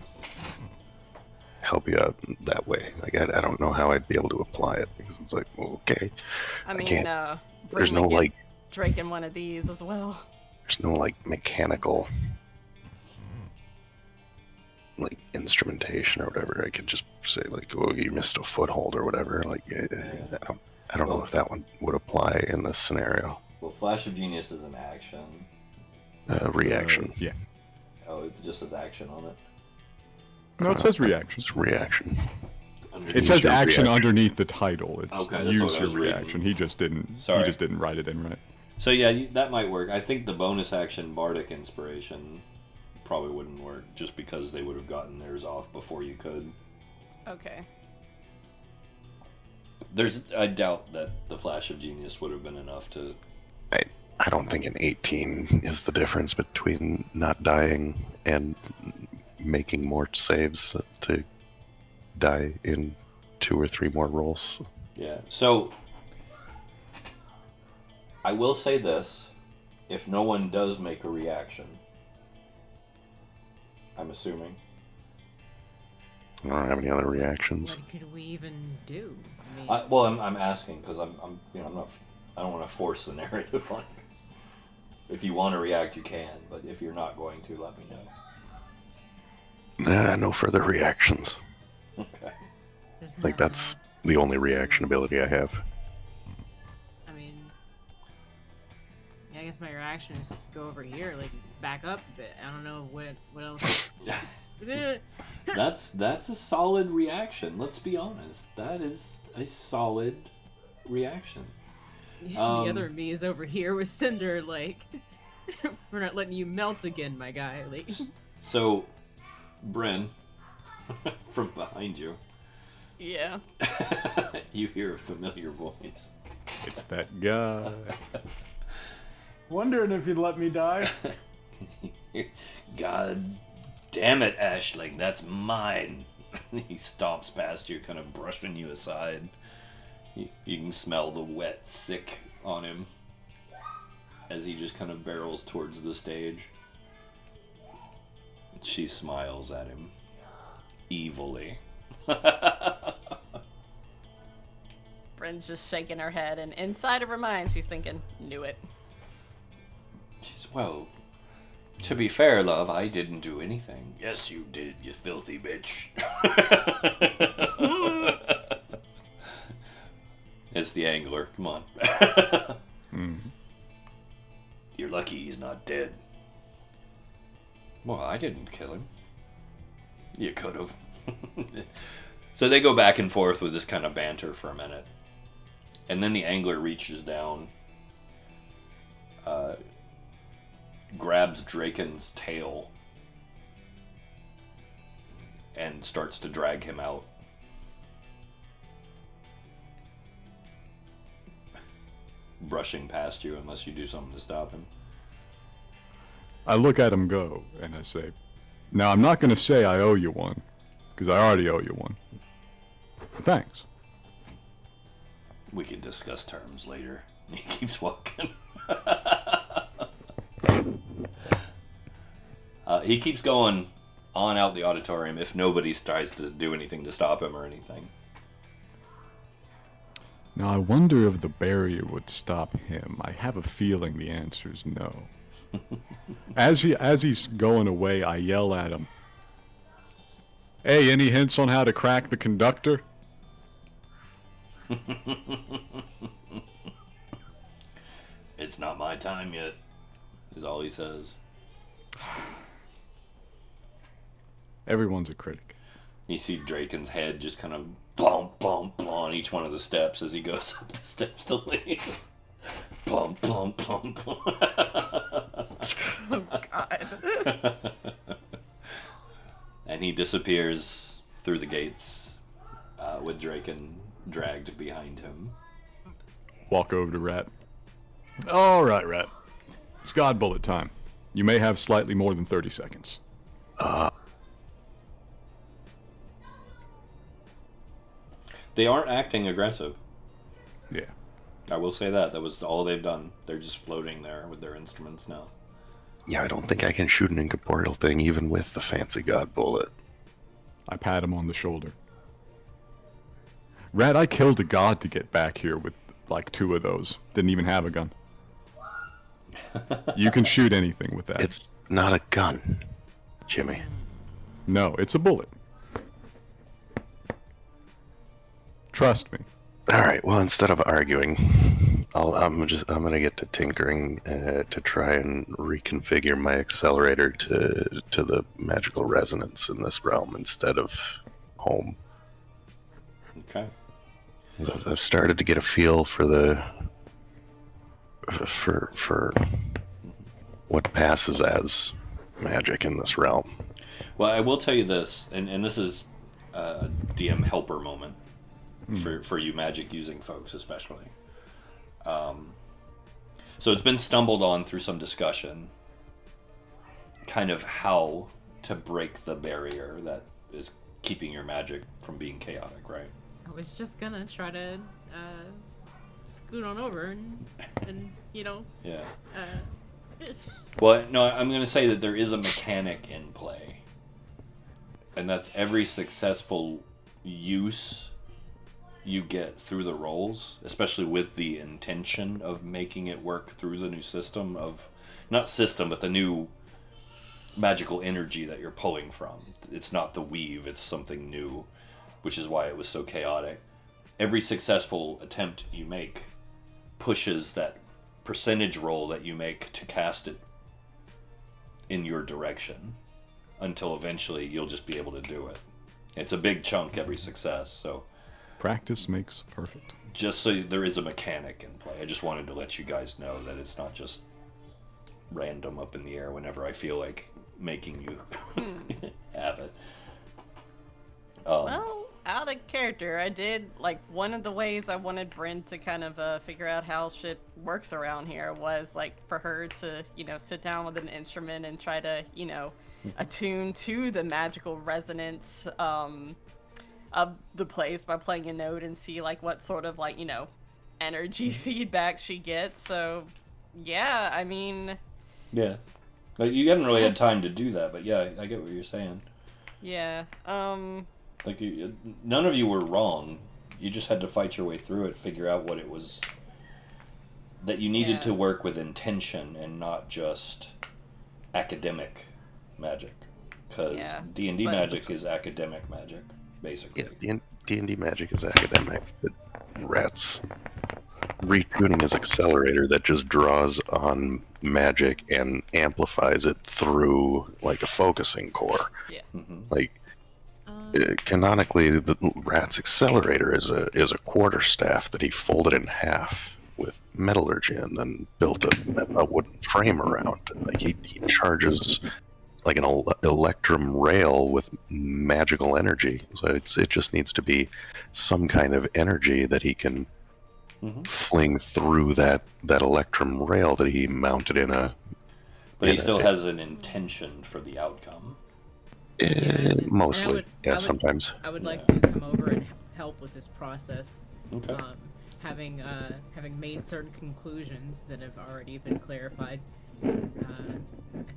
help you out that way. Like, I don't know how I'd be able to apply it, because it's like, well, okay. I mean, can't- Bryn There's no, would get like, Draken one of these as well. there's no, like, mechanical, like, instrumentation or whatever. I could just say, like, oh, you missed a foothold or whatever. Like, I don't know if that one would apply in this scenario. Well, Flash of Genius is an action. Reaction. Yeah. Oh, it just says action on it. No, it says reaction. It's reaction. It says your action reaction. underneath the title. It's Okay, that's use what I your was reading. reaction. He just didn't. Sorry. He just didn't write it in right. So yeah, that might work. I think the bonus action Bardic Inspiration probably wouldn't work, just because they would have gotten theirs off before you could. Okay. I doubt that the Flash of Genius would have been enough to... I don't think an 18 is the difference between not dying and making more saves to die in 2 or 3 more rolls. Yeah, so... I will say this. If no one does make a reaction, I'm assuming... I don't have any other reactions. What could we even do? I mean, well, I'm asking because I'm I don't want to force the narrative on you. If you want to react, you can, but if you're not going to, let me know. Nah, no further reactions. Okay. there's Like, nothing that's else. the only reaction ability I have. I mean, yeah, I guess my reaction is just go over here, like back up a bit. I don't know what else. That's a solid reaction. Let's be honest. That is a solid reaction. The other me is over here with Cinder, like, we're not letting you melt again, my guy. Like, So, Bryn, from behind you, Yeah. you hear a familiar voice. It's that guy. Wondering if you'd let me die. God damn it, Ashling, that's mine. He stomps past you, kind of brushing you aside. You can smell the wet sick on him as he just kind of barrels towards the stage. She smiles at him evilly. Bryn's just shaking her head, and inside of her mind, she's thinking, knew it. She's, well, To be fair, love, I didn't do anything. Yes, you did, you filthy bitch. It's the angler. Come on. You're lucky he's not dead. Well, I didn't kill him. You could have. So they go back and forth with this kind of banter for a minute. And then the angler reaches down, grabs Draken's tail, and starts to drag him out. Brushing past you unless you do something to stop him. I look at him go, and I say, now I'm not going to say I owe you one, because I already owe you one. Thanks. We can discuss terms later. He keeps walking. He keeps going on out the auditorium if nobody tries to do anything to stop him or anything. Now I wonder if the barrier would stop him. I have a feeling the answer's no. As he's going away, I yell at him. Hey, any hints on how to crack the conductor? It's not my time yet, is all he says. Everyone's a critic. You see Draken's head just kind of blomp, blomp, blomp on each one of the steps as he goes up the steps to leave. Blomp, blomp, blomp, blomp. Oh, God. And he disappears through the gates with Draken dragged behind him. Walk over to Ratt. All right, Ratt. It's God bullet time. You may have slightly more than 30 seconds. They aren't acting aggressive. Yeah. I will say that. That was all they've done. They're just floating there with their instruments now. Yeah, I don't think I can shoot an incorporeal thing even with the fancy god bullet. I pat him on the shoulder. Ratt, I killed a god to get back here with like 2 of those. Didn't even have a gun. You can shoot anything with that. It's not a gun, Jimmy. No, it's a bullet. Trust me. All right. Well, instead of arguing, I'm gonna get to tinkering to try and reconfigure my accelerator to the magical resonance in this realm instead of home. Okay. I've started to get a feel for the for what passes as magic in this realm. Well, I will tell you this, and this is a DM helper moment for you magic using folks especially. So it's been stumbled on through some discussion, kind of how to break the barrier that is keeping your magic from being chaotic, right? I was just gonna try to scoot on over and you know. Yeah. Well, no, I'm going to say that there is a mechanic in play. And that's every successful use you get through the rolls, especially with the intention of making it work through the new system of, not system, but the new magical energy that you're pulling from. It's not the weave, it's something new, which is why it was so chaotic. Every successful attempt you make pushes that percentage roll that you make to cast it in your direction until eventually you'll just be able to do it. It's a big chunk every success, so Practice makes perfect. just so there is a mechanic in play. I just wanted to let you guys know that it's not just random up in the air whenever I feel like making you have it. Well, out of character, I did, like, one of the ways I wanted Bryn to kind of figure out how shit works around here was, like, for her to, you know, sit down with an instrument and try to, you know, attune to the magical resonance of the place by playing a note and see, like, what sort of, like, you know, energy feedback she gets. So, yeah, I mean... Yeah. Like, you haven't really had time to do that, but yeah, I get what you're saying. Yeah, Like, none of you were wrong. You just had to fight your way through it, figure out what it was that you needed Yeah. to work with intention and not just academic magic, because Yeah, D&D but- magic is academic magic, basically. Yeah, D&D magic is academic, but Rat's retuning his accelerator that just draws on magic and amplifies it through like a focusing core. Yeah. Mhm. Like canonically, the Rat's accelerator is a quarterstaff that he folded in half with metallurgy and then built a wooden frame around. Like he charges like an electrum rail with magical energy. So it just needs to be some kind of energy that he can fling through that electrum rail that he mounted in a. But he still has an intention for the outcome. Mostly, sometimes. I would like to come over and help with this process. Okay. Having made certain conclusions that have already been clarified, I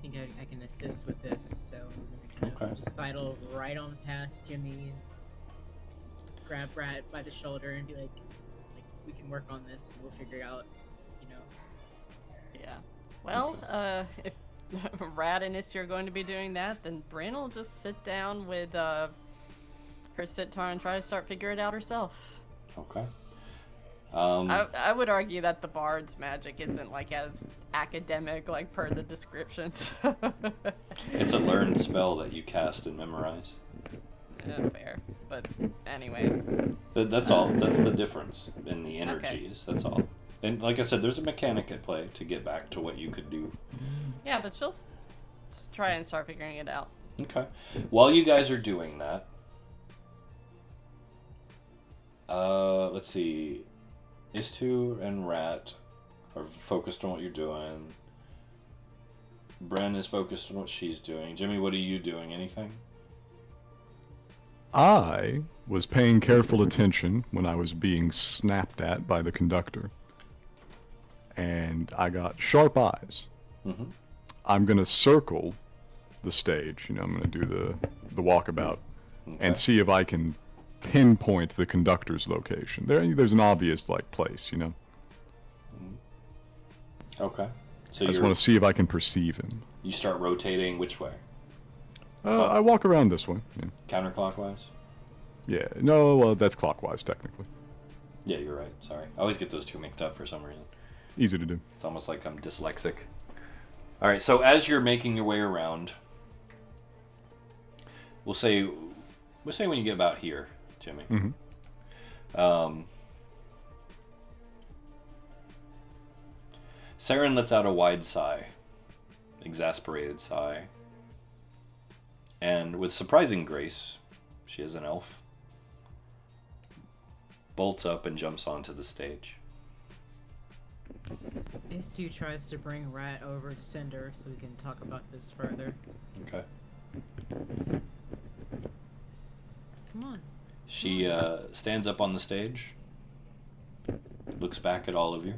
think I can assist with this. So I'm gonna just sidle right on past Jimmy and grab Ratt by the shoulder and be like, we can work on this. And we'll figure it out. Yeah. Well, if Ratt and Isty are going to be doing that, then Bryn will just sit down with her sitar and try to start figuring it out herself. Okay. I would argue that the bard's magic isn't like as academic, like per the descriptions. It's a learned spell that you cast and memorize. Yeah, fair. But anyways. That's all. That's the difference in the energies. That's all. And like I said, there's a mechanic at play to get back to what you could do. Yeah, but she'll try and start figuring it out. Okay. While you guys are doing that, let's see. Istu and Ratt are focused on what you're doing. Bren is focused on what she's doing. Jimmy, what are you doing? Anything? I was paying careful attention when I was being snapped at by the conductor. And I got sharp eyes. Mm-hmm. I'm going to circle the stage. I'm going to do the walkabout and see if I can pinpoint the conductor's location. There's an obvious place, Okay. So I just want to see if I can perceive him. You start rotating which way? I walk around this way. Yeah. Counterclockwise? Yeah. No, well, that's clockwise technically. Yeah, you're right. Sorry. I always get those two mixed up for some reason. Easy to do. It's almost like I'm dyslexic. All right, so as you're making your way around, we'll say when you get about here, Jimmy. Mm-hmm. Saren lets out a wide sigh, exasperated sigh, and with surprising grace, she is an elf, bolts up and jumps onto the stage. Istu tries to bring Ratt over to Cinder so we can talk about this further. Okay. Come on. She stands up on the stage, looks back at all of you.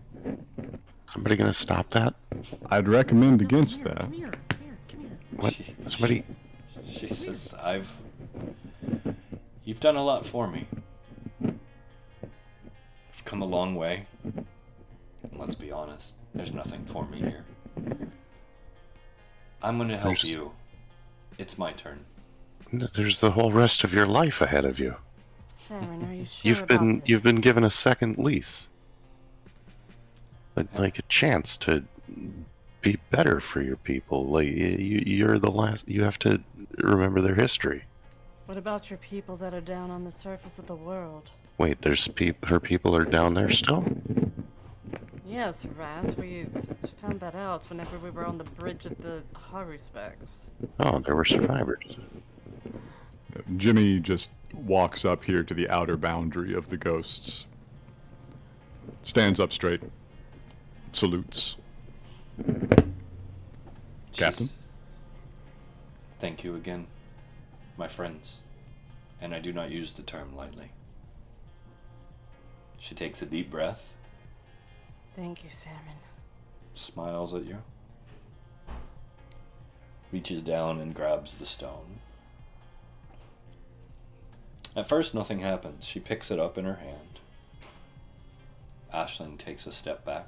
Somebody gonna stop that? I'd recommend against that. Come here. What? Somebody. She says, you've done a lot for me. I've come a long way. And let's be honest, there's nothing for me here. I'm gonna help you. It's my turn. There's the whole rest of your life ahead of you. Saren, are you sure You've been given a second lease. Like a chance to be better for your people. Like you're the last. You have to remember their history. What about your people that are down on the surface of the world? Wait, her people are down there still? Yes, Ratt. We found that out whenever we were on the bridge at the Haruspecs. Oh, there were survivors. Jimmy just walks up here to the outer boundary of the ghosts. Stands up straight. Salutes. Captain? Thank you again, my friends. And I do not use the term lightly. She takes a deep breath. Thank you, Saren. Smiles at you. Reaches down and grabs the stone. At first, nothing happens. She picks it up in her hand. Aisling takes a step back.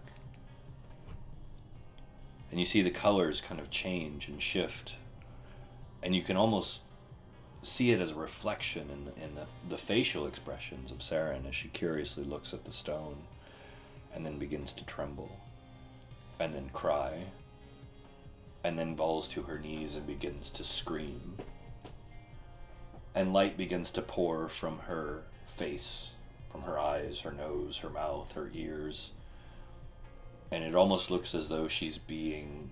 And you see the colors kind of change and shift. And you can almost see it as a reflection in the facial expressions of Saren as she curiously looks at the stone and then begins to tremble and then cry and then falls to her knees and begins to scream. And light begins to pour from her face, from her eyes, her nose, her mouth, her ears. And it almost looks as though she's being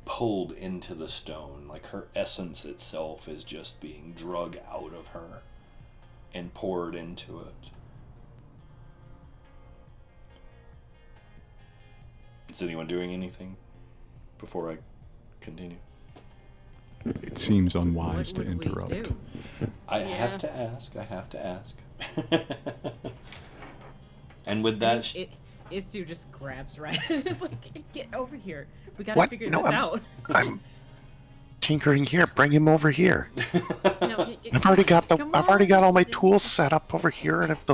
pulled into the stone, like her essence itself is just being drug out of her and poured into it. Is anyone doing anything before I continue? It seems unwise What to would we interrupt. do? I Yeah. have to ask. And with that, Isu just grabs Ratt. It's like, get over here. We gotta What? figure No, this out. I'm tinkering here. Bring him over here. No, I've already got come I've already on. got all my tools set up over here, and if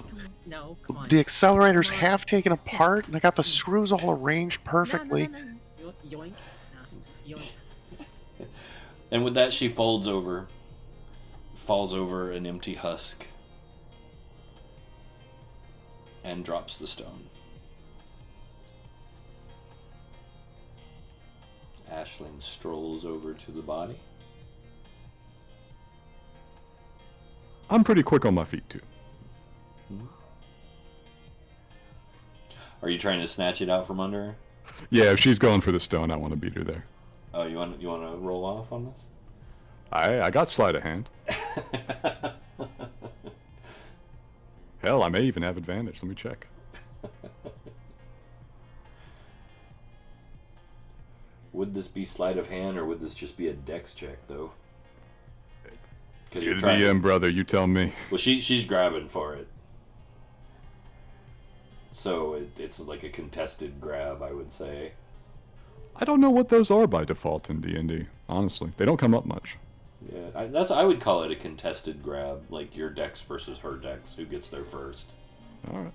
No, come on. the accelerators Come on. have taken apart, and I got the screws all arranged perfectly. No. Yoink. No, yoink. and with that, she falls over an empty husk, and drops the stone. Aisling strolls over to the body. I'm pretty quick on my feet, too. Are you trying to snatch it out from under her? Yeah, if she's going for the stone, I want to beat her there. Oh, you want to roll off on this? I got sleight of hand. Hell, I may even have advantage. Let me check. Would this be sleight of hand, or would this just be a dex check, though? Because You're the DM, brother. You tell me. Well, she's grabbing for it, so it's like a contested grab, I would say. I don't know what those are by default in D&D. Honestly, they don't come up much. Yeah, I would call it a contested grab, like your dex versus her dex, who gets there first. All right.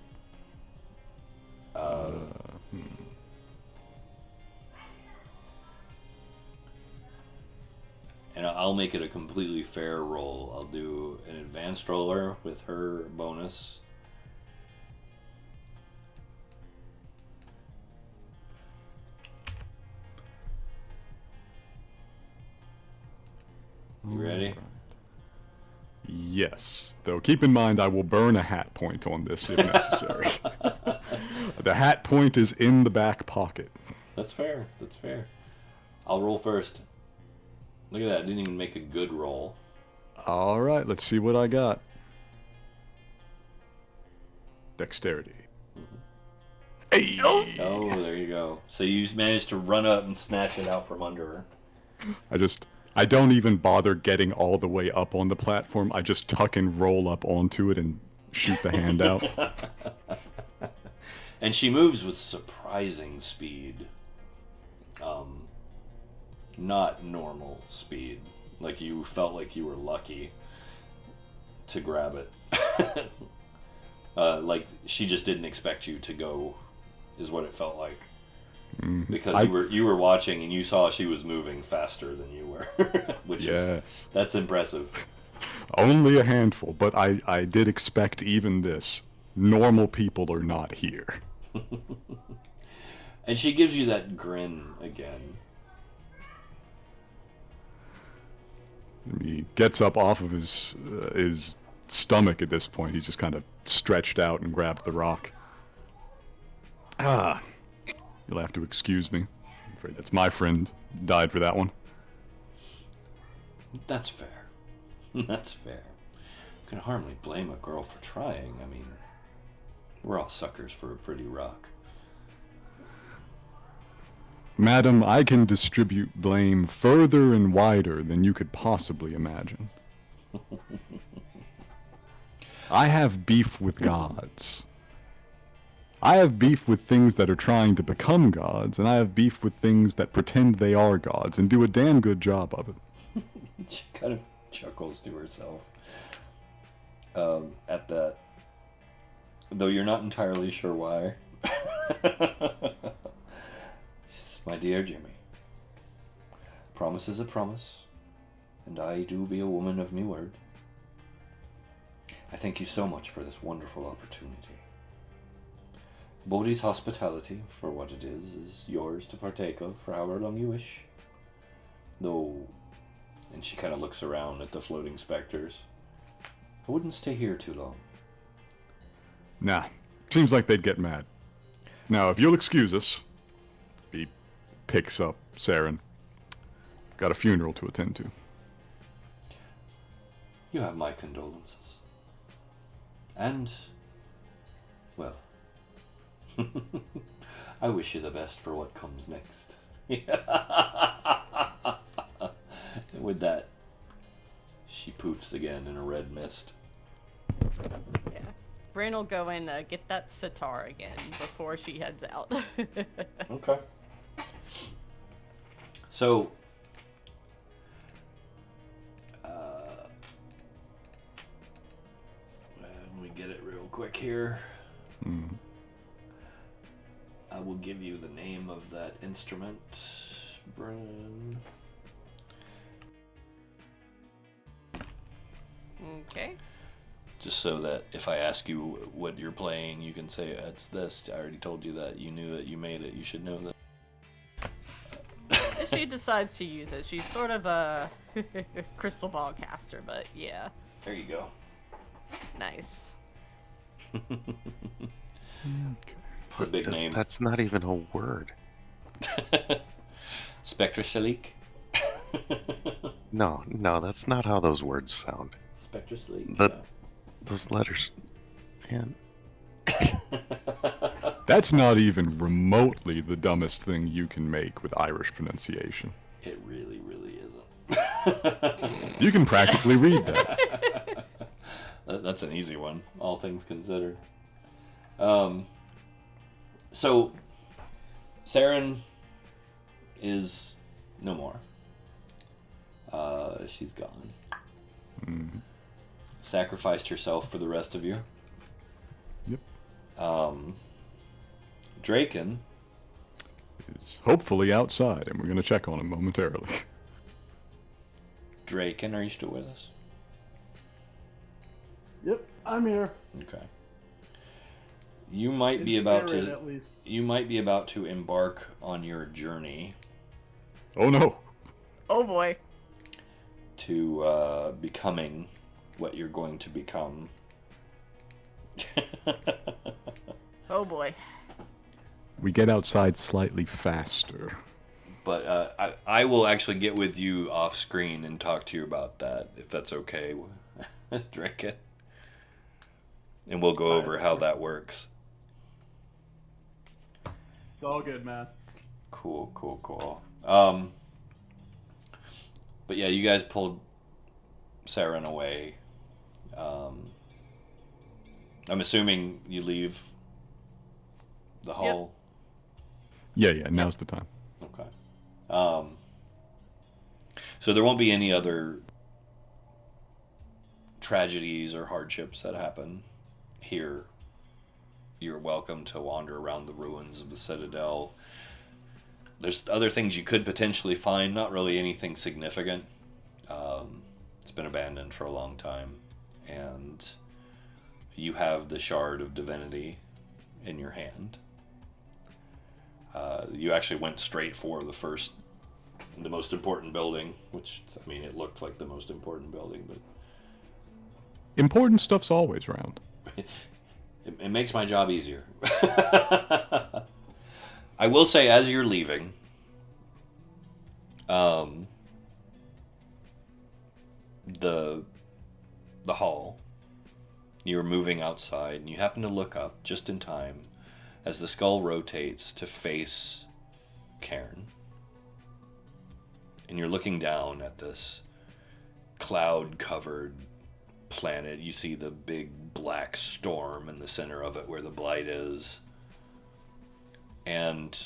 And I'll make it a completely fair roll. I'll do an advanced roller with her bonus. You ready? Yes. Though keep in mind, I will burn a hat point on this if necessary. The hat point is in the back pocket. That's fair. That's fair. I'll roll first. Look at that. I didn't even make a good roll. All right, let's see what I got. Dexterity. Hey! Oh, there you go. So you managed to run up and snatch it out from under her. I don't even bother getting all the way up on the platform. I just tuck and roll up onto it and shoot the hand out. And she moves with surprising speed. Not normal speed. Like you felt like you were lucky to grab it. Like she just didn't expect you to go, is what it felt like. Because you were watching and you saw she was moving faster than you were, which is that's impressive. Only a handful, but I did expect even this. Normal people are not here. And she gives you that grin again. He gets up off of his stomach at this point. He's just kind of stretched out and grabbed the rock. You'll have to excuse me. I'm afraid that's my friend. Died for that one. That's fair. That's fair. Can hardly blame a girl for trying. I mean, we're all suckers for a pretty rock. Madam, I can distribute blame further and wider than you could possibly imagine. I have beef with gods. I have beef with things that are trying to become gods, and I have beef with things that pretend they are gods and do a damn good job of it. She kind of chuckles to herself at that, though you're not entirely sure why. My dear Jimmy, promise is a promise, and I do be a woman of me word. I thank you so much for this wonderful opportunity. Bodhi's hospitality, for what it is yours to partake of for however long you wish. Though, and she kind of looks around at the floating specters, I wouldn't stay here too long. Nah, seems like they'd get mad. Now, if you'll excuse us, he picks up Saren. Got a funeral to attend to. You have my condolences. And, well, I wish you the best for what comes next. And with that, she poofs again in a red mist. Yeah. Bryn will go and get that sitar again before she heads out. Okay. So, let me get it real quick here. Mm. I will give you the name of that instrument, Bryn. Okay. Just so that if I ask you what you're playing, you can say, it's this. I already told you that. You knew that you made it. You should know that. If she decides to use it, she's sort of a crystal ball caster, but yeah. There you go. Nice. It's a big name. That's not even a word. Spectrosleek? No, that's not how those words sound. Spectrosleek? The- Those letters, man. That's not even remotely the dumbest thing you can make with Irish pronunciation. It really, really isn't. You can practically read that. That's an easy one, all things considered. So, Saren is no more. She's gone. Mm. Sacrificed herself for the rest of you. Yep. Draken Is hopefully outside, and we're going to check on him momentarily. Draken, are you still with us? Yep, I'm here. Okay. You might be In about spirit, to. at least. You might be about to embark on your journey Oh no! Oh boy. to becoming what you're going to become. Oh boy. We get outside slightly faster. But I will actually get with you off screen and talk to you about that, if that's okay, Draken. And we'll go over how that works. It's all good, man. Cool. But yeah, you guys pulled Saren away. I'm assuming you leave the hall. Yeah, now's the time. Okay. So there won't be any other tragedies or hardships that happen here. You're welcome to wander around the ruins of the citadel. There's other things you could potentially find, not really anything significant. It's been abandoned for a long time, and you have the shard of divinity in your hand. You actually went straight for the most important building, which, I mean, it looked like the most important building, but Important stuff's always around. it makes my job easier. I will say, as you're leaving, the hall, you're moving outside, and you happen to look up just in time as the skull rotates to face Cairne. And you're looking down at this cloud-covered planet. You see the big black storm in the center of it where the blight is. And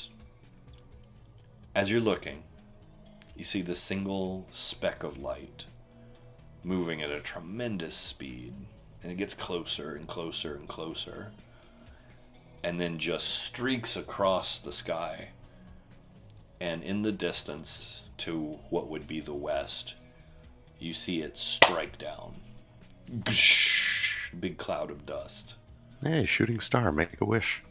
as you're looking, you see the single speck of light moving at a tremendous speed. And it gets closer and closer and closer. And then just streaks across the sky. And in the distance, to what would be the west, you see it strike down. Big cloud of dust. Hey, shooting star, make a wish.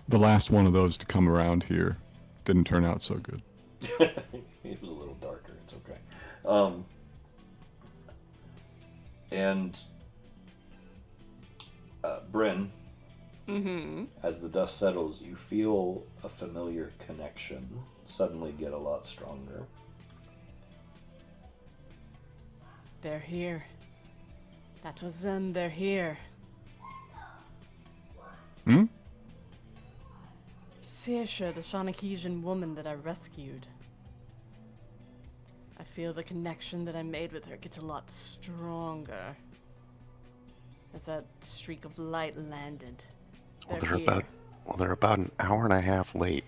The last one of those to come around here didn't turn out so good. It was a little darker. It's okay. And Bryn, as the dust settles, you feel a familiar connection suddenly get a lot stronger. They're here. That was them. They're here. Hmm? Saoirse, the Shanakesian woman that I rescued. I feel the connection that I made with her gets a lot stronger as that streak of light landed. They're about an hour and a half late.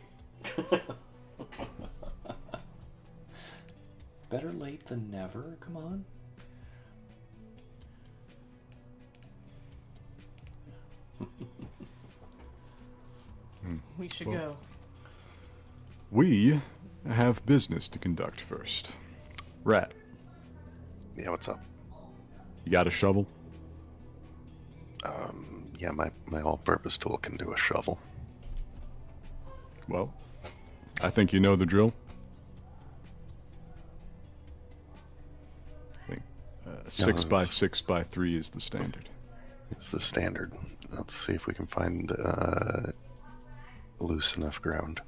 Better late than never. Come on. We should go. We have business to conduct first. Rat, Yeah, what's up? you got a shovel? Yeah, my all-purpose tool can do a shovel. Well, I think you know the drill. I think 6 by 6 by 3 is the standard. It's the standard. Let's see if we can find loose enough ground.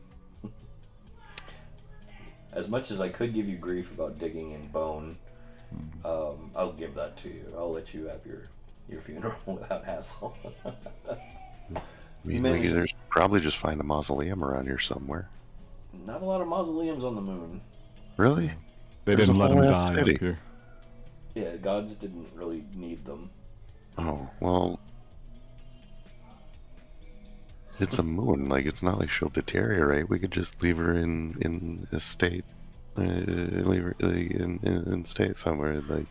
As much as I could give you grief about digging in bone, I'll give that to you. I'll let you have your funeral without hassle. There's probably just find a mausoleum around here somewhere. Not a lot of mausoleums on the moon. Really? They There's didn't a let him whole ass die city. up here. Yeah, gods didn't really need them. Oh, well. It's a moon. Like, it's not like she'll deteriorate. We could just leave her in a state. Leave her in state somewhere. Like,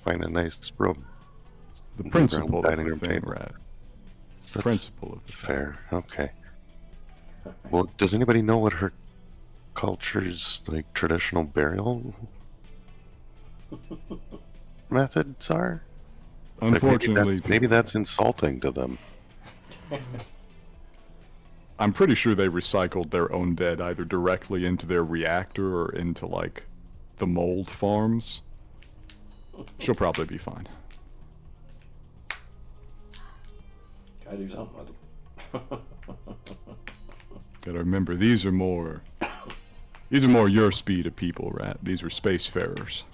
find a nice room. The principle of dining the room thing, table. Rat. It's the That's principle of the thing. Fair. Okay. Well, does anybody know what her culture's, like, traditional burial methods are? Like, Unfortunately, maybe that's insulting to them. I'm pretty sure they recycled their own dead either directly into their reactor or into, like, the mold farms. She'll probably be fine. Gotta do something with them. Gotta remember, these are more your speed of people, Rat. These are spacefarers.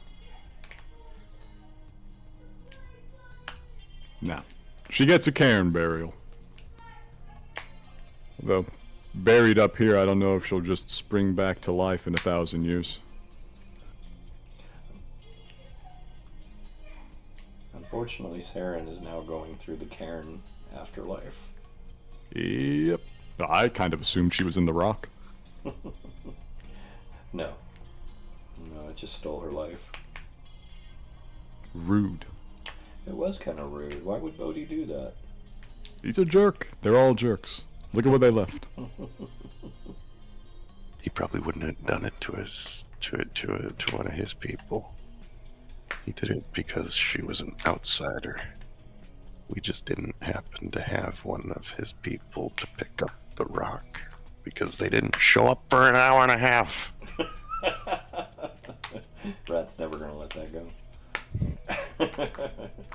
Now, she gets a Cairne burial. Though, buried up here, I don't know if she'll just spring back to life in 1,000 years. Unfortunately, Saren is now going through the Cairne afterlife. Yep. I kind of assumed she was in the rock. No. No, it just stole her life. Rude. It was kind of rude. Why would Bodhi do that? He's a jerk. They're all jerks. Look at what they left. He probably wouldn't have done it to one of his people. He did it because she was an outsider. We just didn't happen to have one of his people to pick up the rock because they didn't show up for an hour and a half. Rat's never gonna let that go.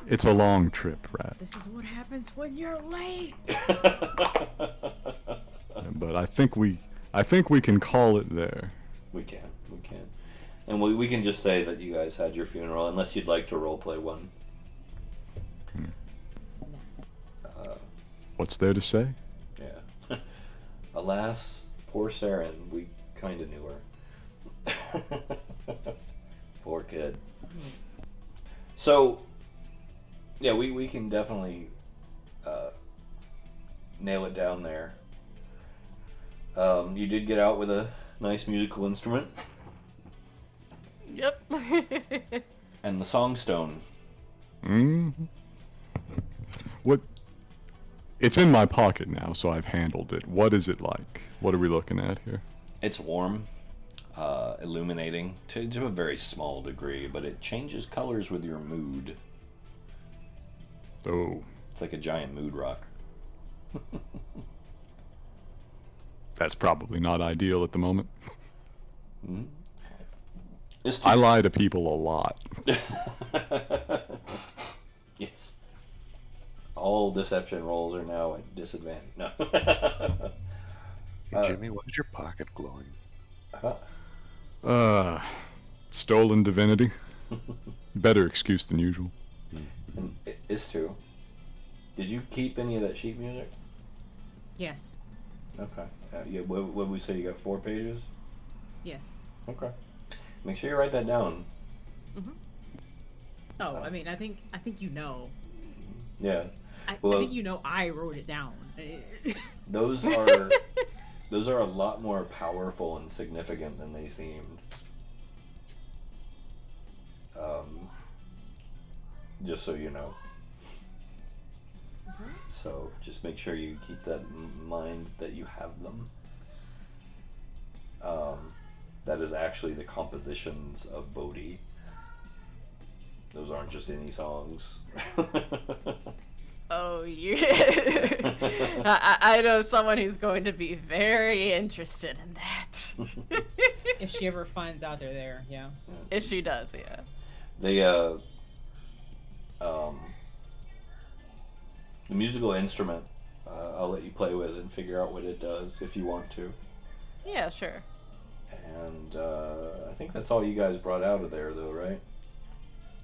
It's a long trip, Rat. This is what happens when you're late. But I think we can call it there. We can. And we can just say that you guys had your funeral, unless you'd like to roleplay one. What's there to say? Yeah. Alas, poor Saren, we kind of knew her. Poor kid. So, yeah, we can definitely nail it down there. You did get out with a nice musical instrument. Yep. And the songstone. Hmm. What? It's in my pocket now, so I've handled it. What is it like? What are we looking at here? It's warm, illuminating to a very small degree, but it changes colors with your mood. Oh, It's like a giant mood rock. that's probably not ideal at the moment. This I lie to people a lot. Yes. All deception rolls are now at disadvantage. No. Hey, Jimmy, why is your pocket glowing? Stolen divinity. Better excuse than usual. And is too. Did you keep any of that sheet music? Yes. Okay. Yeah. What would we say? You got 4 pages. Yes. Okay. Make sure you write that down. Oh, I mean, I think you know. Yeah. I Well, think you know I wrote it down. Those are a lot more powerful and significant than they seemed. Just so you know. So just make sure you keep that in mind that you have them. That is actually the compositions of Bodhi. Those aren't just any songs. Oh, you. I know someone who's going to be very interested in that. If she ever finds out they're there, yeah. If she does, yeah. The musical instrument, I'll let you play with and figure out what it does if you want to. Yeah, sure. And I think that's all you guys brought out of there, though, right?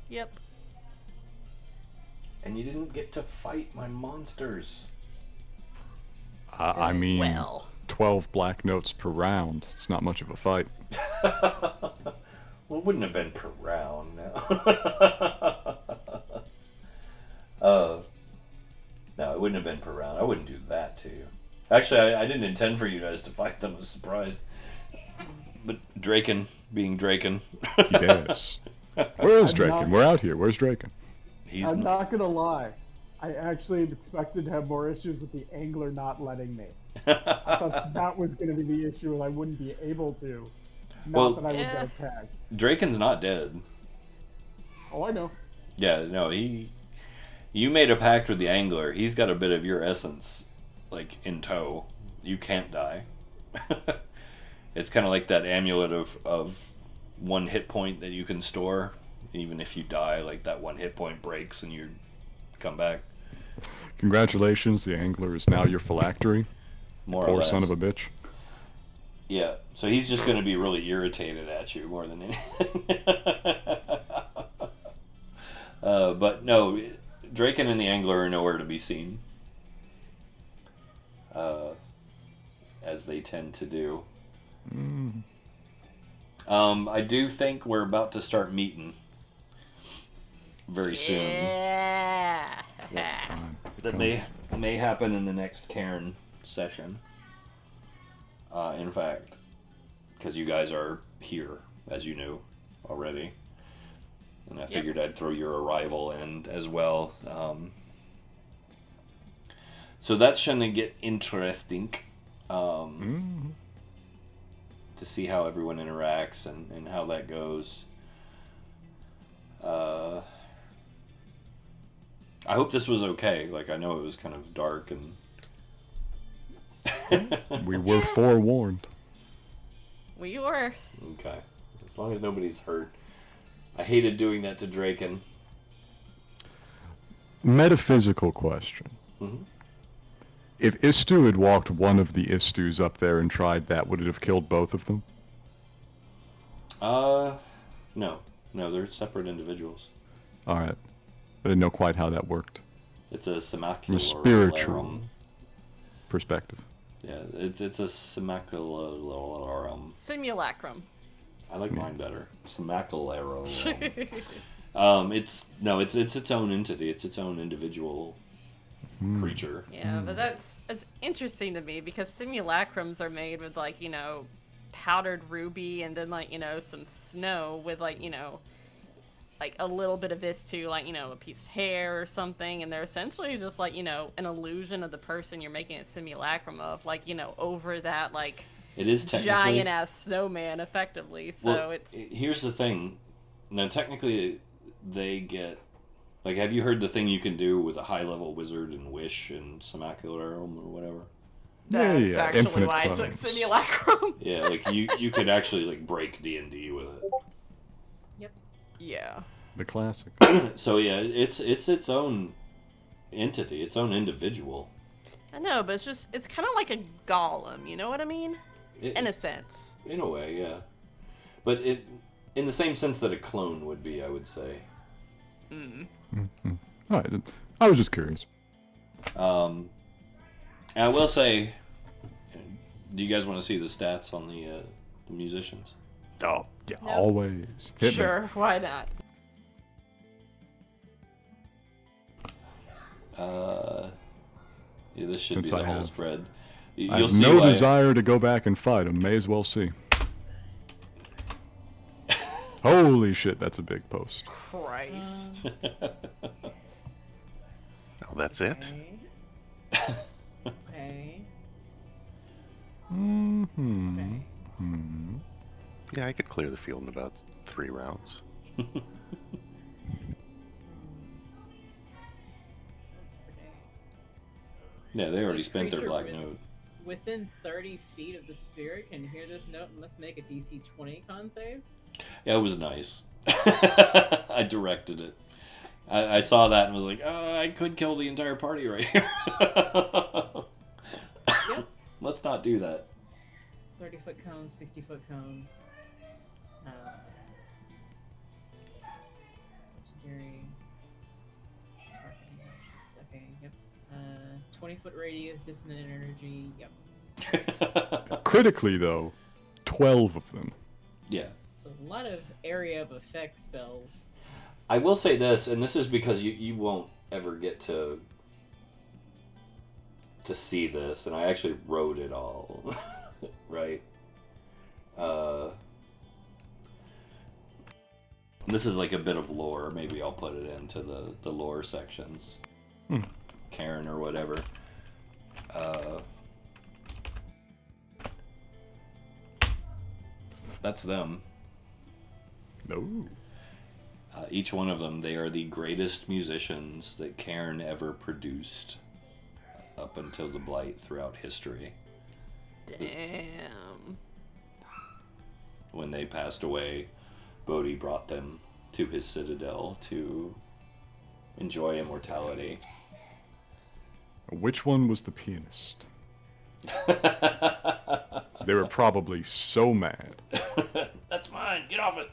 Yep. And you didn't get to fight my monsters. I mean, Well. 12 black notes per round. It's not much of a fight. Well, it wouldn't have been per round now. No, it wouldn't have been per round. I wouldn't do that to you. Actually, I didn't intend for you guys to fight them. I was surprised. But Draken, being Draken. He dares. Where is I'm Draken? not- We're out here. Where's Draken? He's I'm not gonna lie. I actually expected to have more issues with the angler not letting me. I thought that was gonna be the issue, and I wouldn't be able to. Not Well- that I would Yeah. get attacked. Draken's not dead. Oh, I know. Yeah, no, you made a pact with the angler. He's got a bit of your essence, like, in tow. You can't die. It's kind of like that amulet of 1 hit point that you can store. Even if you die, like, that 1 hit point breaks and you come back. Congratulations, the angler is now your phylactery. More or Poor less. son of a bitch. Yeah, so he's just going to be really irritated at you more than anything. But no, Draken and the angler are nowhere to be seen. As they tend to do. I do think we're about to start meeting very soon. Yeah. That may happen in the next Cairne session. In fact, because you guys are here, as you knew already, and I figured I'd throw your arrival in as well. So that's gonna get interesting. To see how everyone interacts and how that goes. I hope this was okay. Like, I know it was kind of dark and... We were forewarned. We were. Okay. As long as nobody's hurt. I hated doing that to Draken. Metaphysical question. Mhm. If Istu had walked one of the Istus up there and tried that, would it have killed both of them? No. No, they're separate individuals. Alright. I didn't know quite how that worked. It's a From a simacularum. spiritual perspective. Yeah, it's a simacularum. Simulacrum. I like mine better. Simacularum. It's its own entity. It's its own individual creature. Yeah, but it's interesting to me because simulacrums are made with, like, you know, powdered ruby and then, like, you know, some snow with, like, you know, like a little bit of this to like, a piece of hair or something, and they're essentially just like, an illusion of the person you're making a simulacrum of, like, over that like It is technically giant ass snowman effectively. So well, it's here's the thing. Now technically they get like, have you heard the thing you can do with a high level wizard and Wish and Simulacrum or whatever? that's yeah, actually infinite why I took clones. simulacrum. Yeah, like you could actually like break D&D with it. Yep. Yeah. The classic. So yeah, it's its own entity, its own individual. I know, but it's kind of like a golem, you know what I mean? In a sense. In a way, yeah. But in the same sense that a clone would be, I would say. All right, then. I was just curious. And I will say, do you guys want to see the stats on the musicians? Oh, yeah, No. always. Hit me. Sure, why not? Yeah, this should Since be the I whole have- spread. I You'll have see no why. desire to go back and fight him. May as well see. Holy shit, that's a big post. Christ. Oh, that's it? Okay. Okay. Mm-hmm. Okay. Yeah, I could clear the field in about 3 rounds. Once per day. Yeah, they already This spent their creature black with- note. Within 30 feet of the spirit can hear this note and let's make a DC 20 con save. Yeah, it was nice. I directed it. I saw that and was like, oh, I could kill the entire party right here. Yep. Let's not do that. 30-foot cone, 60-foot cone. Legendary. Okay, yep. 20-foot radius, dissonant energy, yep. Critically, though, 12 of them. Yeah. It's a lot of area of effect spells. I will say this, and this is because you won't ever get to see this, and I actually wrote it all, right? This is like a bit of lore. Maybe I'll put it into the lore sections. Cairne or whatever. That's them. No. Each one of them, they are the greatest musicians that Cairne ever produced up until the Blight throughout history. Damn. When they passed away, Bodhi brought them to his citadel to enjoy immortality. Which one was the pianist? They were probably so mad. That's mine! Get off it!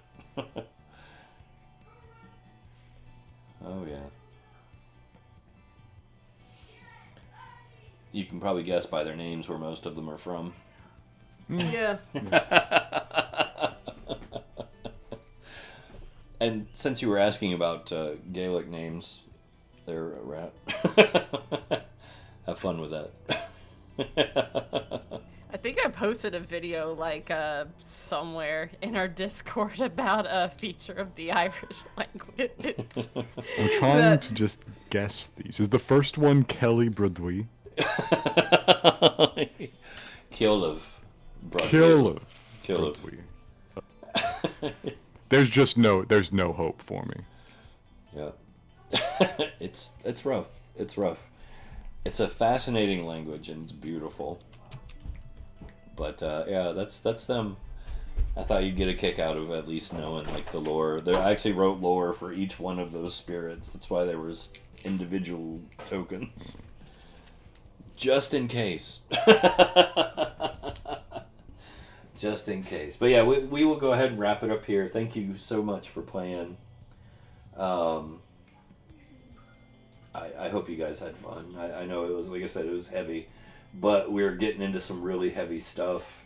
Oh, yeah. You can probably guess by their names where most of them are from. Yeah. And since you were asking about Gaelic names, they're a rat. Have fun with that. I think I posted a video like somewhere in our Discord about a feature of the Irish language. I'm trying to just guess these. Is the first one Kelly Bradley? Killev. Killev. Killev. Bradley. There's no hope for me. Yeah. It's rough. It's rough. It's a fascinating language and it's beautiful. But yeah, that's them. I thought you'd get a kick out of at least knowing like the lore. I actually wrote lore for each one of those spirits. That's why there was individual tokens. Just in case. Just in case. But yeah, we will go ahead and wrap it up here. Thank you so much for playing. I hope you guys had fun. I know it was, like I said, it was heavy. But we're getting into some really heavy stuff.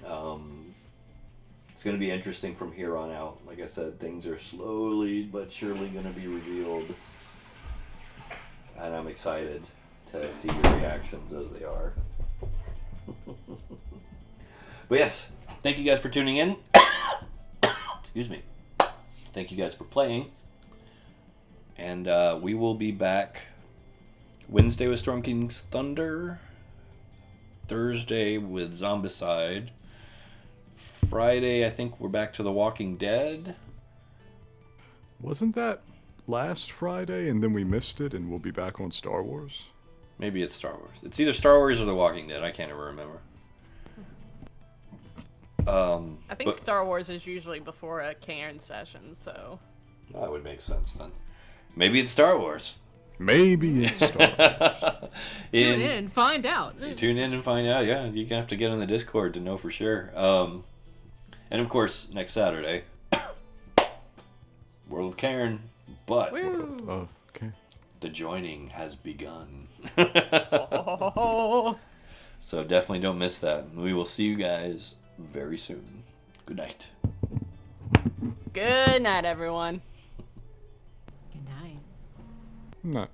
It's going to be interesting from here on out. Like I said, things are slowly but surely going to be revealed. And I'm excited to see your reactions as they are. But yes, thank you guys for tuning in. Excuse me. thank you guys for playing. And we will be back Wednesday with Storm King's Thunder, Thursday with Zombicide, Friday I think we're back to The Walking Dead. Wasn't that last Friday and then we missed it and we'll be back on Star Wars? Maybe it's Star Wars. It's either Star Wars or The Walking Dead. I can't ever remember. I think Star Wars is usually before a Cairne session, so... That would make sense then. Maybe it's Star Wars. Maybe it's Star Wars. Tune in and find out. Tune in and find out, yeah. You're going to have to get on the Discord to know for sure. And of course, next Saturday, World of Cairne, but Okay. the joining has begun. Oh. So definitely don't miss that. We will see you guys very soon. Good night. Good night, everyone. Good night. No.